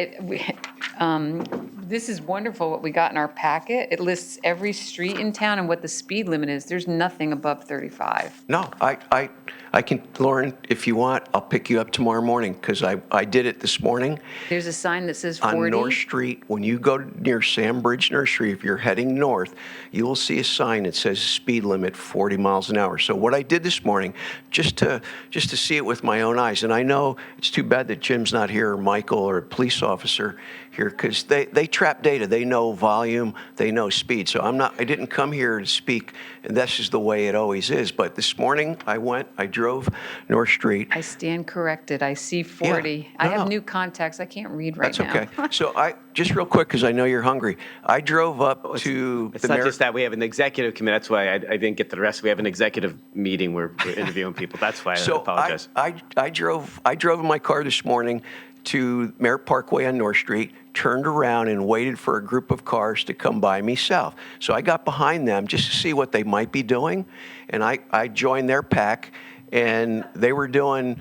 This is wonderful what we got in our packet. It lists every street in town and what the speed limit is. There's nothing above 35. No, I can, Lauren, if you want, I'll pick you up tomorrow morning because I did it this morning. There's a sign that says 40. On North Street, when you go near Sam Bridge Nursery, if you're heading north, you will see a sign that says speed limit 40 miles an hour. So what I did this morning, just to see it with my own eyes, and I know it's too bad that Jim's not here, or Michael, or a police officer here, because they trap data. They know volume, they know speed. So I didn't come here to speak, and this is the way it always is. But this morning, I drove North Street. I stand corrected. I see 40. Yeah. I have new contacts. I can't read right now. That's okay. So just real quick, because I know you're hungry, I drove up to It's not just that, we have an executive committee, that's why I didn't get to the rest. We have an executive meeting where we're interviewing people, that's why I apologize. I drove in my car this morning to Merritt Parkway on North Street, turned around and waited for a group of cars to come by me south. So I got behind them just to see what they might be doing, and I joined their pack, and they were doing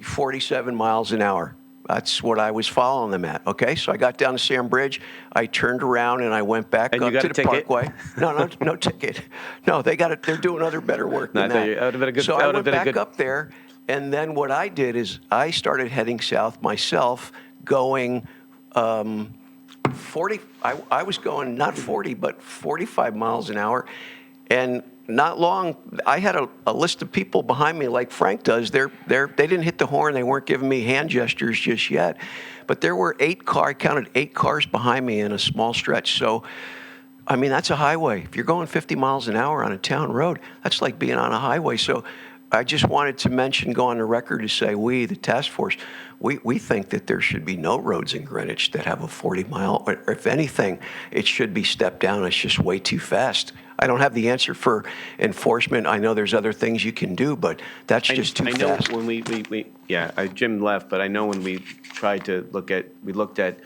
47 miles an hour. That's what I was following them at, okay? So I got down to Sam Bridge, I turned around and I went back And up you got to a the ticket? Parkway. No ticket. No, they're doing other better work No, I than thought that would've been a good- So that I would've went been a back good- up there, and then what I did is I started heading south myself, going 40, I was going not 40, but 45 miles an hour. And not long, I had a list of people behind me like Frank does. They didn't hit the horn. They weren't giving me hand gestures just yet. But there were I counted 8 cars behind me in a small stretch. So, I mean, that's a highway. If you're going 50 miles an hour on a town road, that's like being on a highway. So I just wanted to mention, go on the record to say, we, the task force, we think that there should be no roads in Greenwich that have a 40-mile, or if anything, it should be stepped down. It's just way too fast. I don't have the answer for enforcement. I know there's other things you can do, but that's just too fast. I know when Jim left, but I know when we tried to we looked at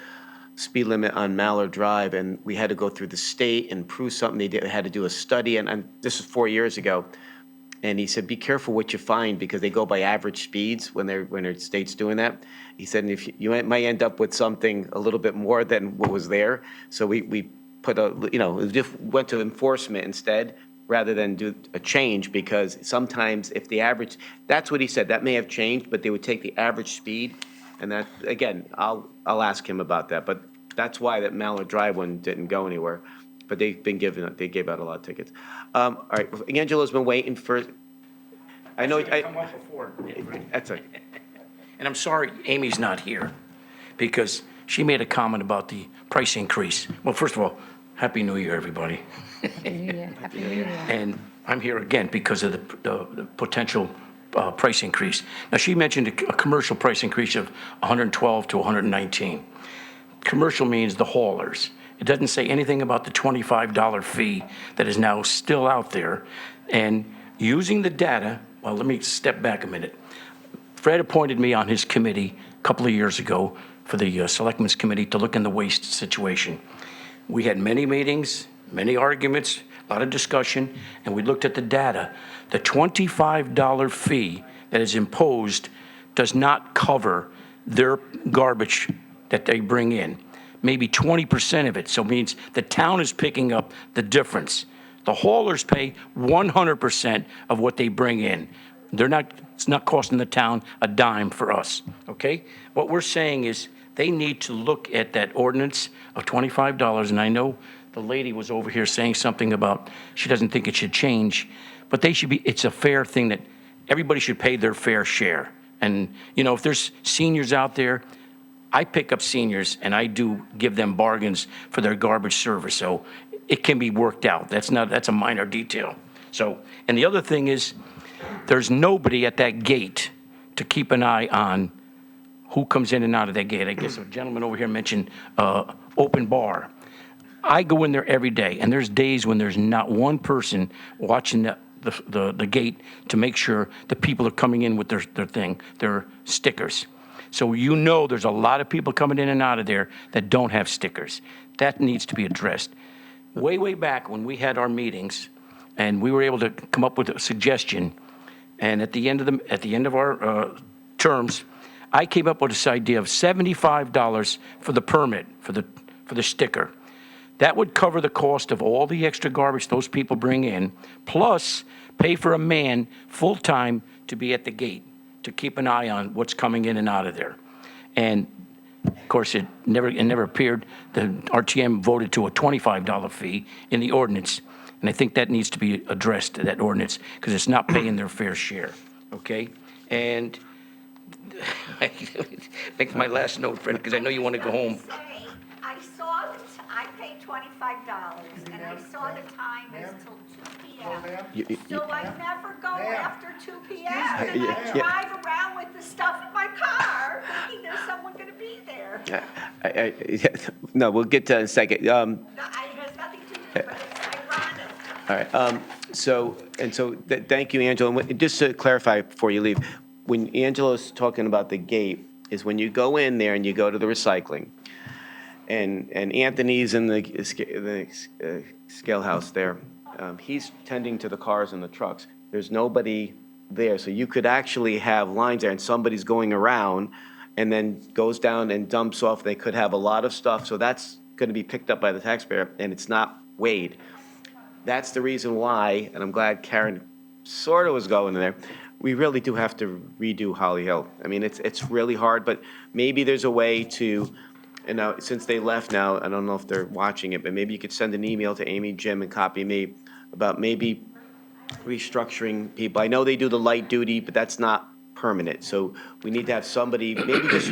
speed limit on Mallard Drive, and we had to go through the state and prove something. They had to do a study, and this is 4 years ago. And he said, be careful what you find, because they go by average speeds when their state's doing that. He said, and if you might end up with something a little bit more than what was there. So we put went to enforcement instead rather than do a change, because sometimes if the average, that's what he said, that may have changed, but they would take the average speed. And that, again, I'll ask him about that. But that's why that Mallard Drive one didn't go anywhere. But they gave out a lot of tickets. All right, Angelo's been waiting for, I know, Come up before. that's a, And I'm sorry Amy's not here, because she made a comment about the price increase. Well, first of all, Happy New Year, everybody. Happy New Year. Happy New Year. And I'm here again because of the potential price increase. Now, she mentioned a commercial price increase of 112 to 119. Commercial means the haulers. It doesn't say anything about the $25 fee that is now still out there. And using the data, well, let me step back a minute. Fred appointed me on his committee a couple of years ago for the Selectmen's Committee to look in the waste situation. We had many meetings, many arguments, a lot of discussion, and we looked at the data. The $25 fee that is imposed does not cover their garbage that they bring in. Maybe 20% of it, so it means the town is picking up the difference. The haulers pay 100% of what they bring in. It's not costing the town a dime for us, okay? What we're saying is they need to look at that ordinance of $25, and I know the lady was over here saying something about she doesn't think it should change, but it's a fair thing that everybody should pay their fair share. And, if there's seniors out there, I pick up seniors and I do give them bargains for their garbage service, so it can be worked out. That's a minor detail. So, and the other thing is, there's nobody at that gate to keep an eye on who comes in and out of that gate. I guess a gentleman over here mentioned open bar. I go in there every day, and there's days when there's not one person watching the gate to make sure the people are coming in with their stickers. So there's a lot of people coming in and out of there that don't have stickers. That needs to be addressed. Way back when we had our meetings, and we were able to come up with a suggestion, and at the end of our terms, I came up with this idea of $75 for the permit for the sticker. That would cover the cost of all the extra garbage those people bring in, plus pay for a man full-time to be at the gate to keep an eye on what's coming in and out of there. And of course, it never appeared. The RTM voted to a $25 fee in the ordinance, and I think that needs to be addressed, that ordinance, because it's not paying their fair share, okay? And make my last note, Fred, because I know you want to go home. I paid $25, and I saw the time is till 2 p.m. So I never go after 2 p.m. And I drive around with the stuff in my car, thinking there's someone going to be there. No, we'll get to that in a second. It has nothing to do, but it's ironic. All right, thank you, Angela. And just to clarify before you leave, when Angela's talking about the gate, is when you go in there and you go to the recycling, and Anthony's in the scale house there, he's tending to the cars and the trucks. There's nobody there, so you could actually have lines there, and somebody's going around and then goes down and dumps off. They could have a lot of stuff, so that's going to be picked up by the taxpayer, and it's not weighed. That's the reason why, and I'm glad Karen sort of was going there, we really do have to redo Holly Hill. I mean, it's really hard, but maybe there's a way to, since they left now, I don't know if they're watching it, but maybe you could send an email to Amy, Jim, and copy me about maybe restructuring people. I know they do the light duty, but that's not permanent. So we need to have somebody, maybe just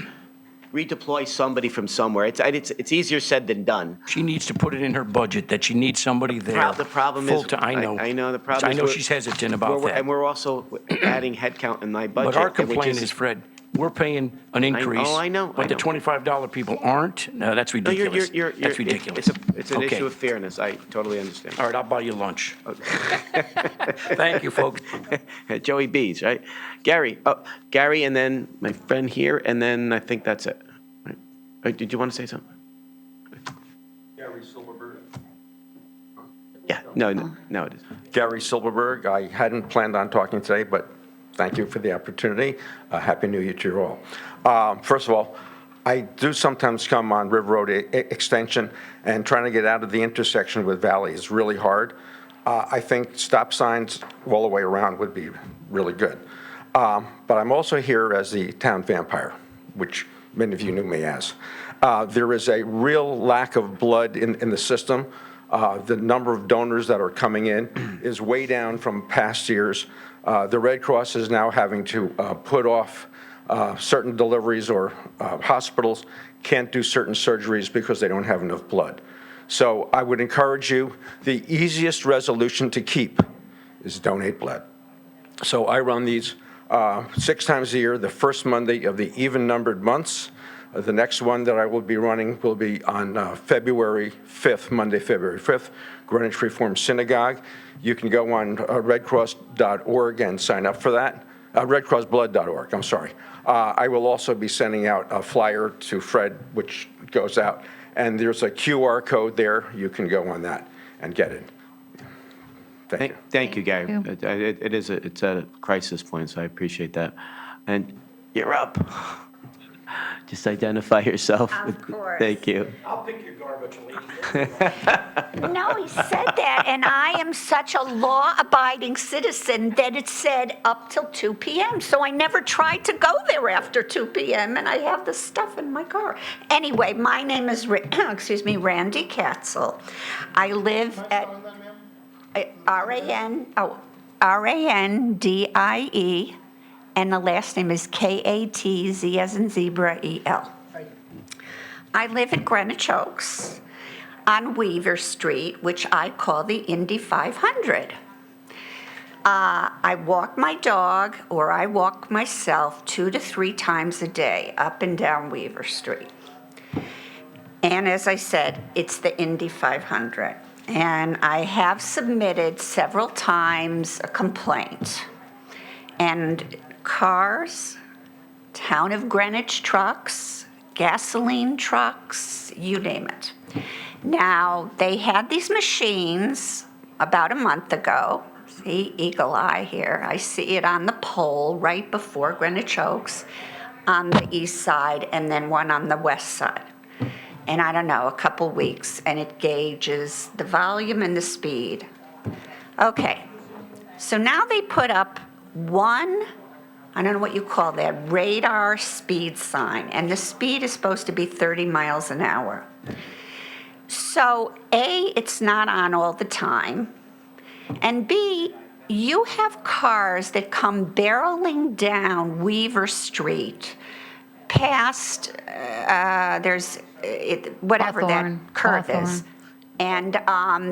redeploy somebody from somewhere. It's easier said than done. She needs to put it in her budget that she needs somebody there. The problem is, I know the problem is, I know she's hesitant about that. And we're also adding headcount in my budget. But our complaint is, Fred, we're paying an increase. I know. But the $25 people aren't? No, that's ridiculous. That's ridiculous. It's an issue of fairness. I totally understand. All right, I'll buy you lunch. Thank you, folks. Joey B's, right? Gary, and then my friend here, and then I think that's it. Right. Did you want to say something? Gary Silverberg. Yeah, no, it is. Gary Silverberg. I hadn't planned on talking today, but thank you for the opportunity. Happy New Year to you all. First of all, I do sometimes come on River Road Extension, and trying to get out of the intersection with Valley is really hard. I think stop signs all the way around would be really good. But I'm also here as the town vampire, which many of you knew me as. There is a real lack of blood in the system. The number of donors that are coming in is way down from past years. The Red Cross is now having to put off certain deliveries, or hospitals can't do certain surgeries because they don't have enough blood. So I would encourage you, the easiest resolution to keep is donate blood. So I run these 6 times a year, the first Monday of the even-numbered months. The next one that I will be running will be on February 5th, Monday, February 5th, Greenwich Reformed Synagogue. You can go on redcross.org and sign up for that. Redcrossblood.org, I'm sorry. I will also be sending out a flyer to Fred, which goes out. And there's a QR code there. You can go on that and get it. Thank you. Thank you, Gary. It's at a crisis point, so I appreciate that. And you're up. Just identify yourself. Of course. Thank you. I'll pick your garbage and leave. No, he said that, and I am such a law-abiding citizen that it said up till 2 p.m., so I never tried to go there after 2 p.m., and I have the stuff in my car. Anyway, my name is, Randy Katzel. I live at R-A-N-D-I-E, and the last name is K-A-T-Z as in zebra, E-L. I live in Greenwich Oaks on Weaver Street, which I call the Indy 500. I walk my dog, or I walk myself 2 to 3 times a day up and down Weaver Street. And as I said, it's the Indy 500. And I have submitted several times a complaint. And cars, Town of Greenwich trucks, gasoline trucks, you name it. Now, they had these machines about a month ago. See, eagle eye here. I see it on the pole right before Greenwich Oaks on the east side, and then one on the west side. And I don't know, a couple weeks, and it gauges the volume and the speed. Okay, so now they put up one, I don't know what you call that, radar speed sign, and the speed is supposed to be 30 miles an hour. So A, it's not on all the time, and B, you have cars that come barreling down Weaver Street past, whatever that curve is. And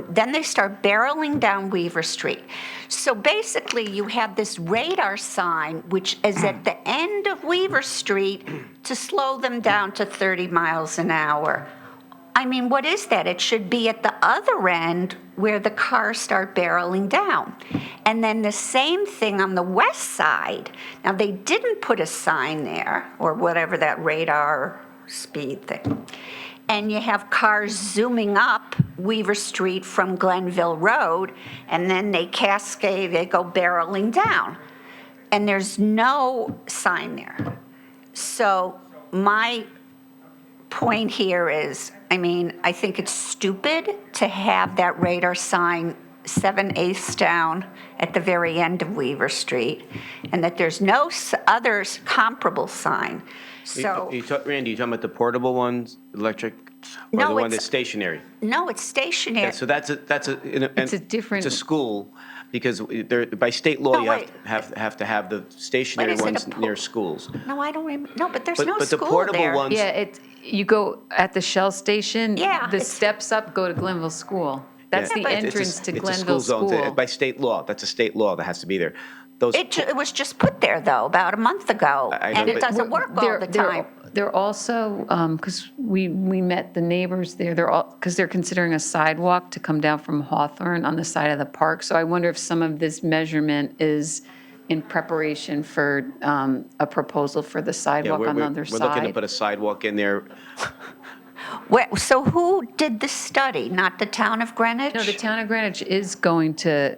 then they start barreling down Weaver Street. So basically, you have this radar sign, which is at the end of Weaver Street to slow them down to 30 miles an hour. I mean, what is that? It should be at the other end where the cars start barreling down. And then the same thing on the west side. Now, they didn't put a sign there, or whatever that radar speed thing. And you have cars zooming up Weaver Street from Glenville Road, and then they cascade, they go barreling down. And there's no sign there. So my point here is, I mean, I think it's stupid to have that radar sign 7/8 down at the very end of Weaver Street, and that there's no other comparable sign. So, Randy, you talking about the portable ones, electric, or No, the one it's- that's stationary? no, it's stationary. Yeah, so it's a different- It's a school, because by state law, No, you wait. have to have the stationary is it a ones near schools. No, I don't remember. No, but there's But- no but the school portable there. ones- Yeah, you go at the Shell station. Yeah, The it's- steps up go to Glenville School. That's Yeah, the but it's a- entrance to it's a Glenville zone. School. By state law, that's a state law that has to be there. Those. It was just put there, though, about a month ago, I know, and it but- doesn't work all the time. They're also, because we met the neighbors there, because they're considering a sidewalk to come down from Hawthorne on the side of the park. So I wonder if some of this measurement is in preparation for a proposal for the Yeah, sidewalk on the other we're looking to side. put a sidewalk in there. So who did the study? Not the town of Greenwich? No, the town of Greenwich is going to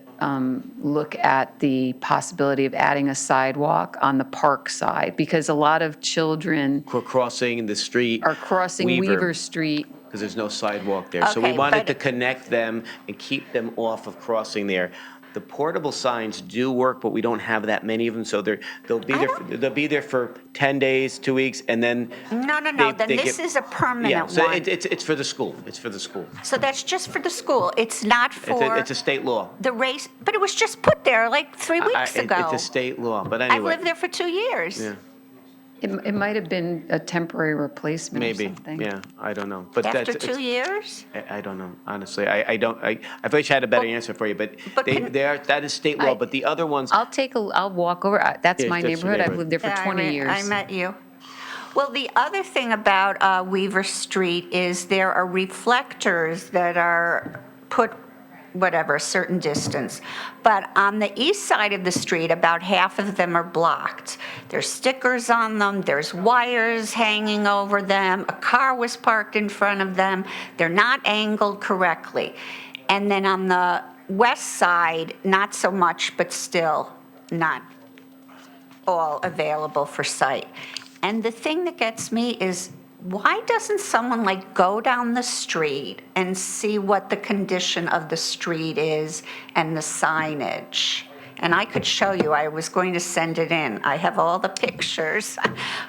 look at the possibility of adding a sidewalk on the park side, because a lot of children Crossing the street. are crossing Weaver Street. Because there's no sidewalk there. So we Okay, wanted but- to connect them and keep them off of crossing there. The portable signs do work, but we don't have that many of them, so they'll be there for 10 days, 2 weeks, and then. No, then they this get- is a permanent Yeah, so one. it's for the school. It's for the school. So that's just for the school. It's not for It's a state law. the race, but it was just put there like 3 weeks ago. It's a state law, but I've anyway. lived there for 2 years. Yeah, It might have been a temporary replacement or maybe, something. yeah, I don't know. But After that's- 2 years? I don't know, honestly. I wish I had a better answer for you, but that is state law, but the other ones. I'll walk over. That's Yeah, my that's your neighborhood. I've neighborhood. lived there for Yeah, 20 years. I met you. Well, the other thing about Weaver Street is there are reflectors that are put whatever, a certain distance. But on the east side of the street, about half of them are blocked. There's stickers on them, there's wires hanging over them, a car was parked in front of them, they're not angled correctly. And then on the west side, not so much, but still not all available for sight. And the thing that gets me is, why doesn't someone like go down the street and see what the condition of the street is and the signage? And I could show you, I was going to send it in. I have all the pictures.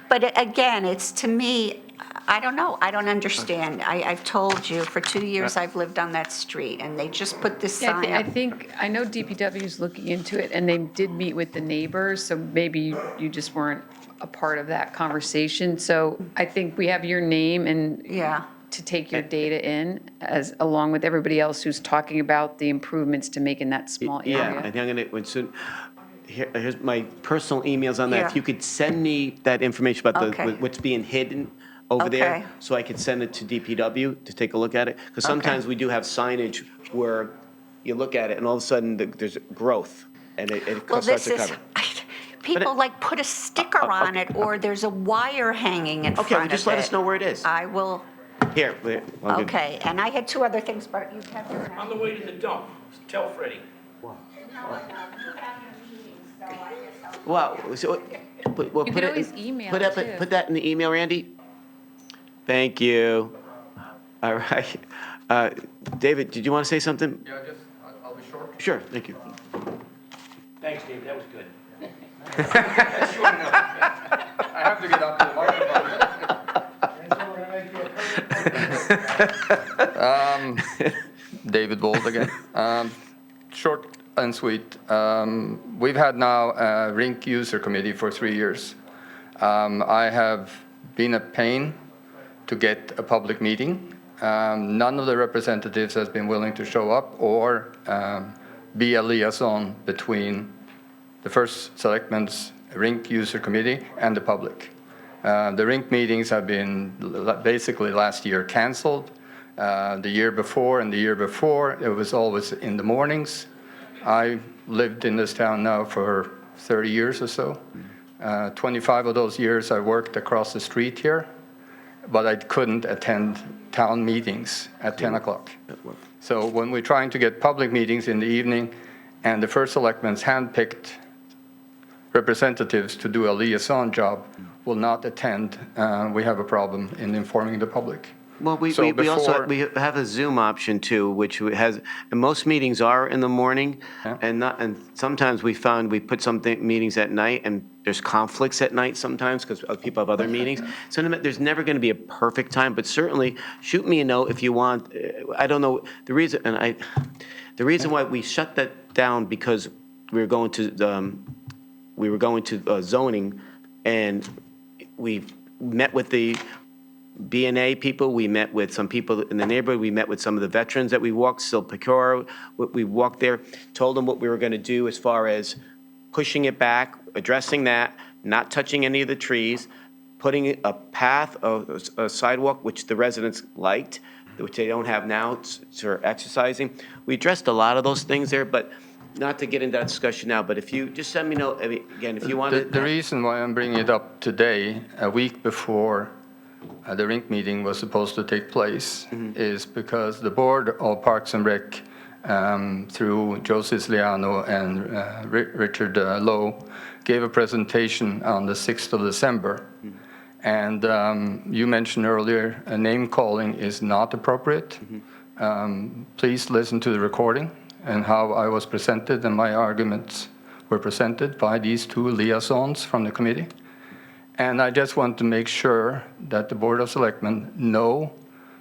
But again, it's to me, I don't know, I don't understand. I've told you, for 2 years I've lived on that street and they just put this Yeah, sign I up. think, I know DPW is looking into it, and they did meet with the neighbors, so maybe you just weren't a part of that conversation. So I think we have your name and to take your data in, as, along with everybody else who's talking about the improvements to making that small area. Yeah, I think I'm gonna, soon, here's my personal emails on that. Yeah. If you could send me that information about Okay. what's being hidden over there, Okay. so I could send it to DPW to take a look at it. Because sometimes we do have signage where you look at it and all of a sudden there's growth and it Well, starts this to is, cover. people like put a sticker on it, or there's a wire hanging in front Okay, of well, it. just let us know where it is. I will, Here, I'll give- okay, and I had 2 other things, but you have your. On the way to the dump, tell Freddie. Well, so, well, You put can it, always email put that, too. put that in the email, Randy. Thank you. All right. David, did you want to say something? Yeah, I'll be short. Sure, thank you. Thanks, Dave, that was good. I have to get up to the microphone. David Wold again. Short and sweet. We've had now a rink user committee for 3 years. I have been a pain to get a public meeting. None of the representatives has been willing to show up or be a liaison between the first Selectmen's rink user committee and the public. The rink meetings have been basically last year canceled. The year before and the year before, it was always in the mornings. I lived in this town now for 30 years or so. 25 of those years I worked across the street here, but I couldn't attend town meetings at 10 o'clock. So when we're trying to get public meetings in the evening and the first selectmen's handpicked representatives to do a liaison job will not attend, we have a problem in informing the public. Well, we So also, before- we have a Zoom option too, which has, and most meetings are in the morning, and sometimes we found we put meetings at night, and there's conflicts at night sometimes, because people have other meetings. So there's never going to be a perfect time, but certainly shoot me a note if you want. I don't know, the reason why we shut that down, because we were going to zoning, and we met with the B&A people, we met with some people in the neighborhood, we met with some of the veterans that we walked, still Pecora, we walked there, told them what we were going to do as far as pushing it back, addressing that, not touching any of the trees, putting a path, a sidewalk, which the residents liked, which they don't have now, for exercising. We addressed a lot of those things there, but not to get into that discussion now, but if you, just send me know, again, if you want to. The reason why I'm bringing it up today, a week before the rink meeting was supposed to take place, is because the board of Parks and Rec, through Joe Siciliano and Richard Lowe, gave a presentation on the 6th of December. And you mentioned earlier, name calling is not appropriate. Please listen to the recording. and how I was presented and my arguments were presented by these two liaisons from the committee. And I just want to make sure that the Board of Selectmen know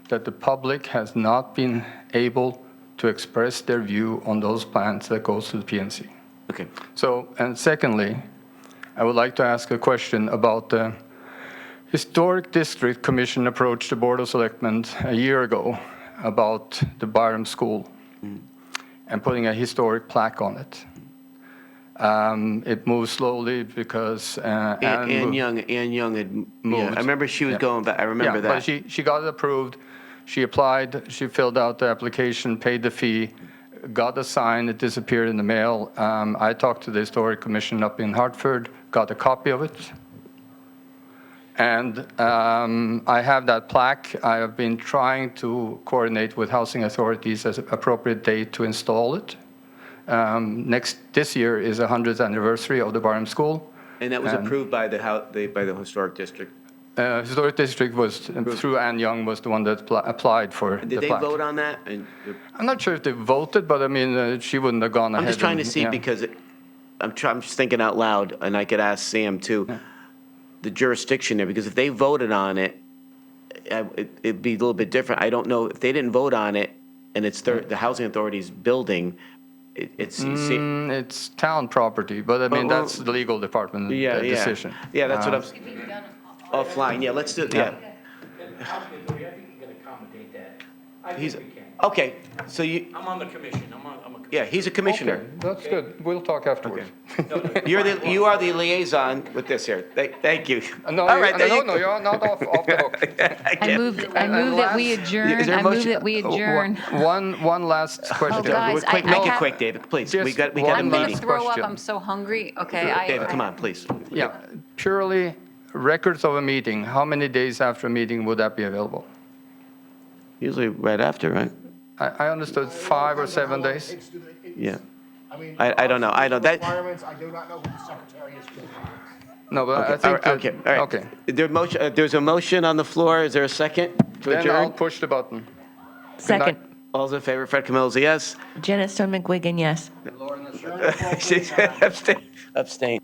that the public has not been able to express their view on those plans that goes to the PNC. Okay. So, and secondly, I would like to ask a question about the Historic District Commission approached the Board of Selectmen a year ago about the Byram School and putting a historic plaque on it. It moved slowly because Ann Young had moved. I remember she was going back. I remember that. But she got it approved. She applied. She filled out the application, paid the fee, got a sign. It disappeared in the mail. I talked to the Historic Commission up in Hartford, got a copy of it. And I have that plaque. I have been trying to coordinate with housing authorities as an appropriate date to install it. This year is the 100th anniversary of the Byram School. And that was approved by the Historic District. Historic District was, through Ann Young, was the one that applied for the plaque. Did they vote on that? I'm not sure if they voted, but I mean, she wouldn't have gone ahead. I'm just trying to see because I'm just thinking out loud, and I could ask Sam too, the jurisdiction there, because if they voted on it, it'd be a little bit different. I don't know if they didn't vote on it, and it's the housing authority's building. It's town property, but I mean, that's the legal department decision. Yeah, that's what I'm. Offline, yeah, let's do it, yeah. He's, okay, so I'm on the commission, yeah, he's a commissioner. Okay, that's good. We'll talk afterwards. You are the liaison with this here. Thank you. No, All right, no, you're not off the hook. I move that we adjourn. Is there a I move motion? that we adjourn. One last question. guys, Make I it have- quick, David, please. We got a I'm going to meeting. throw up. question. I'm so hungry. Okay. David, come on, please. Yeah, purely records of a meeting. How many days after a meeting would that be available? Usually right after, right? I understood 5 or 7 days. Yeah. I don't know. I know that. Requirements, I do not know who the secretary is. No, but I Okay, think all right. Okay. There's a motion on the floor. Is there a second to Then I'll adjourn? push the button. Second. All's in favor? Fred Camillo's a yes. Janet Stone McGuigan, yes. Abstain.